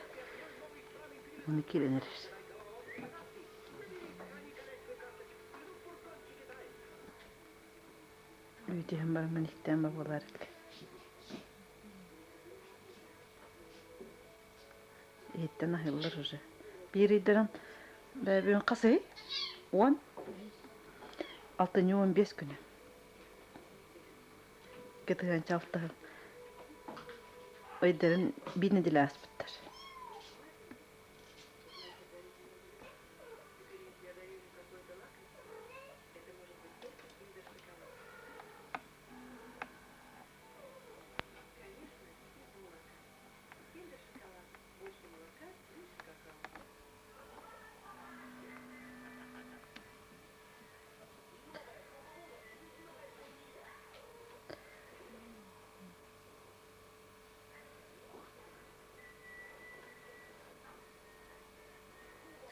Onu kirleniriz. Üytüğüm var manikten babalar. Etten ahıllar hoca. Bir iddiran ben kasayı 10 6-15 günü. Getiren çaltı. Oydarın birini dile asbıttar.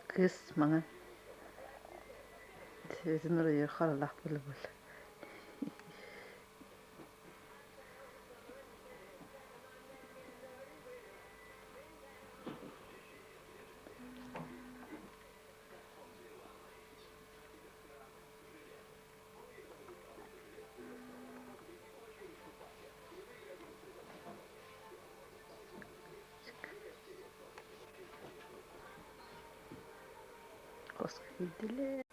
Kız bana sözün oraya karalak bulu bul. Koska gidile.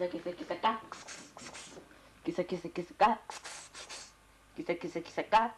Kisa kisa kisa ka. Kisa kisa kisa ka. Kisa kisa kisa ka.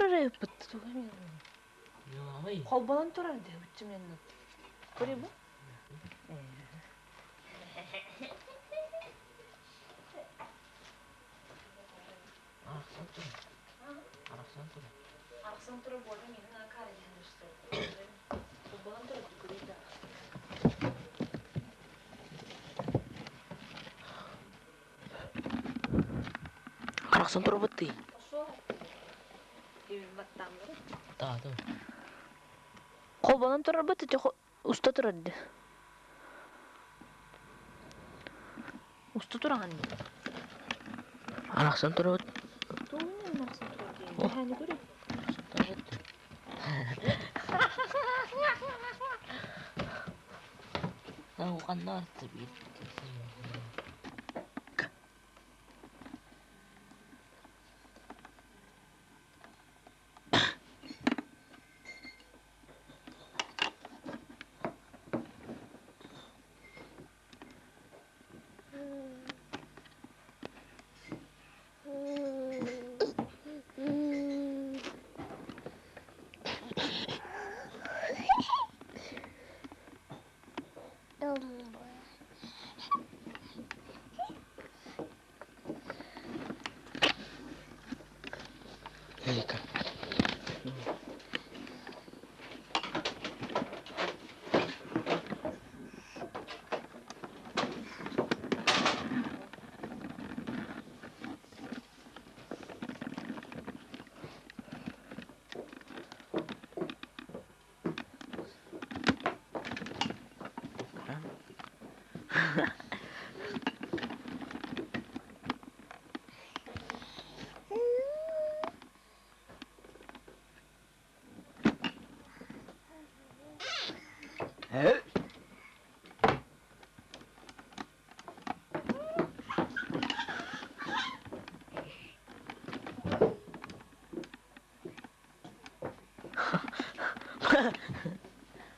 떨어져요. қолбалан тұрады өтчімен. Көре бұл? Арақсан тұрып болды, менің ақары жәнішті. Қолбалан тұрады көреді. Арақсан тұрып өтті. Қолбалан тұрар бұты, ұста тұрады. Ұста тұраған не? Арақсан тұрып өтті. Hani görüyor. Tahu kan tabii.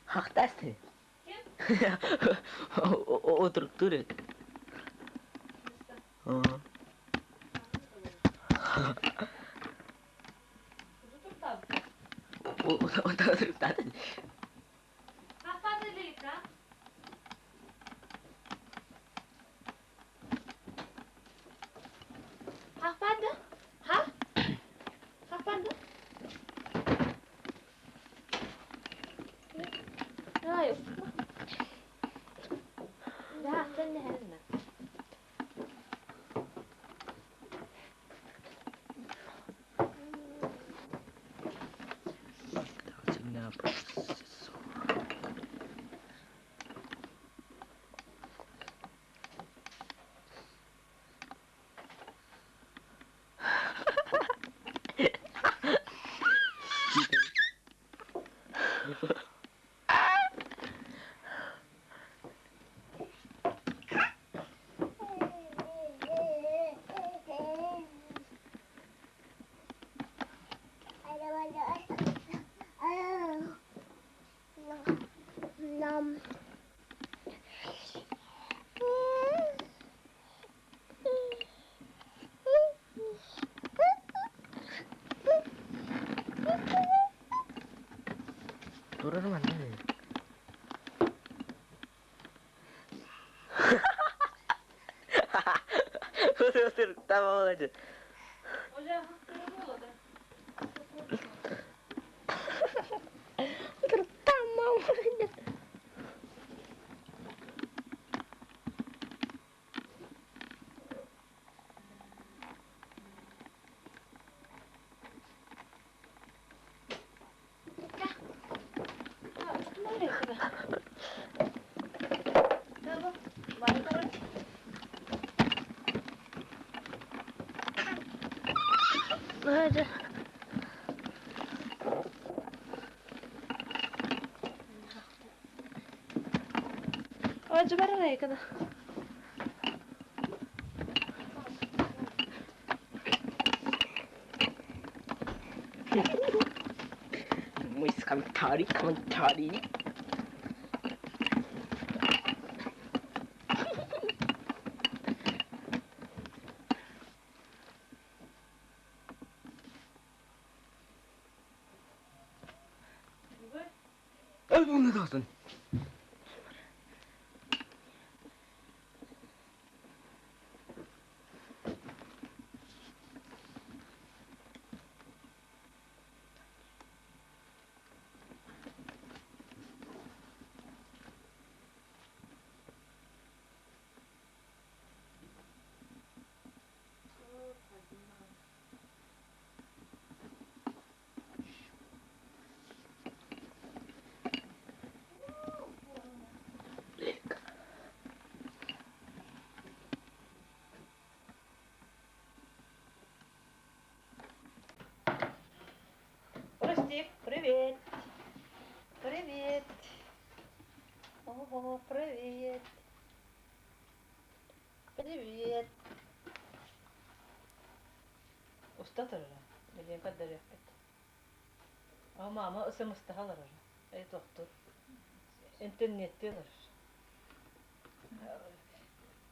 Haklısın. Oturup duruyor. Oturup tadı. Turun mana? Otur, tamam aja. Hocam, ne oldu? Otur, tamam aja. Hadi. Acı ver araya kadar. Moist komentari. bunu dağıtın. Ростик, привет. Привет. Ого, привет. Привет. Usta tarara. Bildiğin kadar yapet. Ama ısı mustahalar ara. Ey doktor. İnternette var.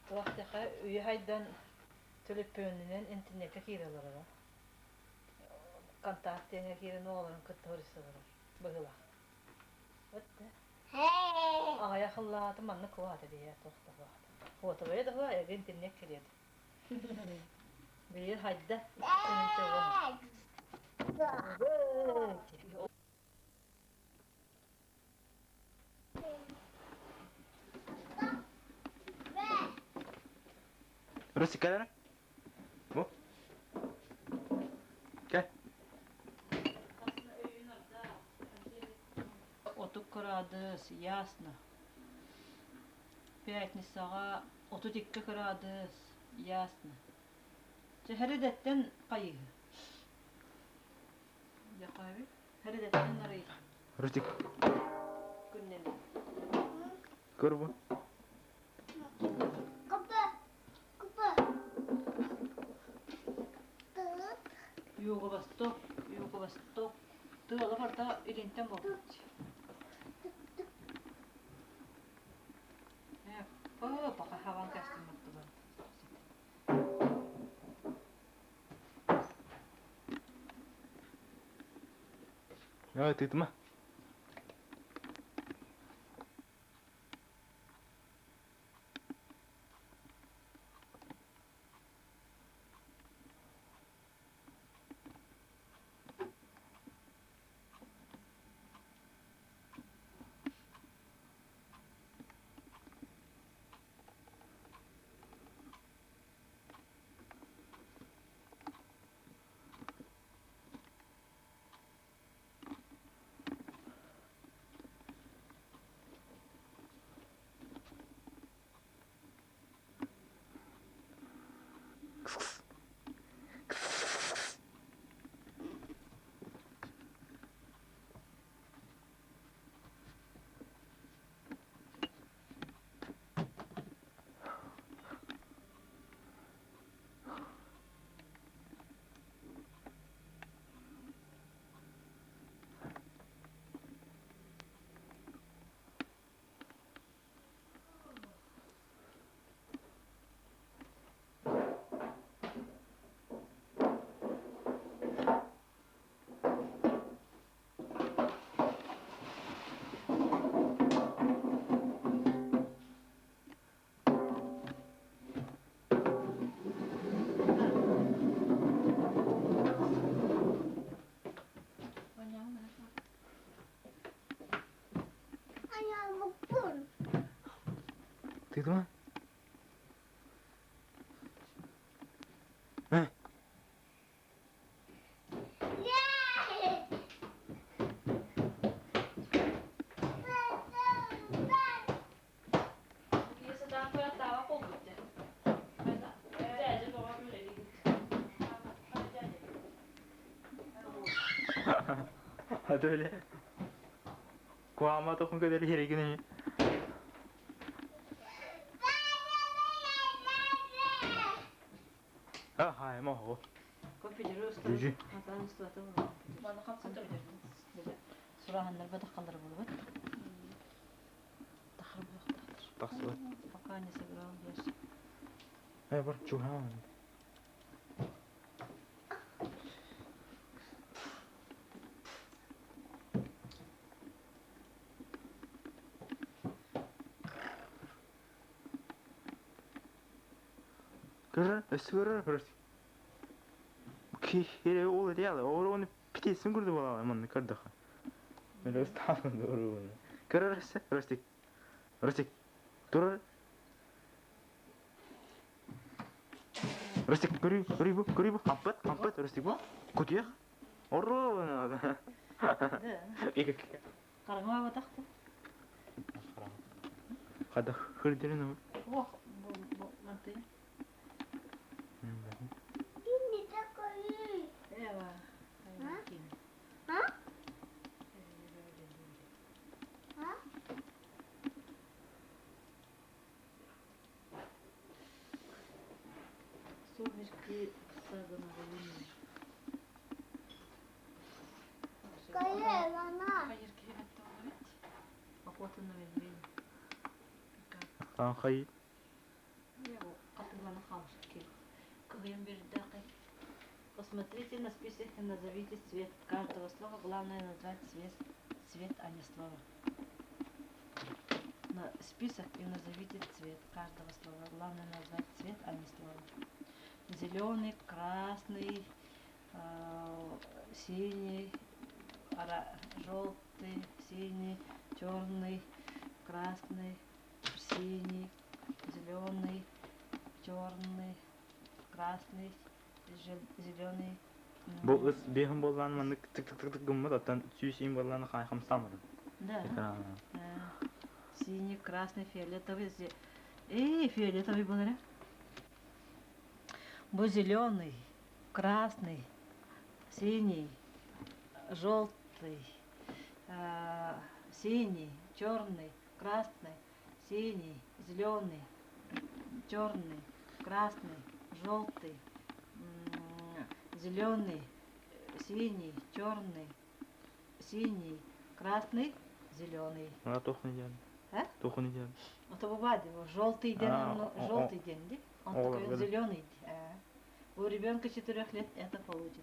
Tuhafta üye haydan telefonundan internete giriyorlar ara. Kontaktine girin oğlanın kıtırısıdır. Bıgıla. Bitti. Aya xılladı manna kuvadı diye toxta kuvadı. Fotoğrafı da var ya internet giriyordu. Bir hayda. Burası kadar. Bu. Gel. Otuk gradus, ясно. Пятницаға 32 градус, ясно. Хәридәттән кайы. Якайбы. Хәридәттән нарый. Рустик. Күннән. Көр bu. Юго восток. Тыла барда илентен булды. Пока хаван кастым мактыбы. Ya titma. Titma. Hadi öyle. Kuama tokun kadar yere gidin. Hayır mı o? Cücü. Bana kapsın da Surahanlar bada kalır bunu. Taxır bu yoxdadır. Taxır. Bakanesi gram yaş. Hayır var çuhan. 그래, 그래, 그래. 그래, 오늘 돼야 돼. 오늘 피티 승부도 봐라. 만 그러다. 내가 스타는 노르는. 그래, 그래. 그렇지. 돌아. 그렇지. 그리고 한번 그렇지. 고디야. 어로. 이거 가랑아 왔다. 가다 흐르는 거. 와, 뭐 맞대? Ini tak kau. Ewa. Hah? Hah? Солнышки сагана войны. Kaya mana? Hayırki hatta evet. Akvatını verin. 아, 하이. Его катылана хамшки. Каем бердакай. Посмотрите на список и назовите цвет каждого слова. Главное назвать цвет, а не слово. На список и назовите цвет каждого слова. Главное назвать цвет, а не слово. Зеленый, красный, синий, желтый, синий, черный, красный, синий, зеленый, черный, красный, зеленый. Бұл іс бейхім болғаны маңды тік гүммет оттан сүйсейін болғаны қайқым самырын. Да. Синий, красный, фиолетовый. Фиолетовый был, да? Был зеленый, красный, синий, желтый, синий, черный, красный, синий, зеленый, черный, красный, желтый, зеленый, синий, черный, синий, красный, зеленый. А тоқ не делать? А? Тоқ не делать? Это бывает, желтый день, желтый день, да? Он такой зеленый. У ребенка 4 лет это получится.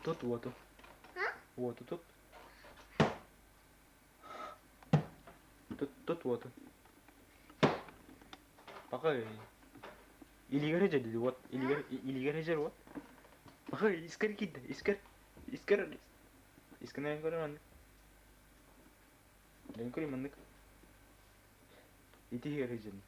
Тут вот. Вот тут. Тут вот. Пока илигер jadi вот. Илигер jadi вот. Пока искер кидde. Искер не көрөм. Мен көрөм мындык. Итигер jadi.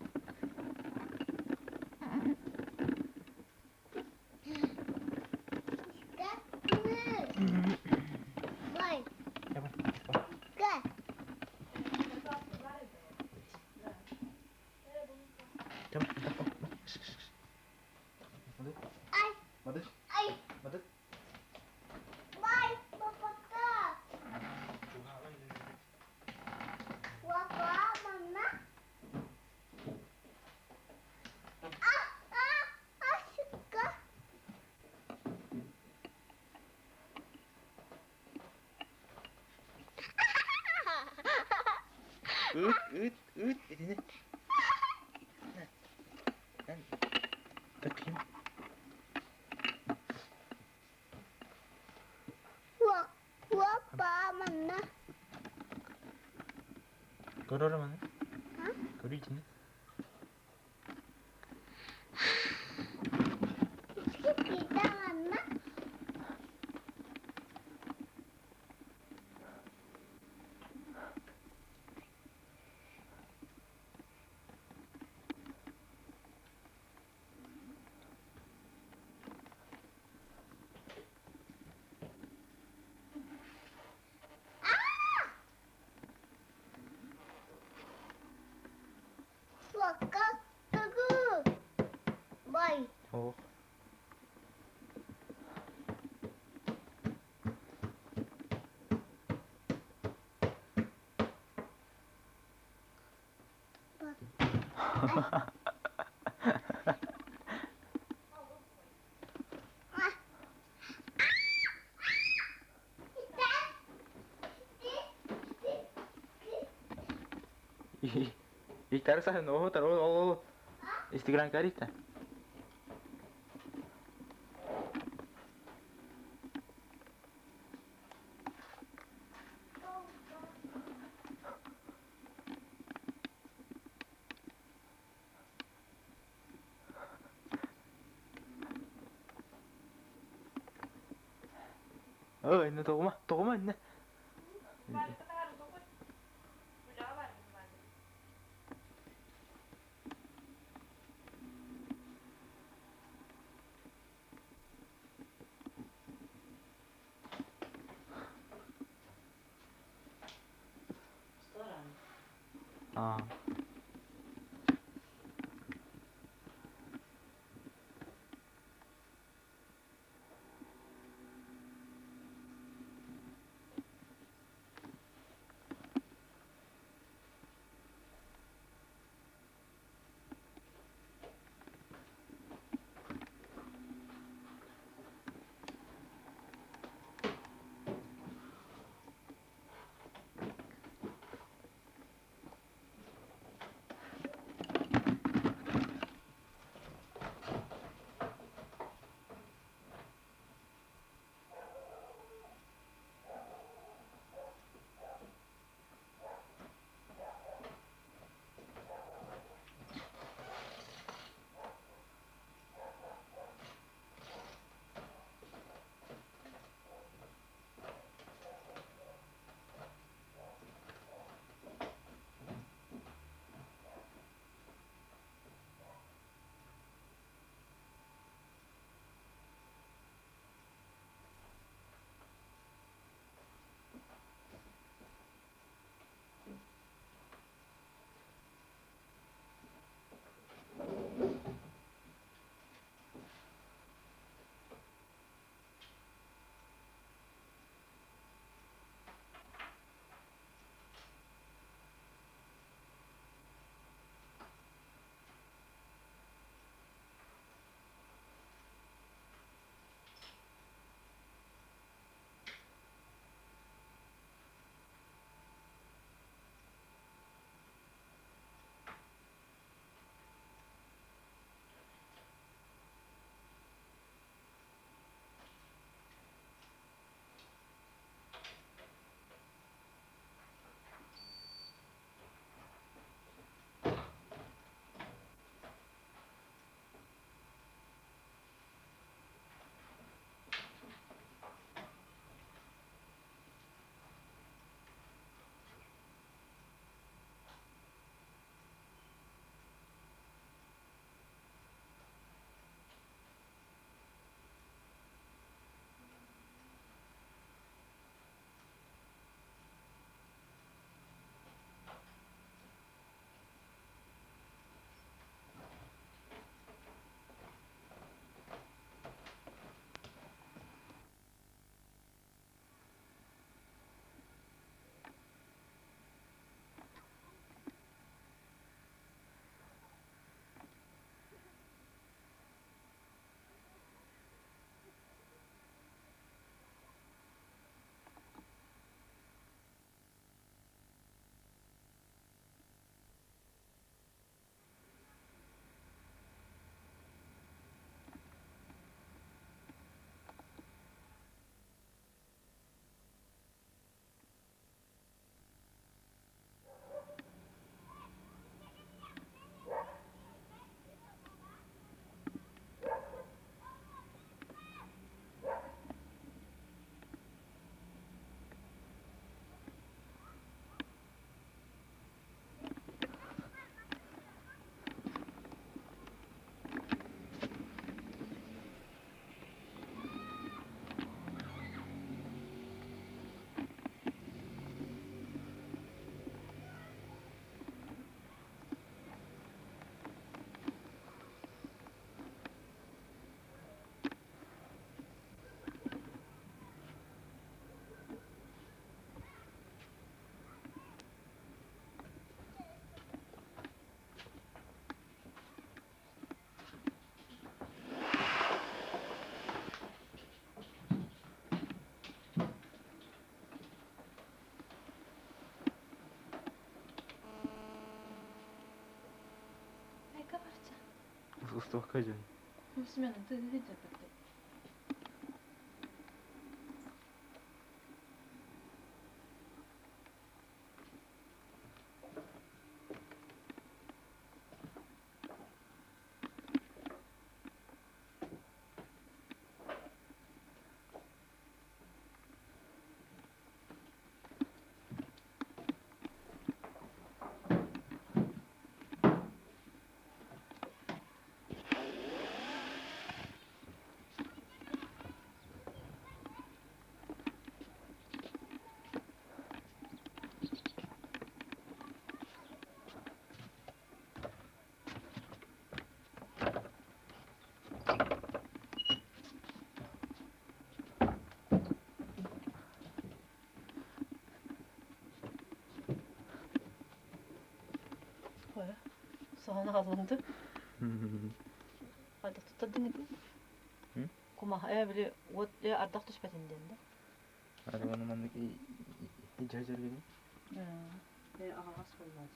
Ini. Bakayım. Mana? Kotor mana? Kotor sini. Kita mana? Ih, taruh sana, no, taruh, Instagram Karita. Oh, ini toko mah, ini. Ah. устух кажын. Смену ты где ты? Soğan alındı. Ardak tutadın mı? Kuma bile o ardak tutmadın dedi. Hadi bana mandık icacer gibi. Ağas olmaz.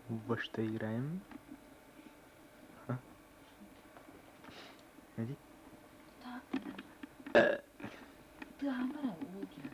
Во что играем? А? Иди. Ты амара уйдет.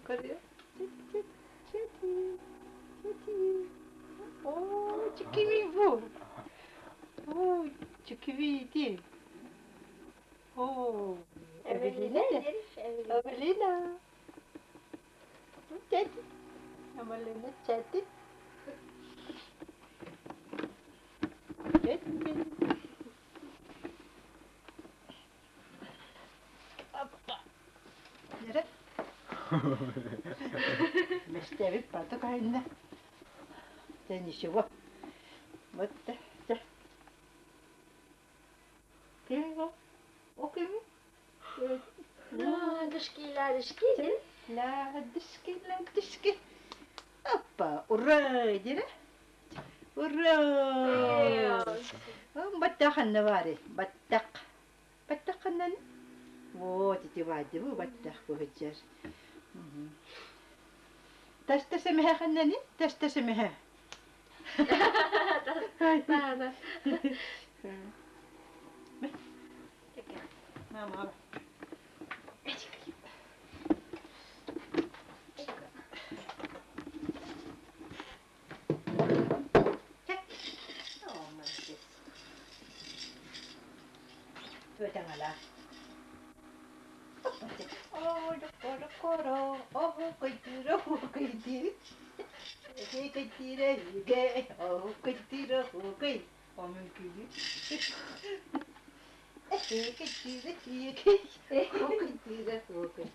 Cadê? Oh, chiquimivo. Oh, chiquiviti. Oh, Evelina. Evelina. Chatty. Evelina Chatty. Chatty. Nere? Mesteri pato kainna. Sen işi var. Mutta se. Kyllä. Okei. Ну, дошки ляли ладышки. Ладышки. Опа, ура, дере. Ура. Баттаханна бари, баттак. Баттаханнан. Вот эти вади, баттах бухачар. Тастасемеха ханнани, тастасемеха. Да. Мама. Ötangala. Oh, dokoro. Oh, koitiro, koitiri. Koitira, ge. Oh, koitiro, koi. Omen kiri. Koitira, ge. Oh, koitira, koi.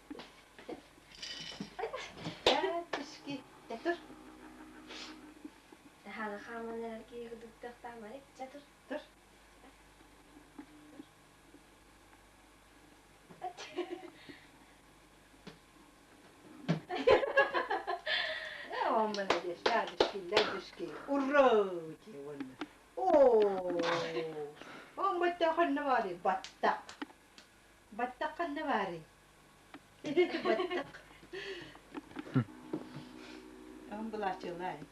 Ya, tishki. Dur. Hala xamanlar ki gıdıktak tamari. Çatır. Dur. Oh, men det är ladishki. Urra, tjävån. Oh, batta kanna vari, batta. Batta kanna vari. Batta. I'm blushing like.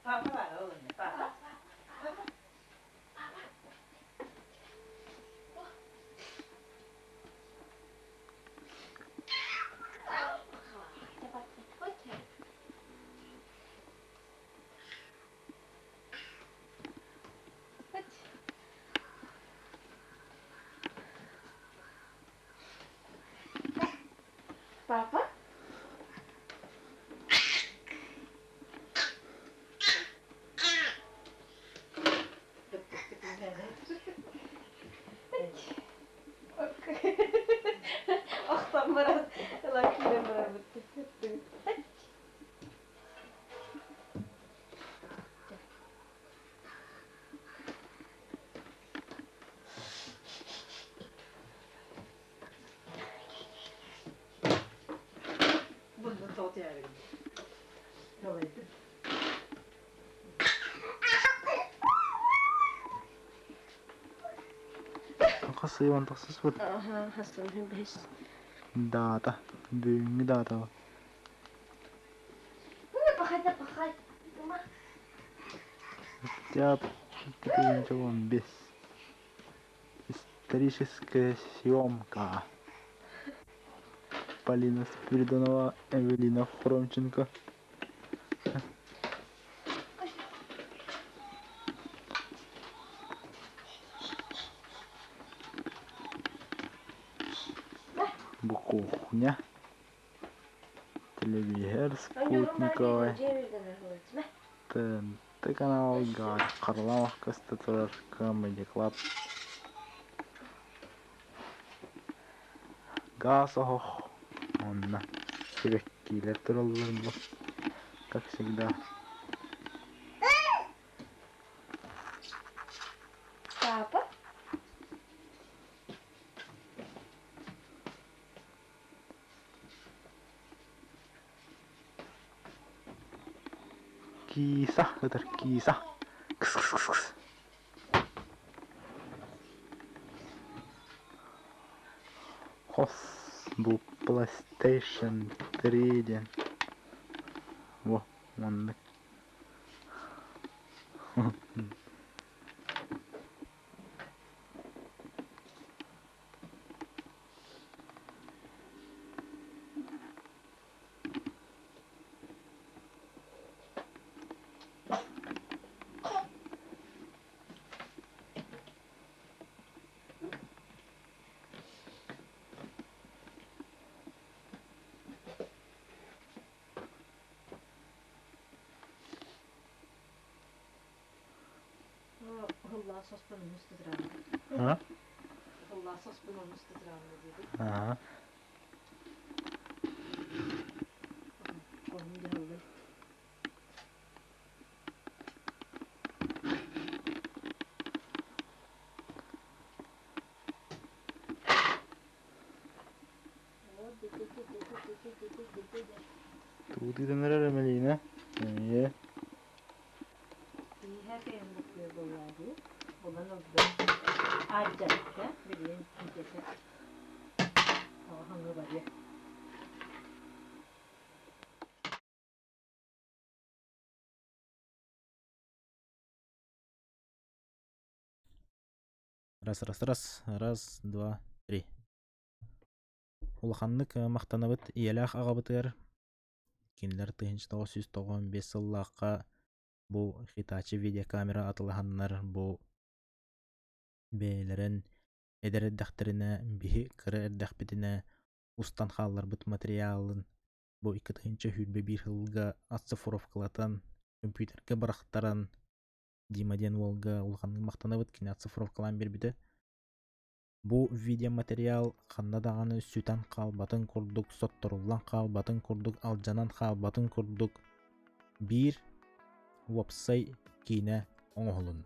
Papa var oğlum, papa. Papa? Aksan biraz lakiyle beraber tüttü. Bunu tot yani. Dolayı. Qasay waan taqsis wad. Aha, hasan hibis. Data. Düngi data. Pakay. Tuma. Tiap kita jawab bis. Историческая съемка. Полина Спиридонова, Эвелина Хромченко. Кухня. Телевизор спутниковый. ТНТ канал, Харламовка, Статуар, Comedy Club. Газох. Он сивеккилер тураллар, как всегда. Папа? Киса, это киса. Кс-кс-кс-кс. Хос был PlayStation 3. Во, он. Hılla sospanın üstü duran. Ha? Hılla Баласос bunu устатырамын dedi. Ага. Onun cevabı. Тут и нерер Мелина. Ie. Her şeyin mutlu olmalı. Olan oldu. Ayrıca bildiğin kimsesi. Ama hangi var ya? Раз, два, три. Улаханнык мактанабыт иелах агабытыр. Кинлер 1995 сыллакка бу Hitachi видеокамера атылаханнар бу бейлерин эдердахтерине бихи кыры эрдахбитине устан халларбыт материалын бу 2-нчы хүлбе бир хылга оцифровкалатан компьютерге барахтаран Димаден Волга улаханнык мактанабыт кине оцифровкалан бербиде. Бу видеоматериал ханна даганы сүтан калбатын курдук, сотторуллан калбатын курдук, алжанан калбатын курдук. Бир вопсай кине оңолун.